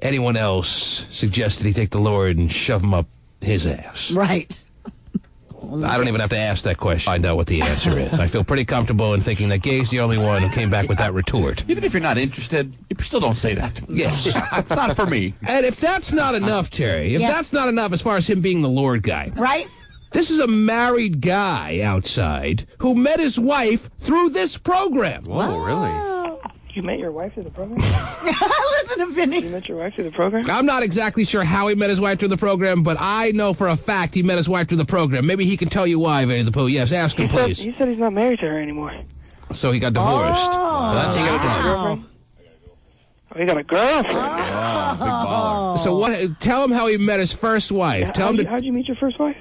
anyone else suggested he take the Lord and shove him up his ass. Right. I don't even have to ask that question. Find out what the answer is. I feel pretty comfortable in thinking that Gay's the only one who came back with that retort. Even if you're not interested, you still don't say that. Yes. It's not for me. And if that's not enough, Terry, if that's not enough as far as him being the Lord guy. Right. This is a married guy outside who met his wife through this program. Whoa, really? You met your wife through the program? Listen to Vinny. You met your wife through the program? I'm not exactly sure how he met his wife through the program, but I know for a fact he met his wife through the program. Maybe he can tell you why, Vinny the Pooh. Yes, ask him, please. He said he's not married to her anymore. So he got divorced. Oh, That's He got a wow. girlfriend? Oh, he got a girlfriend. Oh, big baller. So what? Tell him how he met his first wife. Tell him to. How'd you meet your first wife?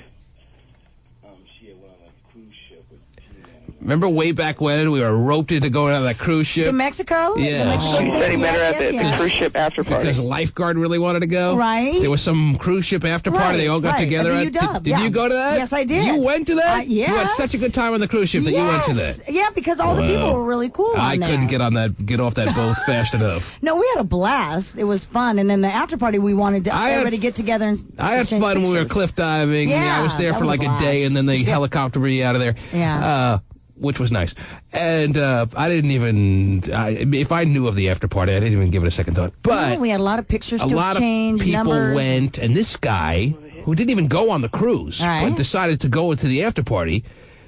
Remember way back when we were roped into going on that cruise ship? To Mexico? Yeah. The Mexico He said he thing? met her Yes, at the yes. cruise ship after party. Because the lifeguard really wanted to go. Right. There was some cruise ship after party. Right, They all got right. together. At the Did UW, yeah. you go to that? Yes, I did. You went to that? Yes. You had such a good time on the cruise ship that you went to that. Yeah, because all the people were really cool I on there. couldn't get off that boat fast enough. No, we had a blast. It was fun. And then the after party, we wanted to everybody get together and I had fun when we were cliff diving. Yeah, I was there that for was like a a day, blast. and then they helicoptered me out of there. Yeah. which was nice. And I didn't even, if I knew of the after party, I didn't even give it a second thought. But we had a lot of pictures to exchange, a lot of people numbers. went, and this guy, who didn't even go on the cruise, but decided to go to the after party,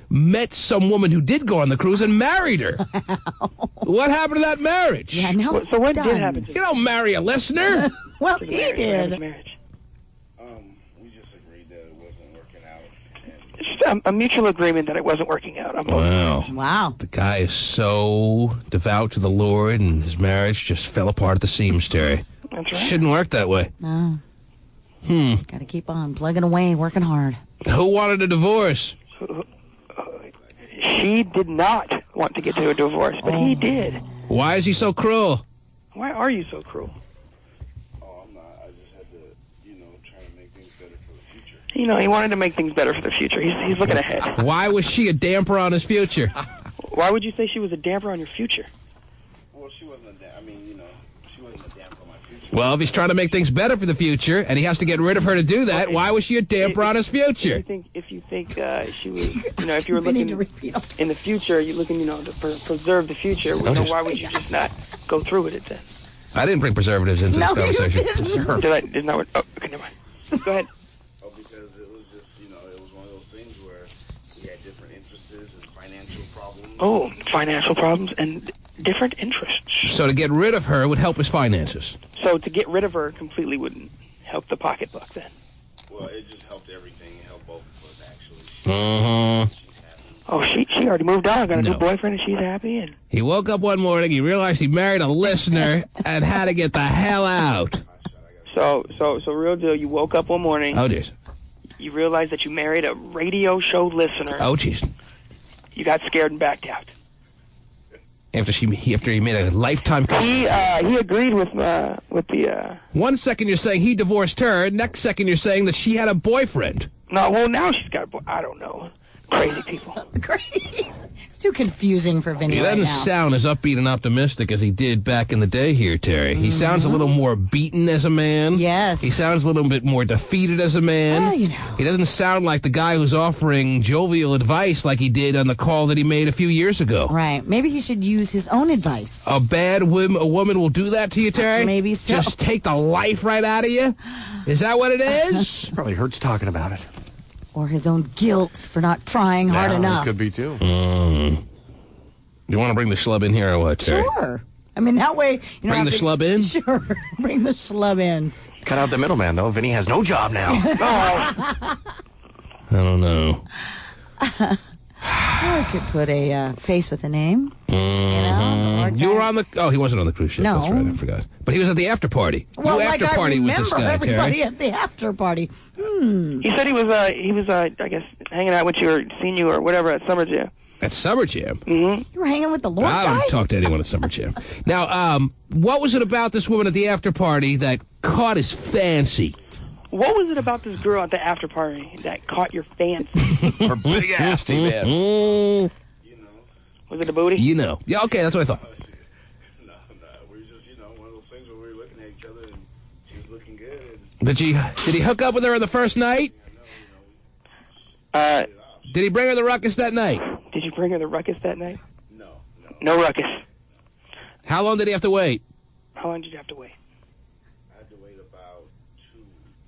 met some woman who did go on the cruise and married her. What happened to that marriage? Yeah, now So what did happen? You don't marry a listener. Well, he did. A mutual agreement that it wasn't working out. Wow. The guy is so devout to the Lord, and his marriage just fell apart at the seams, Terry. That's right. Shouldn't work that way. No. Got to keep on plugging away, working hard. Who wanted a divorce? She did not want to get to a divorce, but he did. Why is he so cruel? Why are you so cruel? You know, he wanted to make things better for the future. He's looking ahead. Why was she a damper on his future? Why would you say she was a damper on your future? Well, she wasn't a damper. I mean, you know, she wasn't a damper on my future. Well, if he's trying to make things better for the future, and he has to get rid of her to do that, why was she a damper on his future? If you think she was, you know, if you were looking in the future, you're looking, you know, to preserve the future. You know, why would you just not go through with it then? I didn't bring preservatives into this conversation. Isn't that what? Oh, okay, never mind. Go ahead. Oh, financial problems and different interests. So to get rid of her would help his finances. So to get rid of her completely wouldn't help the pocketbook then? Well, it just helped everything. It helped both of us, actually. Oh, she already moved on, got a new boyfriend, and she's happy. And he woke up one morning, he realized he married a listener and had to get the hell out. So real deal, you woke up one morning. Oh, jeez. You realized that you married a radio show listener. Oh, jeez. You got scared and backed out. After he made a lifetime commitment. He agreed with the. 1 second you're saying he divorced her. Next second you're saying that she had a boyfriend. No, well now she's got a boy. I don't know. Crazy people. Crazy. It's too confusing for Vinny He right doesn't now. sound as upbeat and optimistic as he did back in the day here, Terry. He sounds a little more beaten as a man. Yes. He sounds a little bit more defeated as a man. Well, you know. He doesn't sound like the guy who's offering jovial advice like he did on the call that he made a few years ago. Right. Maybe he should use his own advice. A woman will do that to you, Terry? Maybe so. Just take the life right out of you? Is that what it is? Probably hurts talking about it. Or his own guilt for not trying hard enough. It could be, too. You want to bring the schlub in here or what, Terry? Sure. I mean, that way... You bring the schlub in? Sure. Bring the schlub in. Cut out the middleman, though. Vinny has no job now. I don't know. I could put a face with a name. You were on the... Oh, he wasn't on the cruise ship. No. That's right, I forgot. But he was at the after party. Well, you after party with this guy, everybody Terry. at the after party. He said he was I guess, hanging out with you or seeing you or whatever at Summer Jam. At Summer Jam? Mm-hmm. You were hanging with the Lord I guy? don't talk to anyone at Summer Jam. Now, what was it about this woman at the after party that caught his fancy? What was it about this girl at the after party that caught your fancy? Her big ass, T-Man. Was it a booty? You know. Yeah, okay, that's what I thought. No. We were just, one of those things where we were looking at each other and she was looking good. Did he hook up with her on the first night? Did he bring her the ruckus that night? Did you bring her the ruckus that night? No ruckus. How long did he have to wait? How long did you have to wait? I had to wait about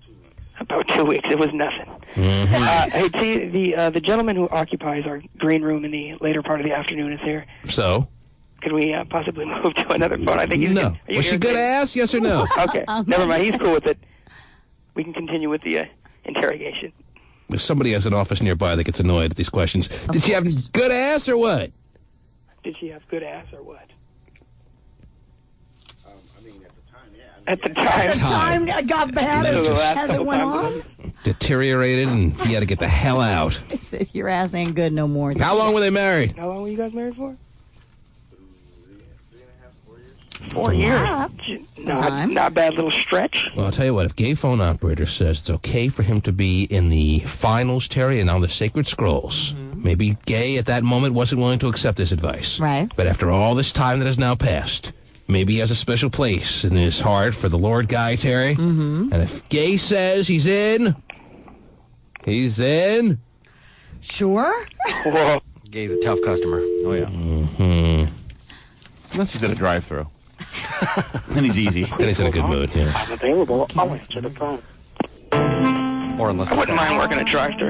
2 weeks. About 2 weeks. It was nothing. Hey, T, the gentleman who occupies our green room in the later part of the afternoon is here. So? Could we possibly move to another phone? I think he's No. Was she good ass, yes or no? Okay, never mind. He's cool with it. We can continue with the interrogation. If somebody has an office nearby that gets annoyed at these questions. Did she have good ass or what? Did she have good ass or what? At the time, it got bad as it went on. Deteriorated, and he had to get the hell out. He said, your ass ain't good no more. How long were they married? How long were you guys married for? 4 years. Not bad little stretch. Well, I'll tell you what, if Gay Phone Operator says it's okay for him to be in the finals, Terry, and on the Sacred Scrolls, maybe Gay at that moment wasn't willing to accept this advice. Right. But after all this time that has now passed, maybe he has a special place in his heart for the Lord Guy, Terry. And if Gay says he's in, he's in. Sure. Whoa. Gay's a tough customer. Oh, yeah. Mm-hmm. Unless he's at a drive-thru. Then he's easy. Then he's in a good mood, yeah. I'm available. I'll answer the phone. Or unless I wouldn't mind working a drive-thru.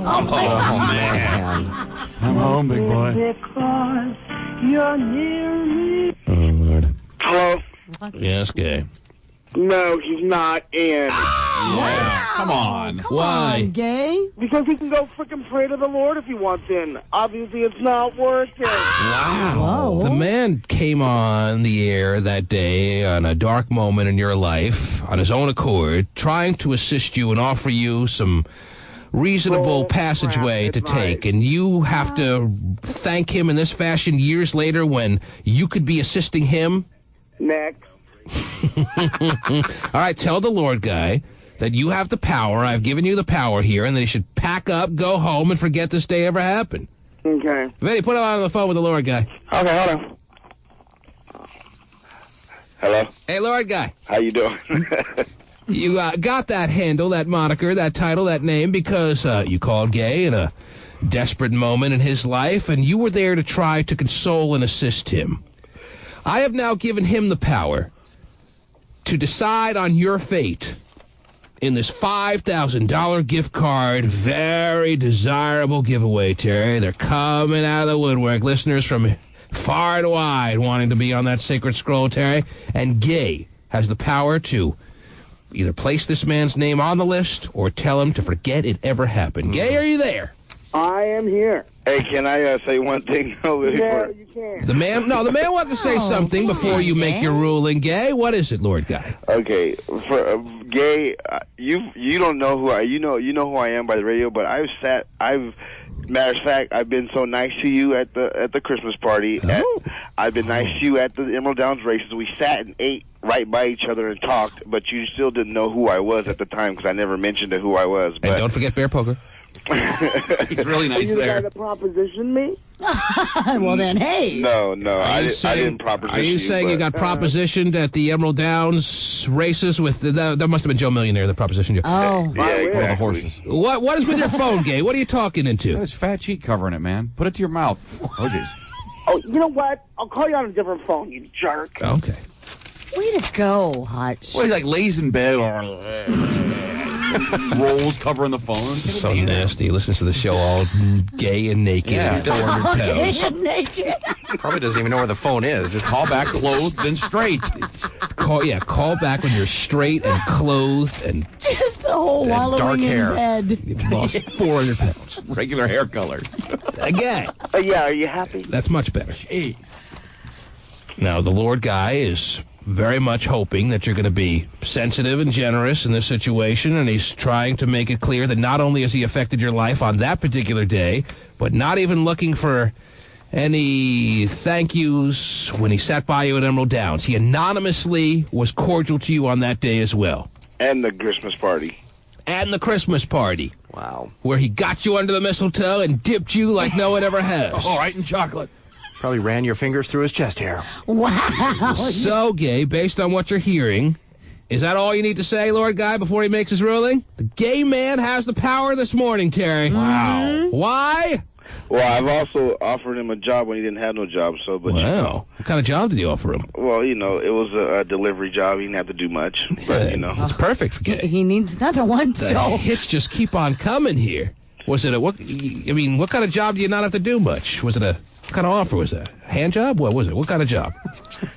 Oh, man. I'm home, big boy. Oh, Lord. Hello? Yes, Gay. No, he's not in. Yeah. Come on. Why? Gay? Because he can go freaking pray to the Lord if he wants in. Obviously, it's not working. Wow. The man came on the air that day on a dark moment in your life on his own accord, trying to assist you and offer you some reasonable passageway to take, and you have to thank him in this fashion years later when you could be assisting him? Next. All right, tell the Lord guy that you have the power. I've given you the power here, and that he should pack up, go home, and forget this day ever happened. Okay. Vinny, put him on the phone with the Lord guy. Okay, hold on. Hello? Hey, Lord guy. How you doing? You got that handle, that moniker, that title, that name because you called Gay in a desperate moment in his life, and you were there to try to console and assist him. I have now given him the power to decide on your fate in this $5,000 gift card, very desirable giveaway, Terry. They're coming out of the woodwork. Listeners from far and wide wanting to be on that sacred scroll, Terry. And Gay has the power to either place this man's name on the list or tell him to forget it ever happened. Gay, are you there? I am here. Hey, can I say one thing? Yeah, you can. The man wanted to say something before you make your ruling, Gay. What is it, Lord Guy? Okay, for Gay, you don't know who you know who I am by the radio, but matter of fact, I've been so nice to you at the Christmas party. I've been nice to you at the Emerald Downs races. We sat and ate right by each other and talked, but you still didn't know who I was at the time because I never mentioned who I was. But and don't forget bear poker. He's really nice you there. You the guy that propositioned me? Well, then, hey. No, I didn't proposition you. Are you saying you got propositioned at the Emerald Downs races with that must have been Joe Millionaire that propositioned you? Oh. Yeah, exactly. One of the horses. What is with your phone, Gay? What are you talking into? There's fat cheek covering it, man. Put it to your mouth. Oh, jeez. Oh, you know what? I'll call you on a different phone, you jerk. Okay. Way to go, Hutch. Well, he like lays in bed or rolls covering the phone. So nasty. He listens to the show all gay and naked. Yeah. 400 pounds. Gay and naked. Probably doesn't even know where the phone is. Just Call back clothed and straight. Call back when you're straight and clothed and Just the whole wallowing dark hair. in bed. you've lost 400 pounds. Regular hair color. Again. Yeah, are you happy? That's much better. Jeez. Now, the Lord Guy is very much hoping that you're going to be sensitive and generous in this situation, and he's trying to make it clear that not only has he affected your life on that particular day, but not even looking for any thank yous when he sat by you at Emerald Downs. He anonymously was cordial to you on that day as well. And the Christmas party. And the Christmas party. Wow. Where he got you under the mistletoe and dipped you like no one ever has. All right, in chocolate. Probably ran your fingers through his chest hair. Wow. So, Gay, based on what you're hearing, is that all you need to say, Lord Guy, before he makes his ruling? The gay man has the power this morning, Terry. Wow. Why? Well, I've also offered him a job when he didn't have no job. So, but Wow. you know, What kind of job did you offer him? well, it was a delivery job. He didn't have to do much, but It's perfect for Gay. He needs another one, The so. hits just keep on coming here. Was it what kind of job do you not have to do much? Was it what kind of offer was that? Hand job? What was it? What kind of job?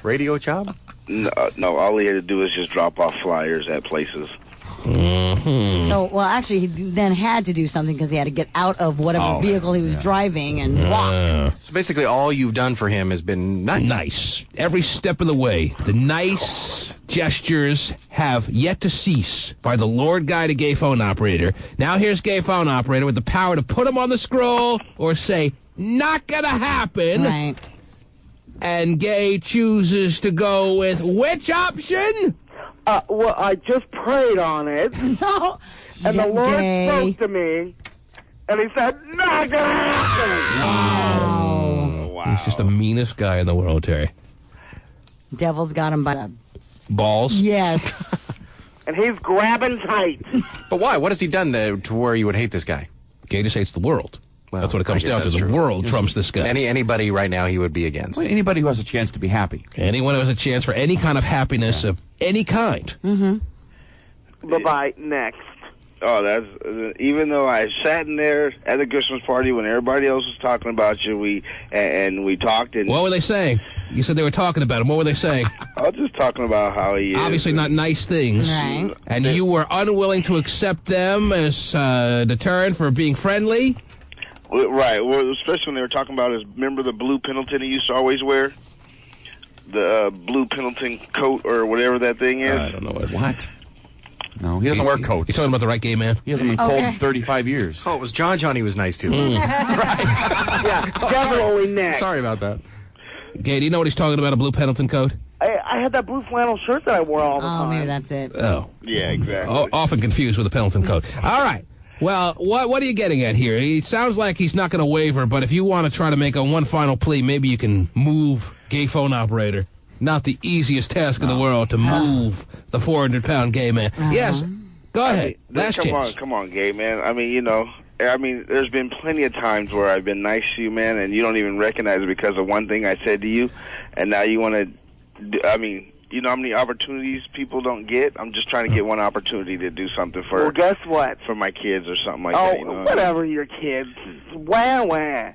Radio job? No, all he had to do was just drop off flyers at places. Mm-hmm. So, well, actually, he then had to do something because he had to get out of whatever vehicle he was driving and walk. So basically all you've done for him has been nice. Nice. Every step of the way. The nice gestures have yet to cease by the Lord Guy to Gay Phone Operator. Now here's Gay Phone Operator with the power to put him on the scroll or say, not gonna happen. Right. And Gay chooses to go with which option? Well, I just prayed on it. No. And the Lord Gay. spoke to me, and he said, not gonna happen. Oh, wow. He's just the meanest guy in the world, Terry. Devil's got him by the Balls? Yes. And he's grabbing tight. But why? What has he done to where you would hate this guy? Gay just hates the world. Well, that's what it comes I guess down to. that's The true. world trumps this guy. Anybody right now he would be against. Well, anybody who has a chance to be happy. Anyone who has a chance for any kind of happiness of any kind. Mm-hmm. Bye-bye. Next. Oh, that's even though I sat in there at the Christmas party when everybody else was talking about you, we talked and What were they saying? You said they were talking about him. What were they saying? I was just talking about how he is. Obviously not nice things. Right. And you were unwilling to accept them as deterrent for being friendly? Right. Well, especially when they were talking about his. Remember the blue Pendleton he used to always wear, the blue Pendleton coat or whatever that thing is. I don't know what. No, he doesn't wear coats. You talking about the right gay man? He hasn't been cold in 35 years. Oh, it was John he was nice to. Yeah, definitely next. Sorry about that. Gay, do you know what he's talking about, a blue Pendleton coat? I had that blue flannel shirt that I wore all the Oh, time. maybe that's it. Oh. Yeah, exactly. Often confused with a Pendleton coat. All right. Well, what are you getting at here? It sounds like he's not going to waver, but if you want to try to make one final plea, maybe you can move gay phone operator. Not the easiest task in the world to move the 400-pound gay man. Yes, go ahead. Last chance. Come on, gay man. I mean, there's been plenty of times where I've been nice to you, man, and you don't even recognize it because of one thing I said to you, and now you want to. I mean, you know how many opportunities people don't get? I'm just trying to get one opportunity to do something for. Well, guess what? For my kids or something like Oh, that. You know? whatever, your kids. Wah.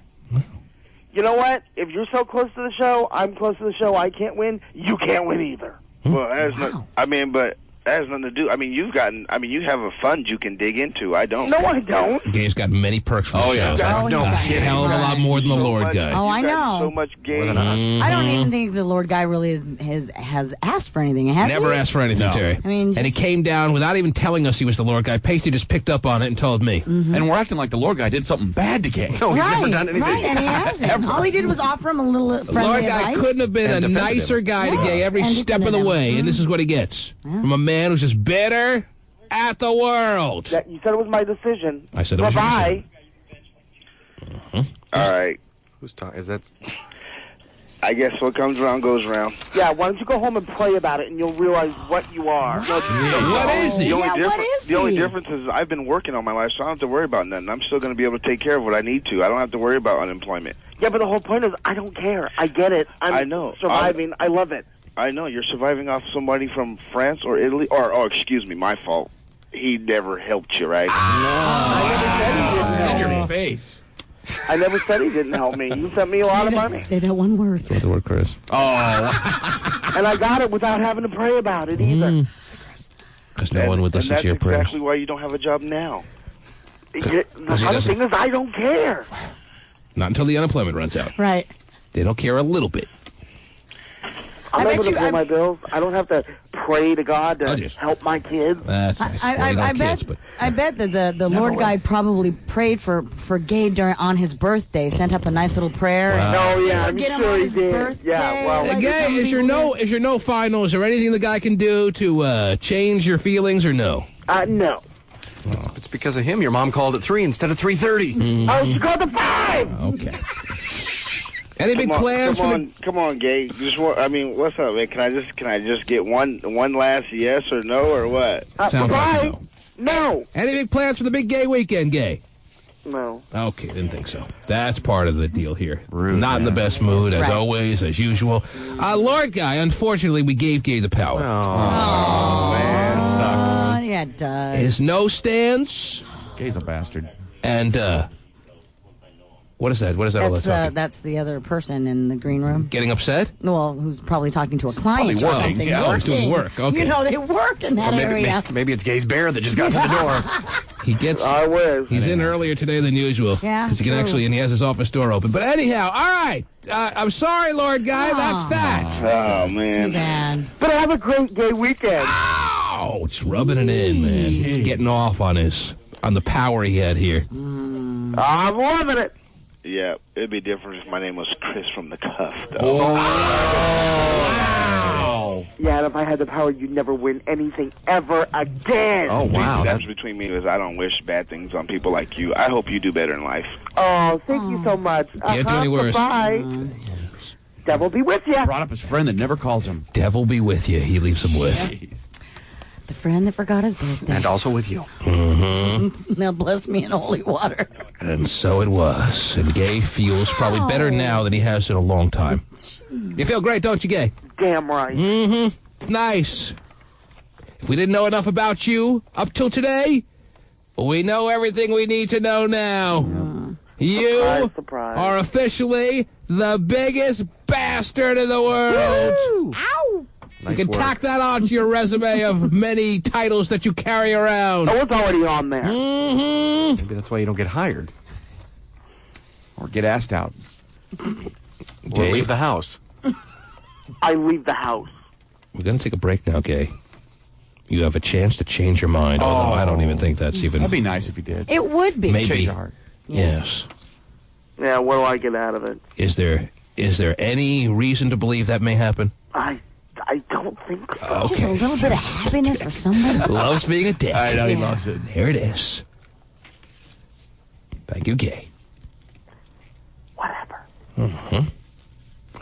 You know what? If you're so close to the show, I'm close to the show, I can't win, you can't win either. Well, that has but that has nothing to do. I mean, you have a fund you can dig into. I don't. No, I don't. Gay's got many perks from the show. Hell of a lot more than the Lord guy. Oh, I know. So much gay. I don't even think the Lord guy really has asked for anything. Has Never he? asked for anything, Terry. I mean, and he came down without even telling us he was the Lord guy. Pasty just picked up on it and told me. And we're acting like the Lord guy did something bad to Gay. No, he's right, never done anything. Right, and he hasn't. All he did was offer him a little friendly Lord guy advice. couldn't have been a nicer guy to Gay every step of the way, and this is what he gets from a man who's just bitter at the world. You said it was my decision. I said it was your Bye-bye. All right. Who's talking? Is that? I guess what comes around goes around. Yeah, why don't you go home and pray about it, and you'll realize what you are. What is he? The only difference is I've been working all my life, so I don't have to worry about nothing. I'm still going to be able to take care of what I need to. I don't have to worry about unemployment. Yeah, but the whole point is I don't care. I get it. I know. Surviving. I love it. I know. You're surviving off somebody from France or Italy. Oh, excuse me, my fault. He never helped you, right? In your face. I never said he didn't help me. You sent me a lot of money. Say that one word. Say the word, Chris. Oh. And I got it without having to pray about it either. Because no one would listen to your prayers. That's exactly why you don't have a job now. The other thing is I don't care. Not until the unemployment runs out. Right. They don't care a little bit. I'm able to pay my bills. I don't have to pray to God to help my kids. That's nice. I bet that the Lord guy probably prayed for Gay on his birthday, sent up a nice little prayer. Wow. Oh, yeah, I'm get him sure on he his did. birthday. Yeah, well, like Gay, some is your people no final? Is there anything the guy can do to change your feelings or no? No. It's because of him. Your mom called at 3 instead of 3:30. Oh, she called at 5. Okay. Any big plans for the? Come on, Gay. What's up, man? Can I just get one last yes or no or what? Sounds like no. No. Any big plans for the big gay weekend, Gay? No. Okay, didn't think so. That's part of the deal here. Rude, Not in the best mood, as right. always, as usual. Lord Guy, unfortunately, we gave Gay the power. Oh, man, it sucks. Oh, yeah, it does. His no stands. Gay's a bastard. And, what is that? What is that all That's, that talking? that's the other person in the green room. Getting upset? Well, who's probably talking to a client Probably or working. something. Yeah, he's doing work. Okay. You know, they work in that area. Maybe it's Gay's bear that just got to the door. He gets. He's in earlier today than usual. Yeah, because he can true. actually, and he has his office door open. But anyhow, all right. I'm sorry, Lord Guy. That's that. Oh Too man. bad. But have a great gay weekend. Oh, it's rubbing it in, man. Jeez. Getting off on the power he had here. I'm loving it. Yeah, it'd be different if my name was Chris from the Cuff, though. Oh. Wow. Yeah, and if I had the power, you'd never win anything ever again. Oh, wow. That's between me and I don't wish bad things on people like you. I hope you do better in life. Oh, thank you so much. Can't do any worse. Bye. Devil be with you. Brought up his friend that never calls him. Devil be with you. He leaves him with. Jeez. The friend that forgot his birthday. And also with you. Mm-hmm. Now bless me in holy water. And so it was. And Gay feels probably better now than he has in a long time. You feel great, don't you, Gay? Damn right. Mm-hmm. It's nice. If we didn't know enough about you up till today, we know everything we need to know now. You surprise. are officially the biggest bastard in the world. Woo! Ow! You can tack that on to your resume of many titles that you carry around. Oh, it's already on there. Mm-hmm. Maybe that's why you don't get hired. Or get asked out. Or leave the house. I leave the house. We're going to take a break now, Gay. You have a chance to change your mind, although I don't even think that's even... That'd be nice if you did. It would be. Maybe. Change your heart. Yes. Yeah, what do I get out of it? Is there any reason to believe that may happen? I don't think so. Just a little bit of happiness for somebody. Loves being a dick. I know he loves it. There it is. Thank you, Gay. Whatever. Mm-hmm.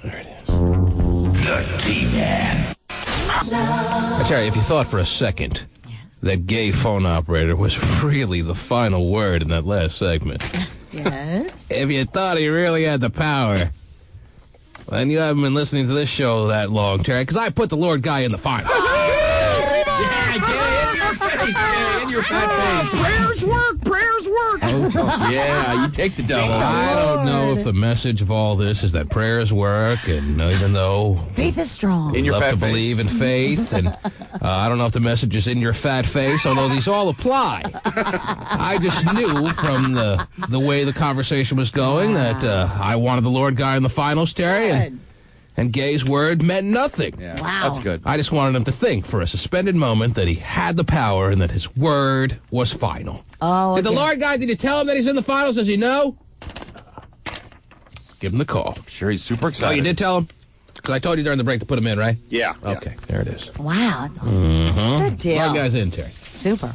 There it is. The T-Man. I tell you, if you thought for a second that Gay phone operator was really the final word in that last segment. Yes. If you thought he really had the power, then you haven't been listening to this show that long, Terry, because I put the Lord guy in the final. Yeah, Gay, in your face, Gay, in your fat face. Prayers work. Prayers work. Yeah, you take the double. I don't know if the message of all this is that prayers work, and even though Faith is strong. In your love fat to face. believe in faith, and I don't know if the message is in your fat face, although these all apply. I just knew from the way the conversation was going that I wanted the Lord guy in the finals, Terry, and Gay's word meant nothing. Yeah, Wow. that's good. I just wanted him to think for a suspended moment that he had the power and that his word was final. Oh, Did the okay. Lord guy, did you tell him that he's in the finals? Does he know? Give him the call. Sure, he's super Oh, excited. you did tell him? Because I told you during the break to put him in, right? Yeah. Okay, there it is. Wow, that's awesome. Good deal. Lord guy's in, Terry. Super.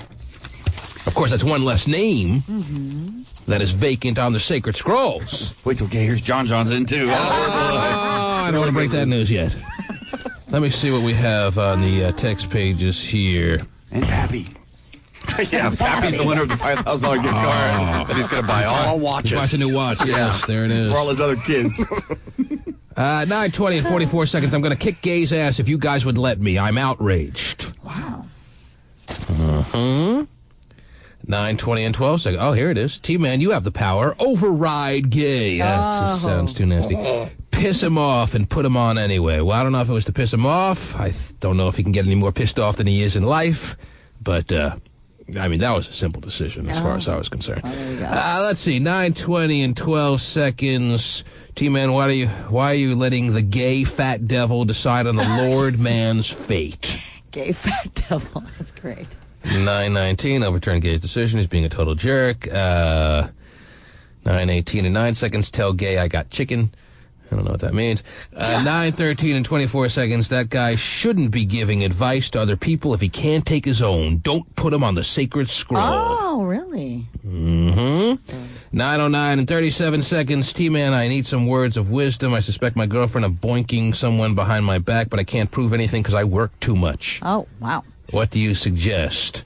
Of course, that's one less name that is vacant on the sacred scrolls. Wait till Gay hears John's in, too. Oh, I don't want to break that news yet. Let me see what we have on the text pages here. And Pappy. Yeah, Pappy's the winner of the $5,000 gift card. And he's going to buy all watches. He buys a new watch, yes, there it is. For all his other kids. 9:20 and 44 seconds. I'm going to kick Gay's ass if you guys would let me. I'm outraged. Wow. 9:20 and 12 seconds. Oh, here it is. T-Man, you have the power. Override Gay. That just sounds too nasty. Piss him off and put him on anyway. Well, I don't know if it was to piss him off. I don't know if he can get any more pissed off than he is in life. But, I mean, that was a simple decision as far as I was concerned. Let's see. 9:20 and 12 seconds. T-Man, why are you letting the gay fat devil decide on the Lord man's fate? Gay fat devil. That's great. 9:19, overturn Gay's decision. He's being a total jerk. 9:18 and 9 seconds, tell Gay I got chicken. I don't know what that means. 9:13 and 24 seconds, that guy shouldn't be giving advice to other people if he can't take his own. Don't put him on the sacred scroll. Oh, really? Mm-hmm. 9:09 and 37 seconds, T-Man, I need some words of wisdom. I suspect my girlfriend of boinking someone behind my back, but I can't prove anything because I work too much. Oh, wow. What do you suggest?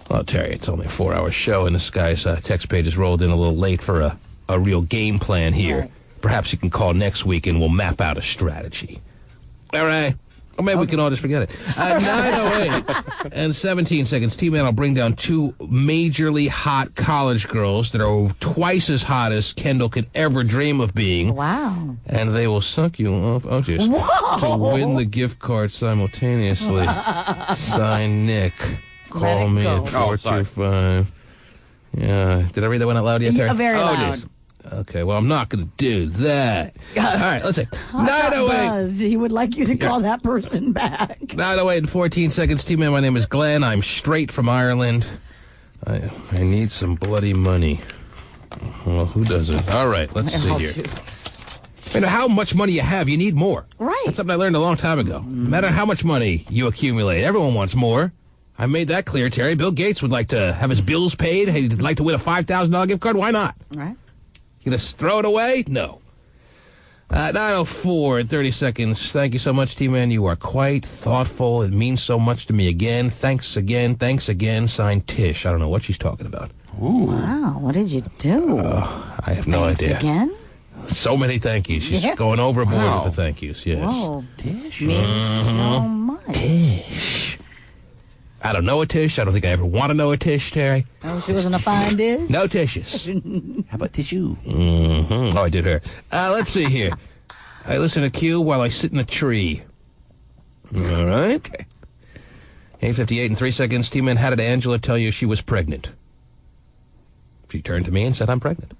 Well, Terry, it's only a 4-hour show, and this guy's text page is rolled in a little late for a real game plan here. Right. Perhaps you can call next week, and we'll map out a strategy. All right. Or maybe we can all just forget it. 9:08 and 17 seconds. T-Man, I'll bring down 2 majorly hot college girls that are twice as hot as Kendall could ever dream of being. Wow. And they will suck you off. Oh, jeez. To win the gift card simultaneously. Sign Nick. Call me at 425. Yeah. Did I read that one out loud yet, Terry? Very loud. Geez. Okay, well, I'm not going to do that. All right, let's see. 9:08. He would like you to call that person back. 9:08 and 14 seconds. T-Man, my name is Glenn. I'm straight from Ireland. I need some bloody money. Well, who doesn't? All right, let's see here. No matter how much money you have, you need more. Right. That's something I learned a long time ago. No matter how much money you accumulate, everyone wants more. I made that clear, Terry. Bill Gates would like to have his bills paid. He'd like to win a $5,000 gift card. Why not? Right. You gonna throw it away? No. 9:04 in 30 seconds. Thank you so much, T-Man. You are quite thoughtful. It means so much to me again. Thanks again. Signed Tish. I don't know what she's talking about. Ooh. Wow, what did you do? I have no idea. Again? So many thank yous. She's going overboard with the thank yous, yes. Whoa. Tish means so much. Tish. I don't know a Tish. I don't think I ever want to know a Tish, Terry. Oh, she wasn't a fine dish? No Tishes. How about tissue? Mm-hmm. Oh, I did her. Let's see here. I listen to Q while I sit in a tree. All right. Okay. 8:58 in 3 seconds. T-Man, how did Angela tell you she was pregnant? She turned to me and said, I'm pregnant.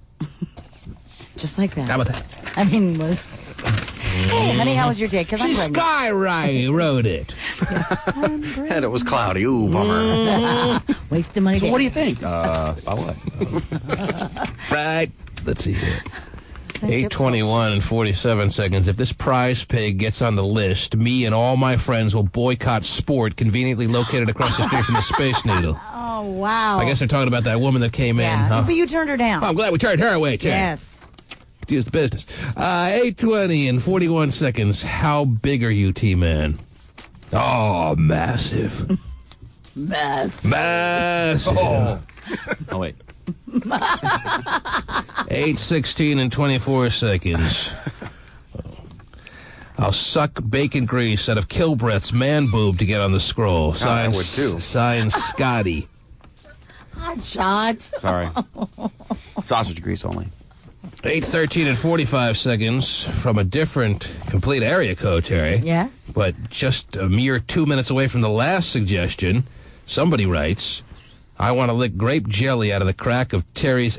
Just like that. How about that? I mean, hey, honey, how was your day? Because I'm pregnant. Sky wrote it. And it was cloudy. Ooh, bummer. Wasting money. So what do you think? About what? Right. Let's see here. 8:21 and 47 seconds. If this prize pig gets on the list, me and all my friends will boycott sport conveniently located across the street from the Space Needle. Oh, wow. I guess they're talking about that woman that came in. Huh? But you turned her down. Oh, I'm glad we turned her away, too. Yes. Use the business. 8:20 and 41 seconds. How big are you, T-Man? Oh, massive. Massive. Oh, wait. 8:16 and 24 seconds. I'll suck bacon grease out of Kilbrett's man boob to get on the scroll. I would too. Signed Scotty. Hot shot. Sorry. Sausage grease only. 8:13 and 45 seconds from a different complete area code, Terry. Yes. But just a mere 2 minutes away from the last suggestion, somebody writes, I want to lick grape jelly out of the crack of Terry's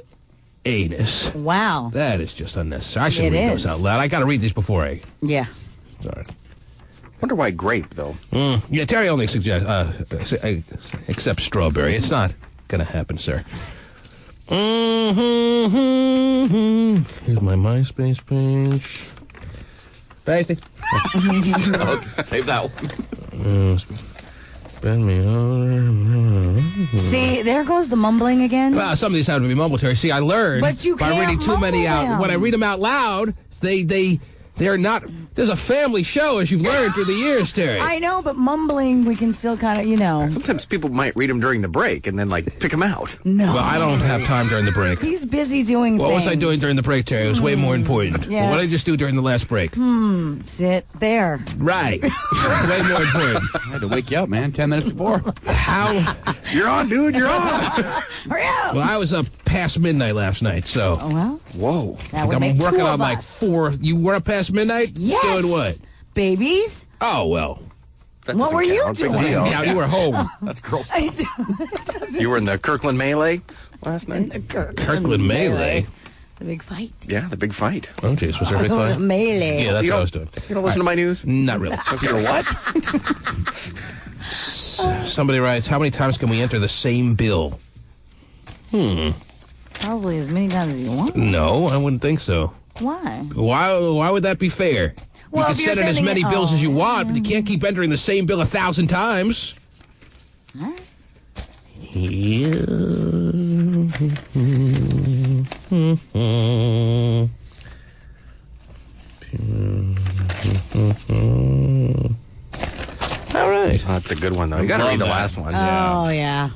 anus. Wow. That is just unnecessary. I should read those out loud. I got to read these before I... Yeah. Sorry. Wonder why grape, though. Yeah, Terry only accepts strawberry. It's not going to happen, sir. Here's my MySpace page. Pasty. Save that one. Spend me over. See, there goes the mumbling again. Well, some of these have to be mumble, Terry. See, I learned but you by can't reading too many out. them. When I read them out loud, they're not. There's a family show, as you've learned through the years, Terry. I know, but mumbling, we can still kind of, Sometimes people might read them during the break and then, pick them out. No. Well, I don't have time during the break. He's busy doing What things. was I doing during the break, Terry? It was way more important. Yes. What did I just do during the last break? Sit there. Right. Way more important. I had to wake you up, man, 10 minutes before. How? You're on, dude. You're on. Hurry up. Well, I was up past midnight last night, so. Oh, well. Whoa. That would I'm make working two on of us. 4. You were up past midnight? Yes. Doing what? Babies. Oh, well. What were you doing? Yeah, you were home. That's girl stuff. You were in the Kirkland Melee last night? The Kirkland Melee? The big fight. Yeah, the big fight. Oh, jeez. Was there a big fight? Melee. Yeah, that's what I was doing. You don't listen to my news? Not really. You're what? Somebody writes, how many times can we enter the same bill? Probably as many times as you want. No, I wouldn't think so. Why? Why would that be fair? Well, you if can you're send in as sending many it- bills as you oh, want, but you can't keep entering the same bill 1,000 times. All right. All right. That's a good one, though. You got to read the last one. Oh, yeah.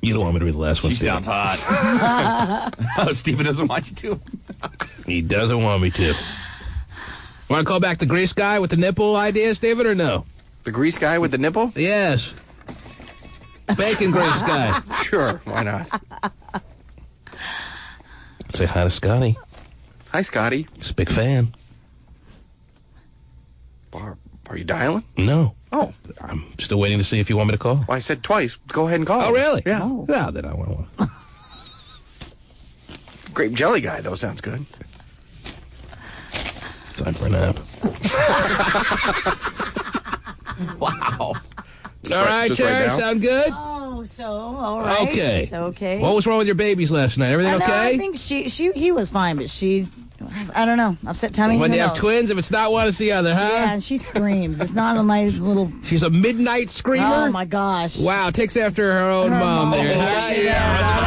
You don't want me to read the last one, She Steve. sounds hot. Oh, Steven doesn't want you to. He doesn't want me to. Want to call back the grease guy with the nipple ideas, David, or no? The grease guy with the nipple? Yes. Bacon grease guy. Sure, why not? Say hi to Scotty. Hi, Scotty. He's a big fan. Are you dialing? No. Oh. I'm still waiting to see if you want me to call. Well, I said twice. Go ahead and call. Oh, really? Yeah. Oh. Yeah, then I want to. Grape jelly guy, though, sounds good. It's time for a nap. Wow. All right, Terry, sound good? Oh, so, all right. Okay. Okay. What was wrong with your babies last night? Everything I know, okay? I think he was fine, but I don't know. Upset tummy. When who you have knows? twins, if it's not one, it's the other, huh? Yeah, and she screams. It's not a nice little. She's a midnight screamer? Oh, my gosh. Wow, takes after her own mom there. Yes, huh? she Yeah. does.